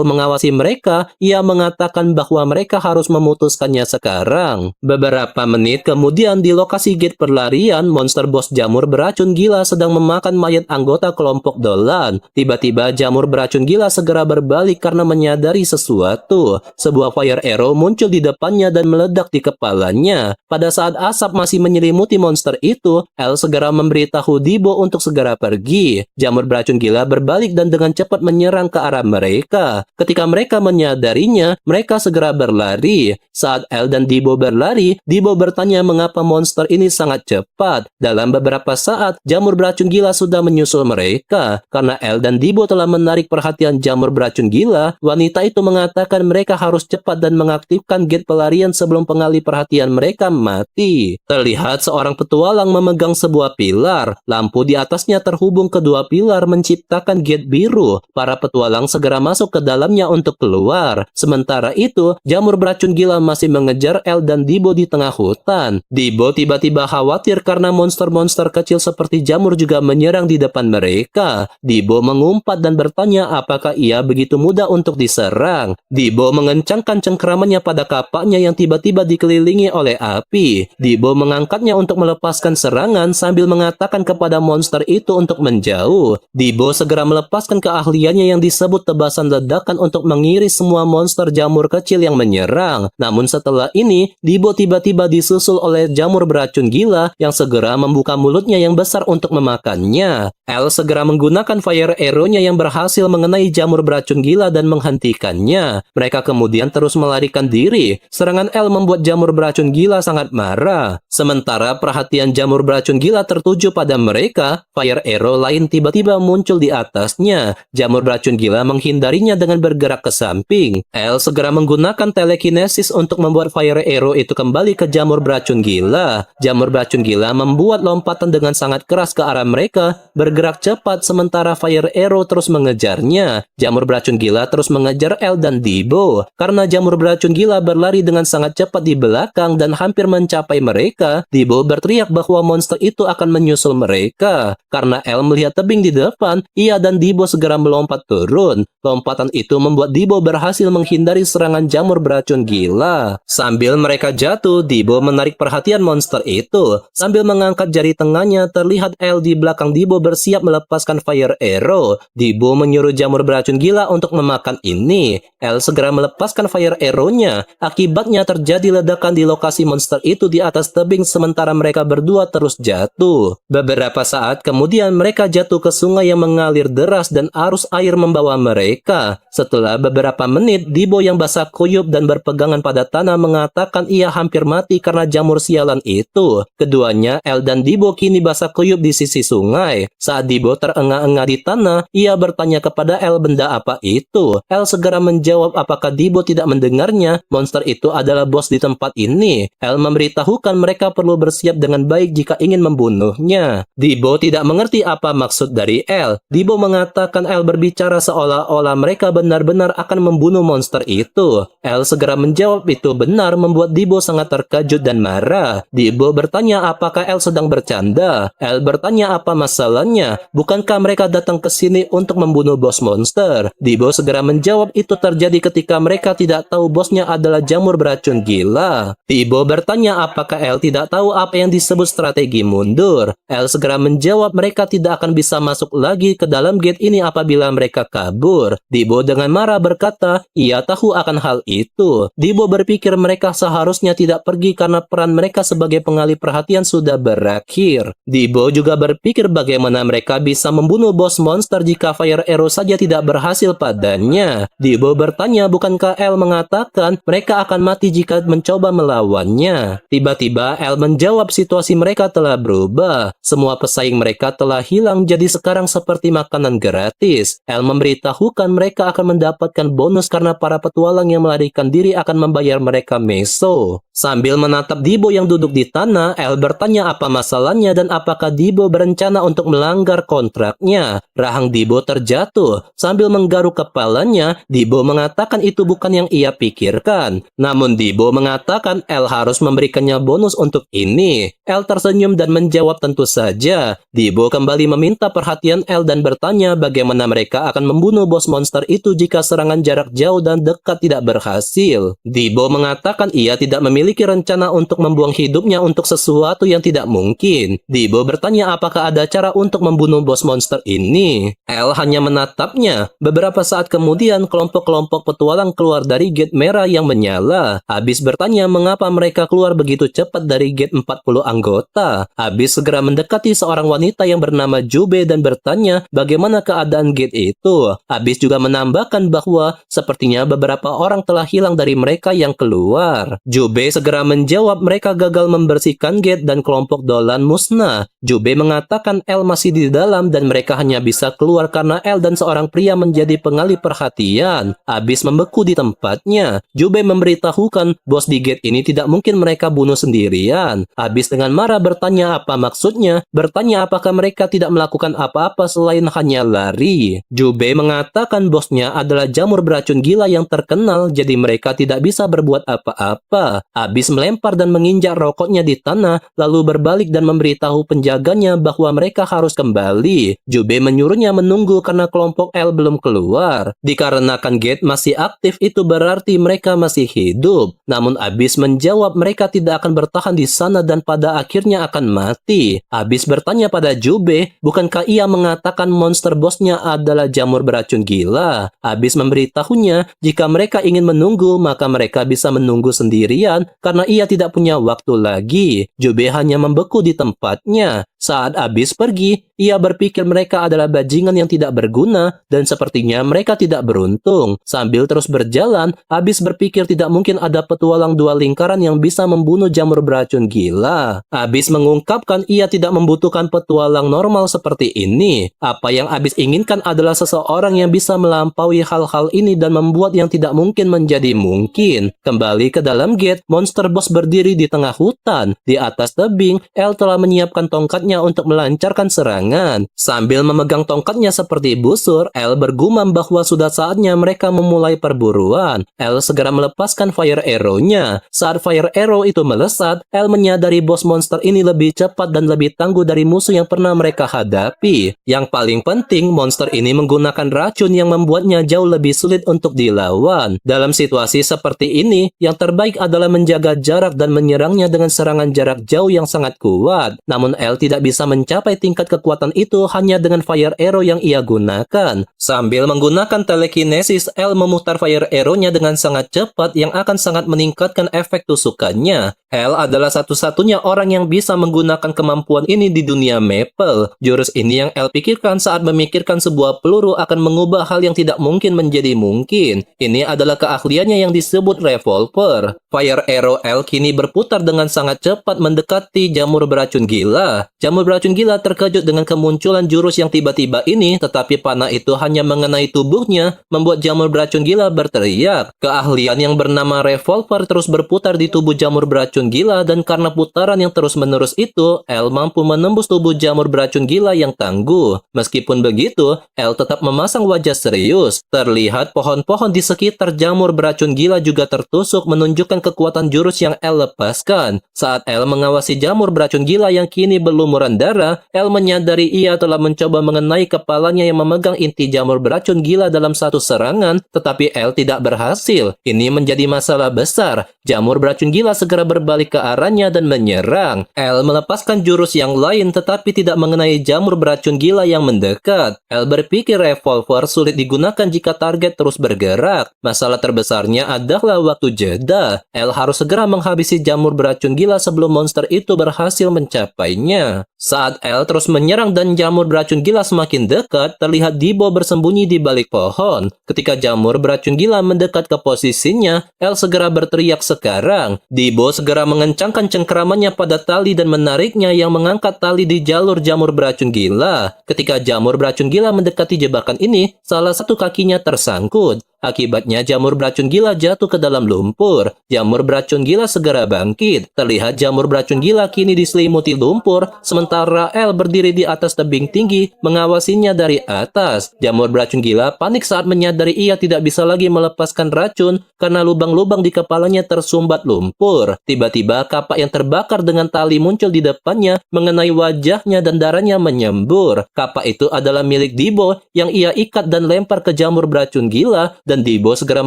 mengawasi mereka, ia mengatakan bahwa mereka harus memutuskannya sekarang. Beberapa menit kemudian di lokasi gate perlarian, monster bos jamur beracun gila sedang memakan mayat anggota kelompok Dolan. Tiba-tiba jamur beracun gila segera berbalik karena menyadari sesuatu. Sebuah fire arrow muncul di depannya dan meledak di kepalanya. Pada saat asap masih menyelimuti monster itu, El segera memberitahu Dibo untuk segera pergi. Jamur beracun gila berbalik dan dengan cepat menyerang ke arah mereka. Ketika mereka menyadarinya, mereka segera berlari. Saat El dan Dibo berlari, Dibo bertanya mengapa monster ini sangat cepat. Dalam beberapa saat, jamur beracun gila sudah menyusul mereka. Karena El dan Dibo telah menarik perhatian jamur beracun gila, wanita itu mengatakan mereka harus cepat dan mengaktifkan gate pelarian sebelum pengalih perhatian mereka mati. Terlihat seorang petualang memegang sebuah pilar. Lampu di atasnya terhubung kedua pilar menciptakan gate biru. Para petualang segera masuk ke dalamnya untuk keluar. Sementara itu, jamur beracun gila masih mengejar El dan Dibo di tengah hutan. Dibo tiba-tiba khawatir karena monster-monster kecil seperti jamur juga menyerang di depan mereka. Dibo mengumpat dan bertanya apakah ia begitu mudah untuk diserang. Dibo mengencangkan cengkeramannya pada kapaknya yang tiba-tiba dikelilingi oleh api. Dibo mengangkatnya untuk melepaskan serangan sambil mengatakan kepada monster itu untuk menjauh. Dibo segera melepaskan keahliannya yang disebut tebasan ledakan untuk mengiris semua monster jamur kecil yang menyerang. Namun setelah ini, Dibo tiba-tiba disusul oleh jamur beracun gila yang segera membuka mulutnya yang besar untuk memakannya. El segera menggunakan fire arrow-nya yang berhasil mengenai jamur beracun gila dan menghentikannya. Mereka kemudian terus melarikan diri. Serangan El membuat jamur beracun gila sangat marah. Sementara perhatian jamur beracun gila tertuju pada mereka, fire arrow lain tiba-tiba muncul di atasnya. Jamur beracun gila menghindarinya dengan bergerak ke samping. El segera menggunakan telekinesis untuk membuat fire arrow itu kembali ke jamur beracun gila. Jamur beracun gila membuat lompatan dengan sangat keras ke arah mereka, bergerak cepat sementara fire arrow terus mengejarnya. Jamur beracun gila terus mengejar El dan Dibo. Karena jamur beracun gila berlari dengan sangat cepat di belakang dan hampir mencapai mereka, Dibo berteriak bahwa monster itu akan menyusul mereka. Karena El melihat tebing di depan, ia dan Dibo segera melompat turun. Lompatan itu membuat Dibo berhasil menghindari serangan jamur beracun gila. Sambil mereka jatuh, Dibo menarik perhatian monster itu. Sambil mengangkat jari tengahnya, terlihat El di belakang Dibo bersiap melepas melepaskan fire arrow. Dibo menyuruh jamur beracun gila untuk memakan ini. El segera melepaskan fire arrow-nya. Akibatnya terjadi ledakan di lokasi monster itu di atas tebing sementara mereka berdua terus jatuh. Beberapa saat kemudian mereka jatuh ke sungai yang mengalir deras dan arus air membawa mereka. Setelah beberapa menit, Dibo yang basah kuyup dan berpegangan pada tanah mengatakan ia hampir mati karena jamur sialan itu. Keduanya, El dan Dibo kini basah kuyup di sisi sungai. Saat Dibo terengah-engah di tanah, ia bertanya kepada El benda apa itu. El segera menjawab apakah Dibo tidak mendengarnya. Monster itu adalah bos di tempat ini. El memberitahukan mereka perlu bersiap dengan baik jika ingin membunuhnya. Dibo tidak mengerti apa maksud dari El. Dibo mengatakan El berbicara seolah-olah mereka benar-benar akan membunuh monster itu. El segera menjawab itu benar membuat Dibo sangat terkejut dan marah. Dibo bertanya apakah El sedang bercanda. El bertanya apa masalahnya. Bukankah mereka datang ke sini untuk membunuh bos monster? Dibo segera menjawab itu terjadi ketika mereka tidak tahu bosnya adalah jamur beracun gila. Dibo bertanya apakah El tidak tahu apa yang disebut strategi mundur. El segera menjawab mereka tidak akan bisa masuk lagi ke dalam gate ini apabila mereka kabur. Dibo dengan marah berkata, ia tahu akan hal itu. Dibo berpikir mereka seharusnya tidak pergi karena peran mereka sebagai pengalih perhatian sudah berakhir. Dibo juga berpikir bagaimana mereka bisa membunuh bos monster jika fire arrow saja tidak berhasil padanya. Dibo bertanya bukankah El mengatakan mereka akan mati jika mencoba melawannya. Tiba-tiba El menjawab situasi mereka telah berubah. Semua pesaing mereka telah hilang jadi sekarang seperti makanan gratis. El memberitahukan mereka akan mendapatkan bonus karena para petualang yang melarikan diri akan membayar mereka meso. Sambil menatap Dibo yang duduk di tanah, El bertanya apa masalahnya dan apakah Dibo berencana untuk melanggar kontraknya. Rahang Dibo terjatuh. Sambil menggaruk kepalanya, Dibo mengatakan itu bukan yang ia pikirkan. Namun Dibo mengatakan El harus memberikannya bonus untuk ini. El tersenyum dan menjawab tentu saja. Dibo kembali meminta perhatian El dan bertanya bagaimana mereka akan membunuh bos monster itu jika serangan jarak jauh dan dekat tidak berhasil. Dibo mengatakan ia tidak memiliki rencana untuk membuang hidupnya untuk sesuatu yang tidak mungkin. Dibo bertanya apakah ada cara untuk membunuh bos monster ini. El hanya menatapnya. Beberapa saat kemudian kelompok-kelompok petualang keluar dari gate merah yang menyala. Abis bertanya mengapa mereka keluar begitu cepat dari gate 40 anggota. Abis segera mendekati seorang wanita yang bernama Jube dan bertanya bagaimana keadaan gate itu. Abis juga menambahkan bahwa sepertinya beberapa orang telah hilang dari mereka yang keluar. Jube segera menjawab mereka gagal membersihkan gate dan kelompok Dolan musnah. Jube mengatakan El masih di dalam dan mereka hanya bisa keluar karena El dan seorang pria menjadi pengalih perhatian. Abis membeku di tempatnya. Jube memberitahukan bos di gate ini tidak mungkin mereka bunuh sendirian. Abis dengan marah bertanya apa maksudnya. Bertanya apakah mereka tidak melakukan apa-apa selain hanya lari. Jube mengatakan bosnya adalah jamur beracun gila yang terkenal jadi mereka tidak bisa berbuat apa-apa. Abis melempar dan menginjak rokoknya di tanah lalu berbalik dan memberitahu penjaganya bahwa mereka harus kembali. Jube menyuruhnya menunggu karena kelompok L belum keluar. Dikarenakan gate masih aktif itu berarti mereka masih hidup. Namun Abis menjawab mereka tidak akan bertahan di sana dan pada akhirnya akan mati. Abis bertanya pada Jube, bukankah ia mengatakan monster bosnya adalah jamur beracun gila? Abis memberitahunya, jika mereka ingin menunggu, maka mereka bisa menunggu sendirian karena ia tidak punya waktu lagi. Jube hanya membeku di tempatnya. Saat Abis pergi, ia berpikir mereka adalah bajingan yang tidak berguna dan sepertinya mereka tidak beruntung. Sambil terus berjalan, Abis berpikir tidak mungkin ada petualang dua lingkaran yang bisa membunuh jamur beracun gila. Abis mengungkapkan ia tidak membutuhkan petualang normal seperti ini. Apa yang Abis inginkan adalah seseorang yang bisa melampaui hal-hal ini dan membuat yang tidak mungkin menjadi mungkin. Kembali ke dalam gate, monster boss berdiri di tengah hutan. Di atas tebing, El telah menyiapkan tongkatnya untuk melancarkan serangan. Sambil memegang tongkatnya seperti busur, El bergumam bahwa sudah saatnya mereka memulai perburuan. El segera melepaskan fire arrow-nya. Saat fire arrow itu melesat, El menyadari bos monster ini lebih cepat dan lebih tangguh dari musuh yang pernah mereka hadapi. Yang paling penting, monster ini menggunakan racun yang membuatnya jauh lebih sulit untuk dilawan. Dalam situasi seperti ini, yang terbaik adalah menjaga jarak dan menyerangnya dengan serangan jarak jauh yang sangat kuat. Namun El tidak tidak bisa mencapai tingkat kekuatan itu hanya dengan fire arrow yang ia gunakan. Sambil menggunakan telekinesis, L memutar fire arrow-nya dengan sangat cepat yang akan sangat meningkatkan efek tusukannya. L adalah satu-satunya orang yang bisa menggunakan kemampuan ini di dunia Maple. Jurus ini yang L pikirkan saat memikirkan sebuah peluru akan mengubah hal yang tidak mungkin menjadi mungkin. Ini adalah keahliannya yang disebut revolver. Fire arrow L kini berputar dengan sangat cepat mendekati jamur beracun gila. Jamur beracun gila terkejut dengan kemunculan jurus yang tiba-tiba ini, tetapi panah itu hanya mengenai tubuhnya, membuat jamur beracun gila berteriak. Keahlian yang bernama revolver terus berputar di tubuh jamur beracun gila, dan karena putaran yang terus-menerus itu, L mampu menembus tubuh jamur beracun gila yang tangguh. Meskipun begitu, L tetap memasang wajah serius. Terlihat pohon-pohon di sekitar jamur beracun gila juga tertusuk, menunjukkan kekuatan jurus yang L lepaskan. Saat L mengawasi jamur beracun gila yang kini berlumuran darah, L menyadari ia telah mencoba mengenai kepalanya yang memegang inti jamur beracun gila dalam satu serangan, tetapi L tidak berhasil. Ini menjadi masalah besar. Jamur beracun gila segera berbalik ke arahnya dan menyerang. L melepaskan jurus yang lain tetapi tidak mengenai jamur beracun gila yang mendekat. L berpikir revolver sulit digunakan jika target terus bergerak. Masalah terbesarnya adalah waktu jeda. L harus segera menghabisi jamur beracun gila sebelum monster itu berhasil mencapainya. Saat L terus menyerang dan jamur beracun gila semakin dekat, terlihat Dibo bersembunyi di balik pohon. Ketika jamur beracun gila mendekat ke posisinya, L segera berteriak sekarang. Dibo segera mengencangkan cengkeramannya pada tali dan menariknya yang mengangkat tali di jalur jamur beracun gila. Ketika jamur beracun gila mendekati jebakan ini, salah satu kakinya tersangkut. Akibatnya jamur beracun gila jatuh ke dalam lumpur. Jamur beracun gila segera bangkit. Terlihat jamur beracun gila kini diselimuti lumpur, sementara L berdiri di atas tebing tinggi mengawasinya dari atas. Jamur beracun gila panik saat menyadari ia tidak bisa lagi melepaskan racun karena lubang-lubang di kepalanya tersumbat lumpur. Tiba-tiba kapak yang terbakar dengan tali muncul di depannya mengenai wajahnya dan darahnya menyembur. Kapak itu adalah milik Dibo yang ia ikat dan lempar ke jamur beracun gila, dan Dibo segera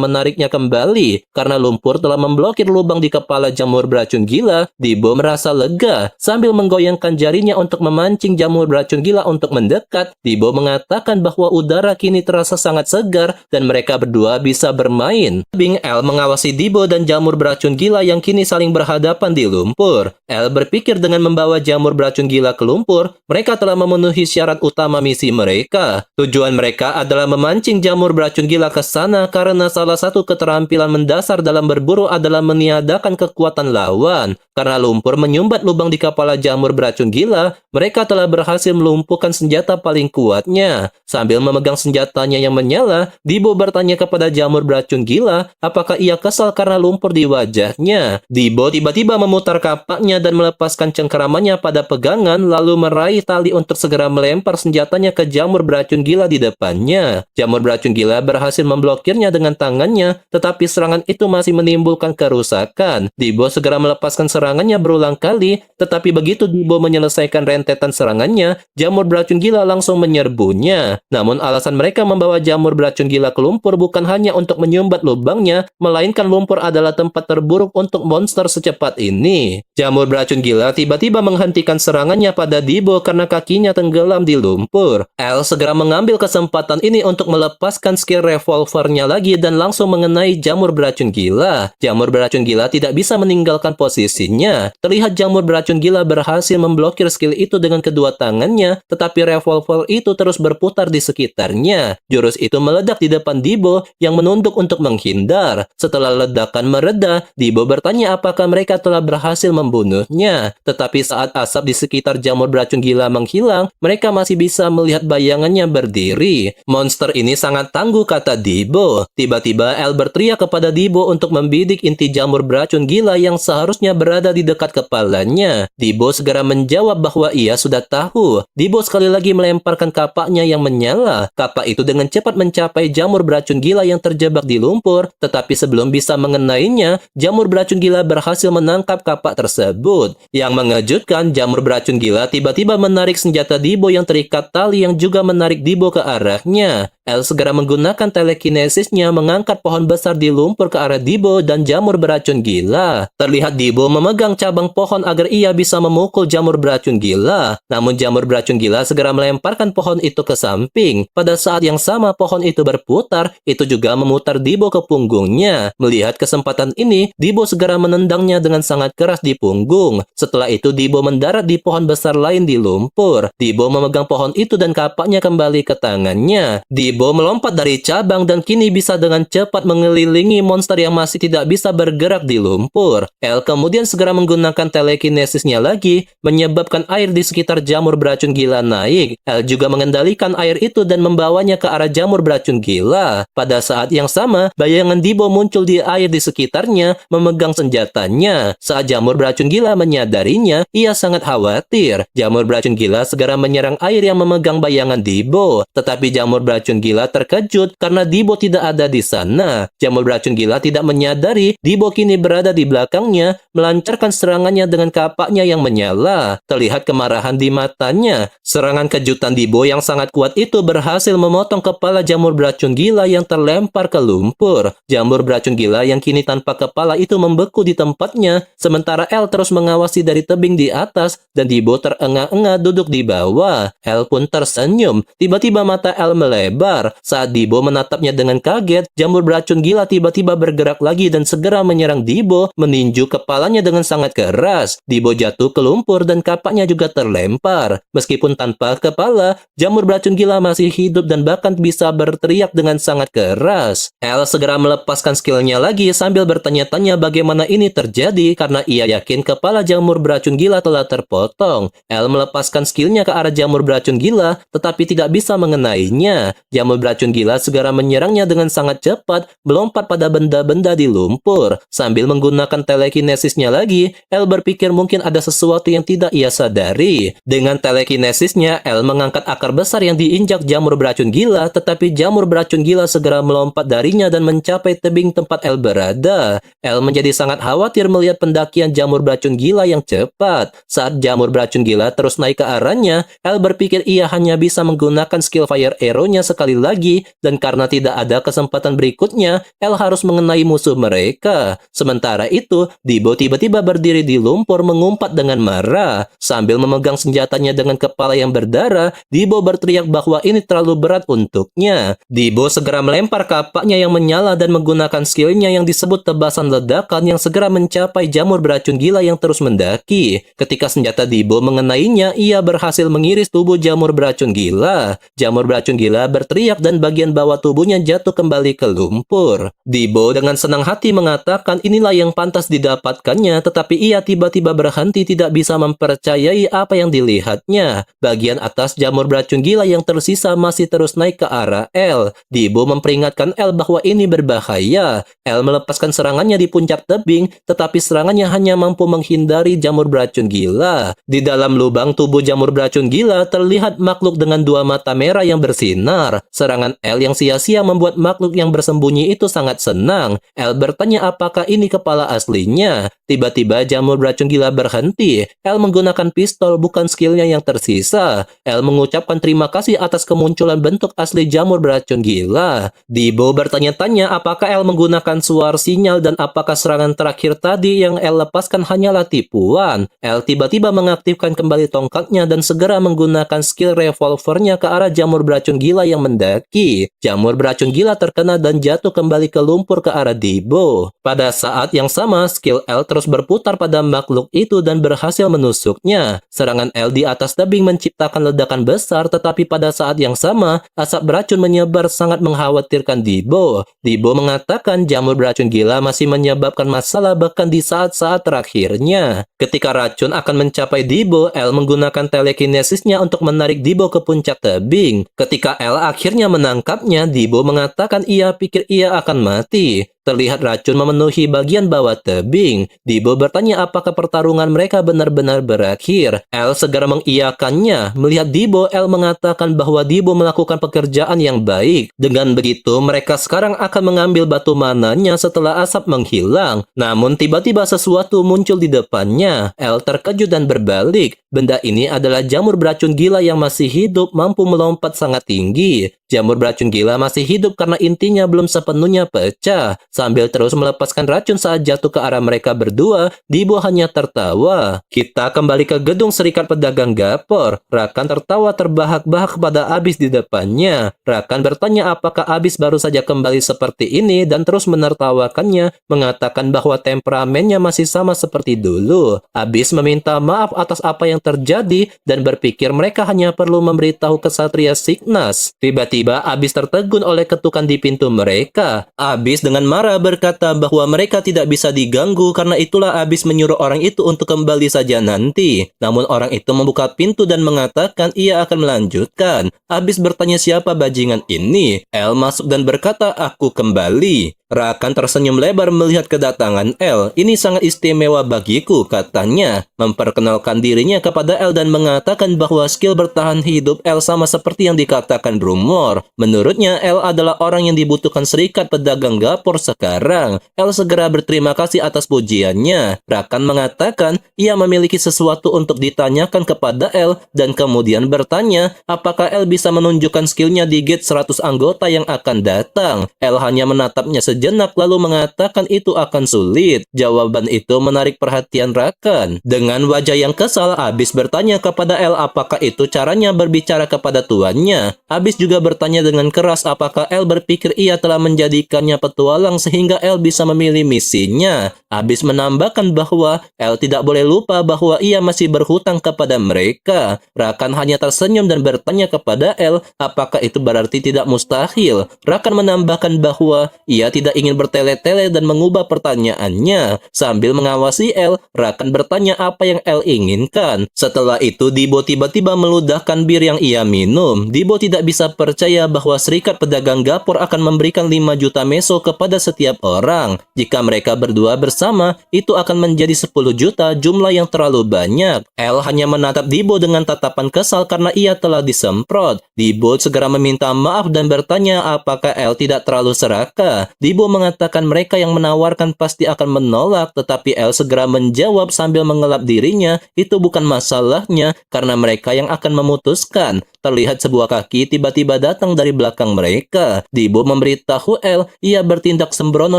menariknya kembali. Karena lumpur telah memblokir lubang di kepala jamur beracun gila, Dibo merasa lega. Sambil menggoyangkan jarinya untuk memancing jamur beracun gila untuk mendekat, Dibo mengatakan bahwa udara kini terasa sangat segar dan mereka berdua bisa bermain. Bing L mengawasi Dibo dan jamur beracun gila yang kini saling berhadapan di lumpur. L berpikir dengan membawa jamur beracun gila ke lumpur, mereka telah memenuhi syarat utama misi mereka. Tujuan mereka adalah memancing jamur beracun gila ke sana karena salah satu keterampilan mendasar dalam berburu adalah meniadakan kekuatan lawan. Karena lumpur menyumbat lubang di kepala jamur beracun gila, mereka telah berhasil melumpuhkan senjata paling kuatnya. Sambil memegang senjatanya yang menyala, Dibo bertanya kepada jamur beracun gila apakah ia kesal karena lumpur di wajahnya. Dibo tiba-tiba memutar kapaknya dan melepaskan cengkeramannya pada pegangan, lalu meraih tali untuk segera melempar senjatanya ke jamur beracun gila di depannya. Jamur beracun gila berhasil memblokirnya dengan tangannya, tetapi serangan itu masih menimbulkan kerusakan. Dibo segera melepaskan serangannya berulang kali, tetapi begitu Dibo menyelesaikan rentetan serangannya, jamur beracun gila langsung menyerbunya. Namun alasan mereka membawa jamur beracun gila ke lumpur bukan hanya untuk menyumbat lubangnya, melainkan lumpur adalah tempat terburuk untuk monster secepat ini. Jamur beracun gila tiba-tiba menghentikan serangannya pada Dibo karena kakinya tenggelam di lumpur. L segera mengambil kesempatan ini untuk melepaskan skill revolvernya lagi dan langsung mengenai jamur beracun gila. Jamur beracun gila tidak bisa meninggalkan posisinya. Terlihat jamur beracun gila berhasil memblokir skill itu dengan kedua tangannya, tetapi revolver itu terus berputar di sekitarnya. Jurus itu meledak di depan Dibo yang menunduk untuk menghindar. Setelah ledakan mereda, Dibo bertanya apakah mereka telah berhasil membunuhnya. Tetapi saat asap di sekitar jamur beracun gila menghilang, mereka masih bisa melihat bayangannya berdiri. Monster ini sangat tangguh, kata Dibo. Tiba-tiba L berteriak kepada Dibo untuk membidik inti jamur beracun gila yang seharusnya berada di dekat kepalanya. Dibo segera menjawab bahwa ia sudah tahu. Dibo sekali lagi melemparkan kapaknya yang menyala. Kapak itu dengan cepat mencapai jamur beracun gila yang terjebak di lumpur, tetapi sebelum bisa mengenainya, jamur beracun gila berhasil menangkap kapak tersebut. Yang mengejutkan, jamur beracun gila tiba-tiba menarik senjata Dibo yang terikat tali yang juga menarik Dibo ke arahnya. L segera menggunakan telekinesis telekinesisnya mengangkat pohon besar di lumpur ke arah Dibo dan jamur beracun gila. Terlihat Dibo memegang cabang pohon agar ia bisa memukul jamur beracun gila. Namun jamur beracun gila segera melemparkan pohon itu ke samping. Pada saat yang sama pohon itu berputar, itu juga memutar Dibo ke punggungnya. Melihat kesempatan ini, Dibo segera menendangnya dengan sangat keras di punggung. Setelah itu Dibo mendarat di pohon besar lain di lumpur. Dibo memegang pohon itu dan kapaknya kembali ke tangannya. Dibo melompat dari cabang dan kini bisa dengan cepat mengelilingi monster yang masih tidak bisa bergerak di lumpur. El kemudian segera menggunakan telekinesisnya lagi, menyebabkan air di sekitar jamur beracun gila naik. El juga mengendalikan air itu dan membawanya ke arah jamur beracun gila. Pada saat yang sama, bayangan Dibo muncul di air di sekitarnya, memegang senjatanya. Saat jamur beracun gila menyadarinya, ia sangat khawatir. Jamur beracun gila segera menyerang air yang memegang bayangan Dibo. Tetapi jamur beracun gila terkejut karena Dibo tidak ada di sana. Jamur beracun gila tidak menyadari Dibo kini berada di belakangnya, melancarkan serangannya dengan kapaknya yang menyala. Terlihat kemarahan di matanya. Serangan kejutan Dibo yang sangat kuat itu berhasil memotong kepala jamur beracun gila yang terlempar ke lumpur. Jamur beracun gila yang kini tanpa kepala itu membeku di tempatnya, sementara El terus mengawasi dari tebing di atas dan Dibo terengah-engah duduk di bawah. El pun tersenyum. Tiba-tiba mata El melebar. Saat Dibo menatapnya dengan kaget, jamur beracun gila tiba-tiba bergerak lagi dan segera menyerang Dibo, meninju kepalanya dengan sangat keras. Dibo jatuh ke lumpur dan kapaknya juga terlempar. Meskipun tanpa kepala, jamur beracun gila masih hidup dan bahkan bisa berteriak dengan sangat keras. El segera melepaskan skillnya lagi sambil bertanya-tanya bagaimana ini terjadi karena ia yakin kepala jamur beracun gila telah terpotong. El melepaskan skillnya ke arah jamur beracun gila, tetapi tidak bisa mengenainya. Jamur beracun gila segera menyerangnya dengan sangat cepat, melompat pada benda-benda di lumpur. Sambil menggunakan telekinesisnya lagi, El berpikir mungkin ada sesuatu yang tidak ia sadari. Dengan telekinesisnya, El mengangkat akar besar yang diinjak jamur beracun gila, tetapi jamur beracun gila segera melompat darinya dan mencapai tebing tempat El berada. El menjadi sangat khawatir melihat pendakian jamur beracun gila yang cepat. Saat jamur beracun gila terus naik ke arahnya, El berpikir ia hanya bisa menggunakan skill Fire Arrow-nya sekali lagi, dan karena tidak ada kesempatan berikutnya, El harus mengenai musuh mereka. Sementara itu, Dibo tiba-tiba berdiri di lumpur mengumpat dengan marah. Sambil memegang senjatanya dengan kepala yang berdarah, Dibo berteriak bahwa ini terlalu berat untuknya. Dibo segera melempar kapaknya yang menyala dan menggunakan skillnya yang disebut tebasan ledakan yang segera mencapai jamur beracun gila yang terus mendaki. Ketika senjata Dibo mengenainya, ia berhasil mengiris tubuh jamur beracun gila. Jamur beracun gila berteriak dan bagian bawah tubuhnya jatuh kembali ke lumpur. Dibo dengan senang hati mengatakan inilah yang pantas didapatkannya, tetapi ia tiba-tiba berhenti tidak bisa mempercayai apa yang dilihatnya. Bagian atas jamur beracun gila yang tersisa masih terus naik ke arah El. Dibo memperingatkan El bahwa ini berbahaya. El melepaskan serangannya di puncak tebing, tetapi serangannya hanya mampu menghindari jamur beracun gila. Di dalam lubang tubuh jamur beracun gila terlihat makhluk dengan dua mata merah yang bersinar. Serangan El yang sia-sia membuat makhluk yang bersembunyi itu sangat senang. El bertanya apakah ini kepala aslinya. Tiba-tiba jamur beracun gila berhenti. El menggunakan pistol bukan skillnya yang tersisa. El mengucapkan terima kasih atas kemunculan bentuk asli jamur beracun gila. Dibo bertanya-tanya apakah El menggunakan suar sinyal dan apakah serangan terakhir tadi yang El lepaskan hanyalah tipuan. El tiba-tiba mengaktifkan kembali tongkatnya dan segera menggunakan skill revolvernya ke arah jamur beracun gila yang mendaki. Jamur beracun gila terkena dan jatuh kembali ke lumpur ke arah Dibo. Pada saat yang sama, skill El terus berputar pada makhluk itu dan berhasil menusuknya. Serangan El di atas tebing menciptakan ledakan besar, tetapi pada saat yang sama, asap beracun menyebar sangat mengkhawatirkan Dibo. Dibo mengatakan jamur beracun gila masih menyebabkan masalah bahkan di saat-saat terakhirnya. Ketika racun akan mencapai Dibo, El menggunakan telekinesisnya untuk menarik Dibo ke puncak tebing. Ketika El akhirnya menangkapnya, Dibo mengatakan ia pikir ia akan mati. Terlihat racun memenuhi bagian bawah tebing. Dibo bertanya apakah pertarungan mereka benar-benar berakhir. El segera mengiyakannya. Melihat Dibo, El mengatakan bahwa Dibo melakukan pekerjaan yang baik. Dengan begitu, mereka sekarang akan mengambil batu mananya setelah asap menghilang. Namun tiba-tiba sesuatu muncul di depannya. El terkejut dan berbalik. Benda ini adalah jamur beracun gila yang masih hidup, mampu melompat sangat tinggi. Jamur beracun gila masih hidup karena intinya belum sepenuhnya pecah. Sambil terus melepaskan racun saat jatuh ke arah mereka berdua, Dibo hanya tertawa. Kita kembali ke gedung Serikat Pedagang Gapor. Rakan tertawa terbahak-bahak kepada Abis di depannya. Rakan bertanya apakah Abis baru saja kembali seperti ini dan terus menertawakannya, mengatakan bahwa temperamennya masih sama seperti dulu. Abis meminta maaf atas apa yang terjadi dan berpikir mereka hanya perlu memberitahu kesatria Signas. Tiba-tiba Abis tertegun oleh ketukan di pintu mereka. Abis dengan marah berkata bahwa mereka tidak bisa diganggu, karena itulah Abis menyuruh orang itu untuk kembali saja nanti. Namun orang itu membuka pintu dan mengatakan ia akan melanjutkan. Abis bertanya siapa bajingan ini. El masuk dan berkata, "Aku kembali." Rakan tersenyum lebar melihat kedatangan El. "Ini sangat istimewa bagiku," katanya. Memperkenalkan dirinya kepada El dan mengatakan bahwa skill bertahan hidup El sama seperti yang dikatakan rumor. Menurutnya, El adalah orang yang dibutuhkan Serikat Pedagang Gapor sekarang. El segera berterima kasih atas pujiannya. Rakan mengatakan ia memiliki sesuatu untuk ditanyakan kepada El dan kemudian bertanya apakah El bisa menunjukkan skillnya di gate 100 anggota yang akan datang. El hanya menatapnya sejenak lalu mengatakan itu akan sulit. Jawaban itu menarik perhatian Rakan. Dengan wajah yang kesal, Abis bertanya kepada El apakah itu caranya berbicara kepada tuannya. Abis juga bertanya dengan keras apakah El berpikir ia telah menjadikannya petualang sehingga El bisa memilih misinya. Abis menambahkan bahwa El tidak boleh lupa bahwa ia masih berhutang kepada mereka. Rakan hanya tersenyum dan bertanya kepada El apakah itu berarti tidak mustahil. Rakan menambahkan bahwa ia tidak ingin bertele-tele dan mengubah pertanyaannya. Sambil mengawasi El, Rakan bertanya apa yang El inginkan. Setelah itu, Dibo tiba-tiba meludahkan bir yang ia minum. Dibo tidak bisa percaya bahwa Serikat Pedagang Gapor akan memberikan 5 juta meso kepada setiap orang. Jika mereka berdua bersama, itu akan menjadi 10 juta, jumlah yang terlalu banyak. El hanya menatap Dibo dengan tatapan kesal karena ia telah disemprot. Dibo segera meminta maaf dan bertanya apakah El tidak terlalu serakah. Dibo mengatakan mereka yang menawarkan pasti akan menolak, tetapi El segera menjawab sambil mengelap dirinya, itu bukan masalahnya karena mereka yang akan memutuskan. Terlihat sebuah kaki tiba-tiba datang dari belakang mereka. Dibo memberitahu El ia bertindak sembrono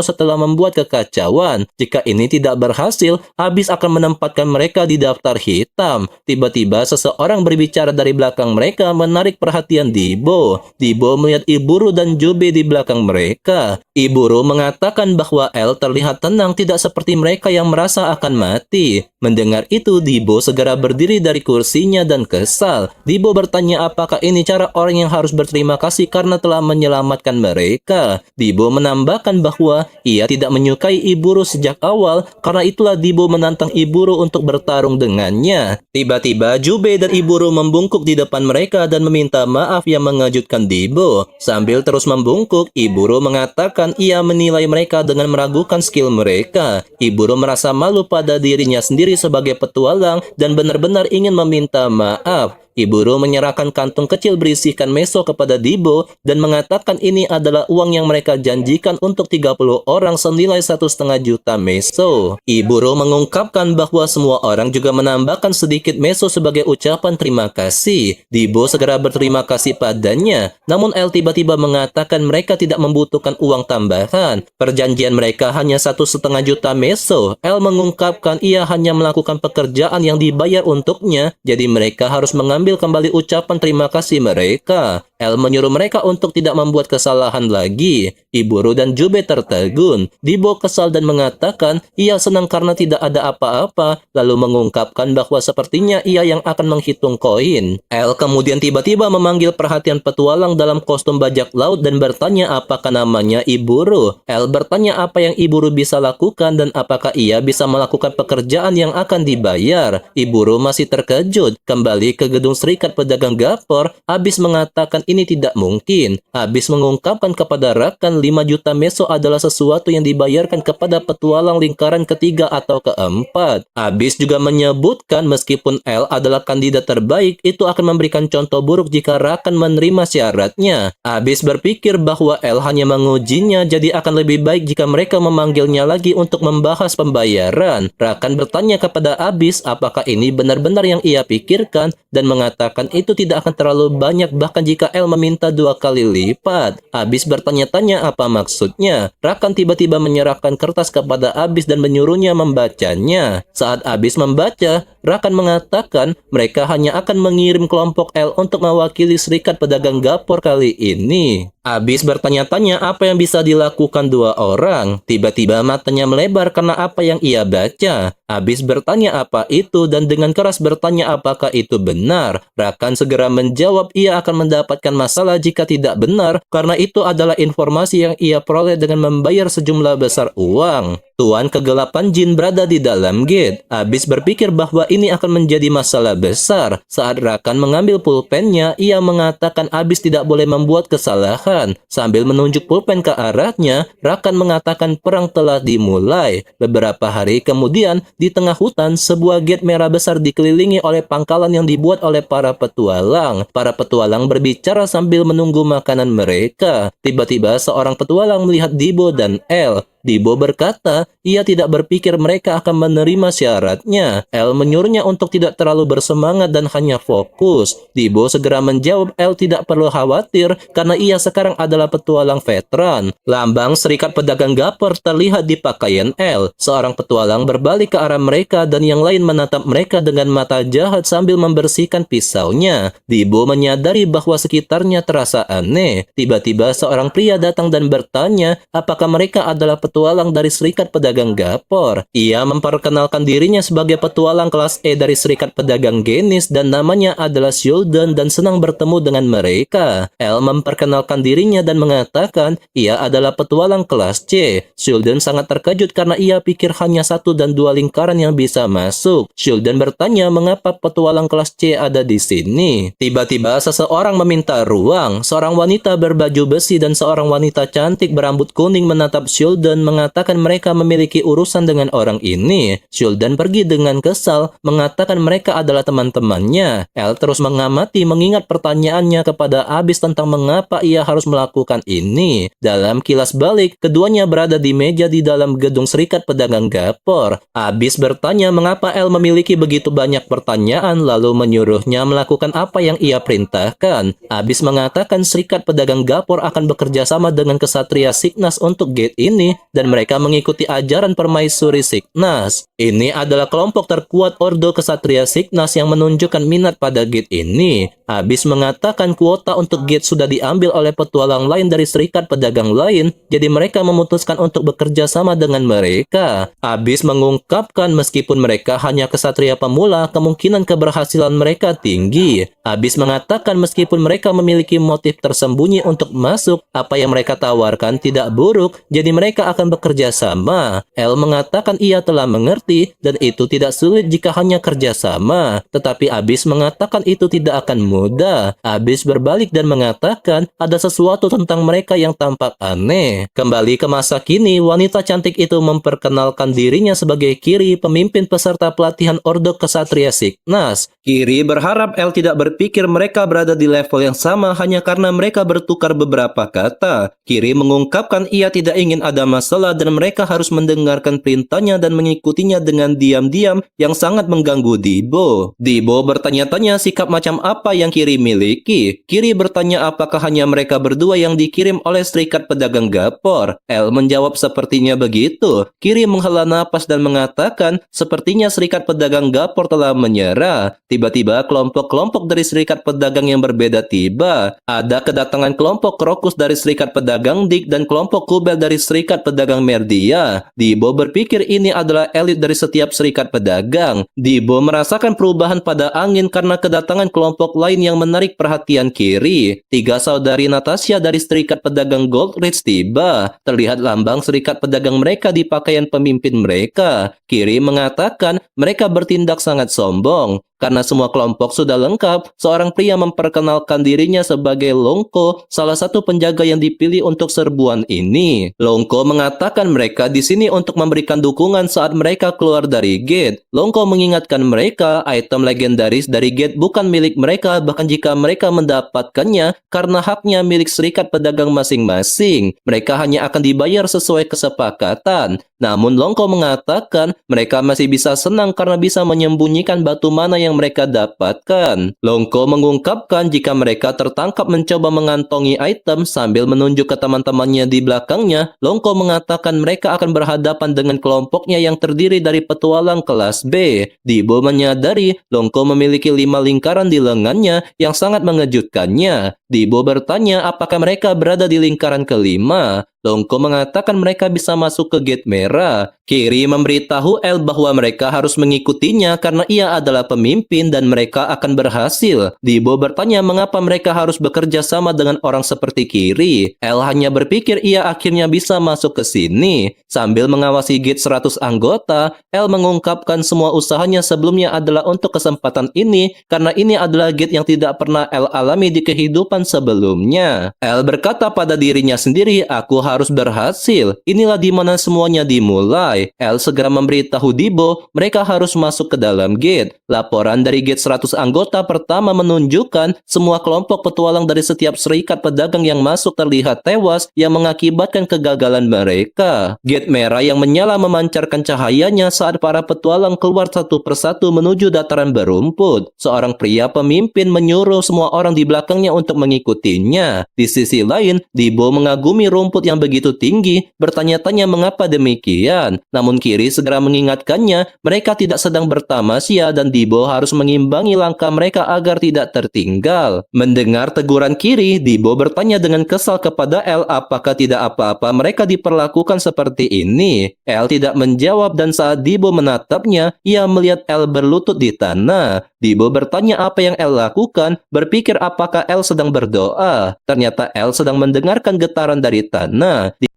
setelah membuat kekacauan. Jika ini tidak berhasil, Abis akan menempatkan mereka di daftar hitam. Tiba-tiba seseorang berbicara dari belakang mereka menarik perhatian Dibo. Dibo melihat Iburu dan Jube di belakang mereka. Iburu mengatakan bahwa El terlihat tenang, tidak seperti mereka yang merasa akan mati. Mendengar itu, Dibo segera berdiri dari kursinya dan kesal. Dibo bertanya apakah ini cara orang yang harus berterima kasih karena telah menyelamatkan mereka. Dibo menambahkan bahwa ia tidak menyukai Iburu sejak awal, karena itulah Dibo menantang Iburu untuk bertarung dengannya. Tiba-tiba, Jube dan Iburu membungkuk di depan mereka dan meminta maaf yang mengejutkan Dibo. Sambil terus membungkuk, Iburu mengatakan ia menilai mereka dengan meragukan skill mereka. Iburu merasa malu pada dirinya sendiri sebagai petualang dan benar-benar ingin meminta maaf. Iburu menyerahkan kantung kecil berisikan meso kepada Dibo dan mengatakan ini adalah uang yang mereka janjikan untuk 30 orang senilai 1,5 juta meso. Iburu mengungkapkan bahwa semua orang juga menambahkan sedikit meso sebagai ucapan terima kasih. Dibo segera berterima kasih padanya. Namun El tiba-tiba mengatakan mereka tidak membutuhkan uang tambahan. Perjanjian mereka hanya 1,5 juta meso. El mengungkapkan ia hanya melakukan pekerjaan yang dibayar untuknya, jadi mereka harus mengambil kembali ucapan terima kasih mereka. El menyuruh mereka untuk tidak membuat kesalahan lagi. Iburu dan Jube tertegun. Dibo kesal dan mengatakan ia senang karena tidak ada apa-apa, lalu mengungkapkan bahwa sepertinya ia yang akan menghitung koin. El kemudian tiba-tiba memanggil perhatian petualang dalam kostum bajak laut dan bertanya apakah namanya Iburu. El bertanya apa yang Iburu bisa lakukan dan apakah ia bisa melakukan pekerjaan yang akan dibayar. Iburu masih terkejut. Kembali ke gedung Serikat Pedagang Gapor, Abis mengatakan ini tidak mungkin. Abis mengungkapkan kepada rakan 5 juta meso adalah sesuatu yang dibayarkan kepada petualang lingkaran ketiga atau keempat. Abis juga menyebutkan meskipun L adalah kandidat terbaik, itu akan memberikan contoh buruk jika rakan menerima syaratnya. Abis berpikir bahwa L hanya mengujinya, jadi akan lebih baik jika mereka memanggilnya lagi untuk membahas pembayaran. Rakan bertanya kepada Abis apakah ini benar-benar yang ia pikirkan dan mengatakan itu tidak akan terlalu banyak bahkan jika L meminta 2 kali lipat. Abis bertanya-tanya apa maksudnya. Rakan tiba-tiba menyerahkan kertas kepada Abis dan menyuruhnya membacanya. Saat Abis membaca, rakan mengatakan mereka hanya akan mengirim kelompok L untuk mewakili Serikat Pedagang Gapor kali ini. Abis bertanya-tanya apa yang bisa dilakukan 2 orang. Tiba-tiba matanya melebar karena apa yang ia baca. Abis bertanya apa itu dan dengan keras bertanya apakah itu benar. Rakan segera menjawab ia akan mendapatkan masalah jika tidak benar karena itu adalah informasi yang ia peroleh dengan membayar sejumlah besar uang. Tuan kegelapan jin berada di dalam gate. Abis berpikir bahwa ini akan menjadi masalah besar. Saat rakan mengambil pulpennya, ia mengatakan Abis tidak boleh membuat kesalahan. Sambil menunjuk pulpen ke arahnya, rakan mengatakan perang telah dimulai. Beberapa hari kemudian, di tengah hutan, sebuah gate merah besar dikelilingi oleh pangkalan yang dibuat oleh para petualang. Para petualang berbicara sambil menunggu makanan mereka. Tiba-tiba seorang petualang melihat Dibo dan L. Dibo berkata, ia tidak berpikir mereka akan menerima syaratnya. L menyuruhnya untuk tidak terlalu bersemangat dan hanya fokus. Dibo segera menjawab L tidak perlu khawatir karena ia sekarang adalah petualang veteran. Lambang Serikat Pedagang Gapor terlihat di pakaian L. Seorang petualang berbalik ke arah mereka dan yang lain menatap mereka dengan mata jahat sambil membersihkan pisaunya. Dibo menyadari bahwa sekitarnya terasa aneh. Tiba-tiba seorang pria datang dan bertanya apakah mereka adalah petualang dari Serikat Pedagang Gapor. Ia memperkenalkan dirinya sebagai petualang kelas E dari Serikat Pedagang Genis dan namanya adalah Shulden dan senang bertemu dengan mereka. L memperkenalkan dirinya dan mengatakan ia adalah petualang kelas C. Shulden sangat terkejut karena ia pikir hanya 1 dan 2 lingkaran yang bisa masuk. Shulden bertanya mengapa petualang kelas C ada di sini. Tiba-tiba seseorang meminta ruang. Seorang wanita berbaju besi dan seorang wanita cantik berambut kuning menatap Shulden mengatakan mereka memiliki urusan dengan orang ini. Shulden pergi dengan kesal, mengatakan mereka adalah teman-temannya. L terus mengamati mengingat pertanyaannya kepada Abis tentang mengapa ia harus melakukan ini. Dalam kilas balik, keduanya berada di meja di dalam gedung Serikat Pedagang Gapor. Abis bertanya mengapa L memiliki begitu banyak pertanyaan lalu menyuruhnya melakukan apa yang ia perintahkan. Abis mengatakan Serikat Pedagang Gapor akan bekerja sama dengan Kesatria Signas untuk gate ini dan mereka mengikuti ajaran Permaisuri Signas. Ini adalah kelompok terkuat Ordo Kesatria Signas yang menunjukkan minat pada gate ini. Abis mengatakan kuota untuk gate sudah diambil oleh petualang lain dari Serikat Pedagang lain, jadi mereka memutuskan untuk bekerja sama dengan mereka. Abis mengungkapkan meskipun mereka hanya kesatria pemula, kemungkinan keberhasilan mereka tinggi. Abis mengatakan meskipun mereka memiliki motif tersembunyi untuk masuk, apa yang mereka tawarkan tidak buruk, jadi mereka akan bekerja sama. L mengatakan ia telah mengerti dan itu tidak sulit jika hanya kerja sama. Tetapi Abis mengatakan itu tidak akan mudah. Abis berbalik dan mengatakan ada sesuatu tentang mereka yang tampak aneh. Kembali ke masa kini, wanita cantik itu memperkenalkan dirinya sebagai Kiri, pemimpin peserta pelatihan Ordo Kesatria Signas. Kiri berharap L tidak berpikir mereka berada di level yang sama hanya karena mereka bertukar beberapa kata. Kiri mengungkapkan ia tidak ingin ada masalah dan mereka harus mendengarkan perintahnya dan mengikutinya dengan diam-diam yang sangat mengganggu Dibo. Dibo bertanya-tanya sikap macam apa yang Kiri miliki. Kiri bertanya apakah hanya mereka berdua yang dikirim oleh Serikat Pedagang Gapor. L menjawab sepertinya begitu. Kiri menghela napas dan mengatakan sepertinya Serikat Pedagang Gapor telah menyerah. Tiba-tiba kelompok-kelompok dari Serikat Pedagang yang berbeda tiba. Ada kedatangan kelompok Krokus dari Serikat Pedagang Dik dan kelompok Kubel dari Serikat Pedagang Merdia. Dibo berpikir ini adalah elit dari setiap serikat pedagang. Dibo merasakan perubahan pada angin karena kedatangan kelompok lain yang menarik perhatian Kiri. 3 saudari Natasha dari Serikat Pedagang Goldridge tiba. Terlihat lambang Serikat Pedagang mereka di pakaian pemimpin mereka. Kiri mengatakan mereka bertindak sangat sombong. Karena semua kelompok sudah lengkap, seorang pria memperkenalkan dirinya sebagai Longko, salah satu penjaga yang dipilih untuk serbuan ini. Longko mengatakan mereka di sini untuk memberikan dukungan saat mereka keluar dari gate. Longko mengingatkan mereka, item legendaris dari gate bukan milik mereka, bahkan jika mereka mendapatkannya karena haknya milik serikat pedagang masing-masing. Mereka hanya akan dibayar sesuai kesepakatan. Namun Longko mengatakan mereka masih bisa senang karena bisa menyembunyikan batu mana yang mereka dapatkan. Longko mengungkapkan jika mereka tertangkap mencoba mengantongi item sambil menunjuk ke teman-temannya di belakangnya, Longko mengatakan mereka akan berhadapan dengan kelompoknya yang terdiri dari petualang kelas B. Dibo menyadari Longko memiliki 5 lingkaran di lengannya yang sangat mengejutkannya. Dibo bertanya apakah mereka berada di lingkaran kelima. Longko mengatakan mereka bisa masuk ke gate merah. Kiri memberitahu El bahwa mereka harus mengikutinya karena ia adalah pemimpin dan mereka akan berhasil. Dibo bertanya mengapa mereka harus bekerja sama dengan orang seperti Kiri. El hanya berpikir ia akhirnya bisa masuk ke sini. Sambil mengawasi gate 100 anggota, El mengungkapkan semua usahanya sebelumnya adalah untuk kesempatan ini karena ini adalah gate yang tidak pernah El alami di kehidupan sebelumnya. El berkata pada dirinya sendiri, aku harus berhasil. Inilah di mana semuanya dimulai. El segera memberitahu Dibo mereka harus masuk ke dalam gate. Laporan dari gate 100 anggota pertama menunjukkan semua kelompok petualang dari setiap serikat pedagang yang masuk terlihat tewas yang mengakibatkan kegagalan mereka. Gate merah yang menyala memancarkan cahayanya saat para petualang keluar satu persatu menuju dataran berumput. Seorang pria pemimpin menyuruh semua orang di belakangnya untuk mengikutinya. Di sisi lain, Dibo mengagumi rumput yang begitu tinggi, bertanya-tanya mengapa demikian. Namun Kiri segera mengingatkannya, mereka tidak sedang bertamasya dan Dibo harus mengimbangi langkah mereka agar tidak tertinggal. Mendengar teguran Kiri, Dibo bertanya dengan kesal kepada El apakah tidak apa-apa mereka diperlakukan seperti ini. El tidak menjawab dan saat Dibo menatapnya, ia melihat El berlutut di tanah. Dibo bertanya apa yang El lakukan, berpikir apakah El sedang berdoa. Ternyata El sedang mendengarkan getaran dari tanah.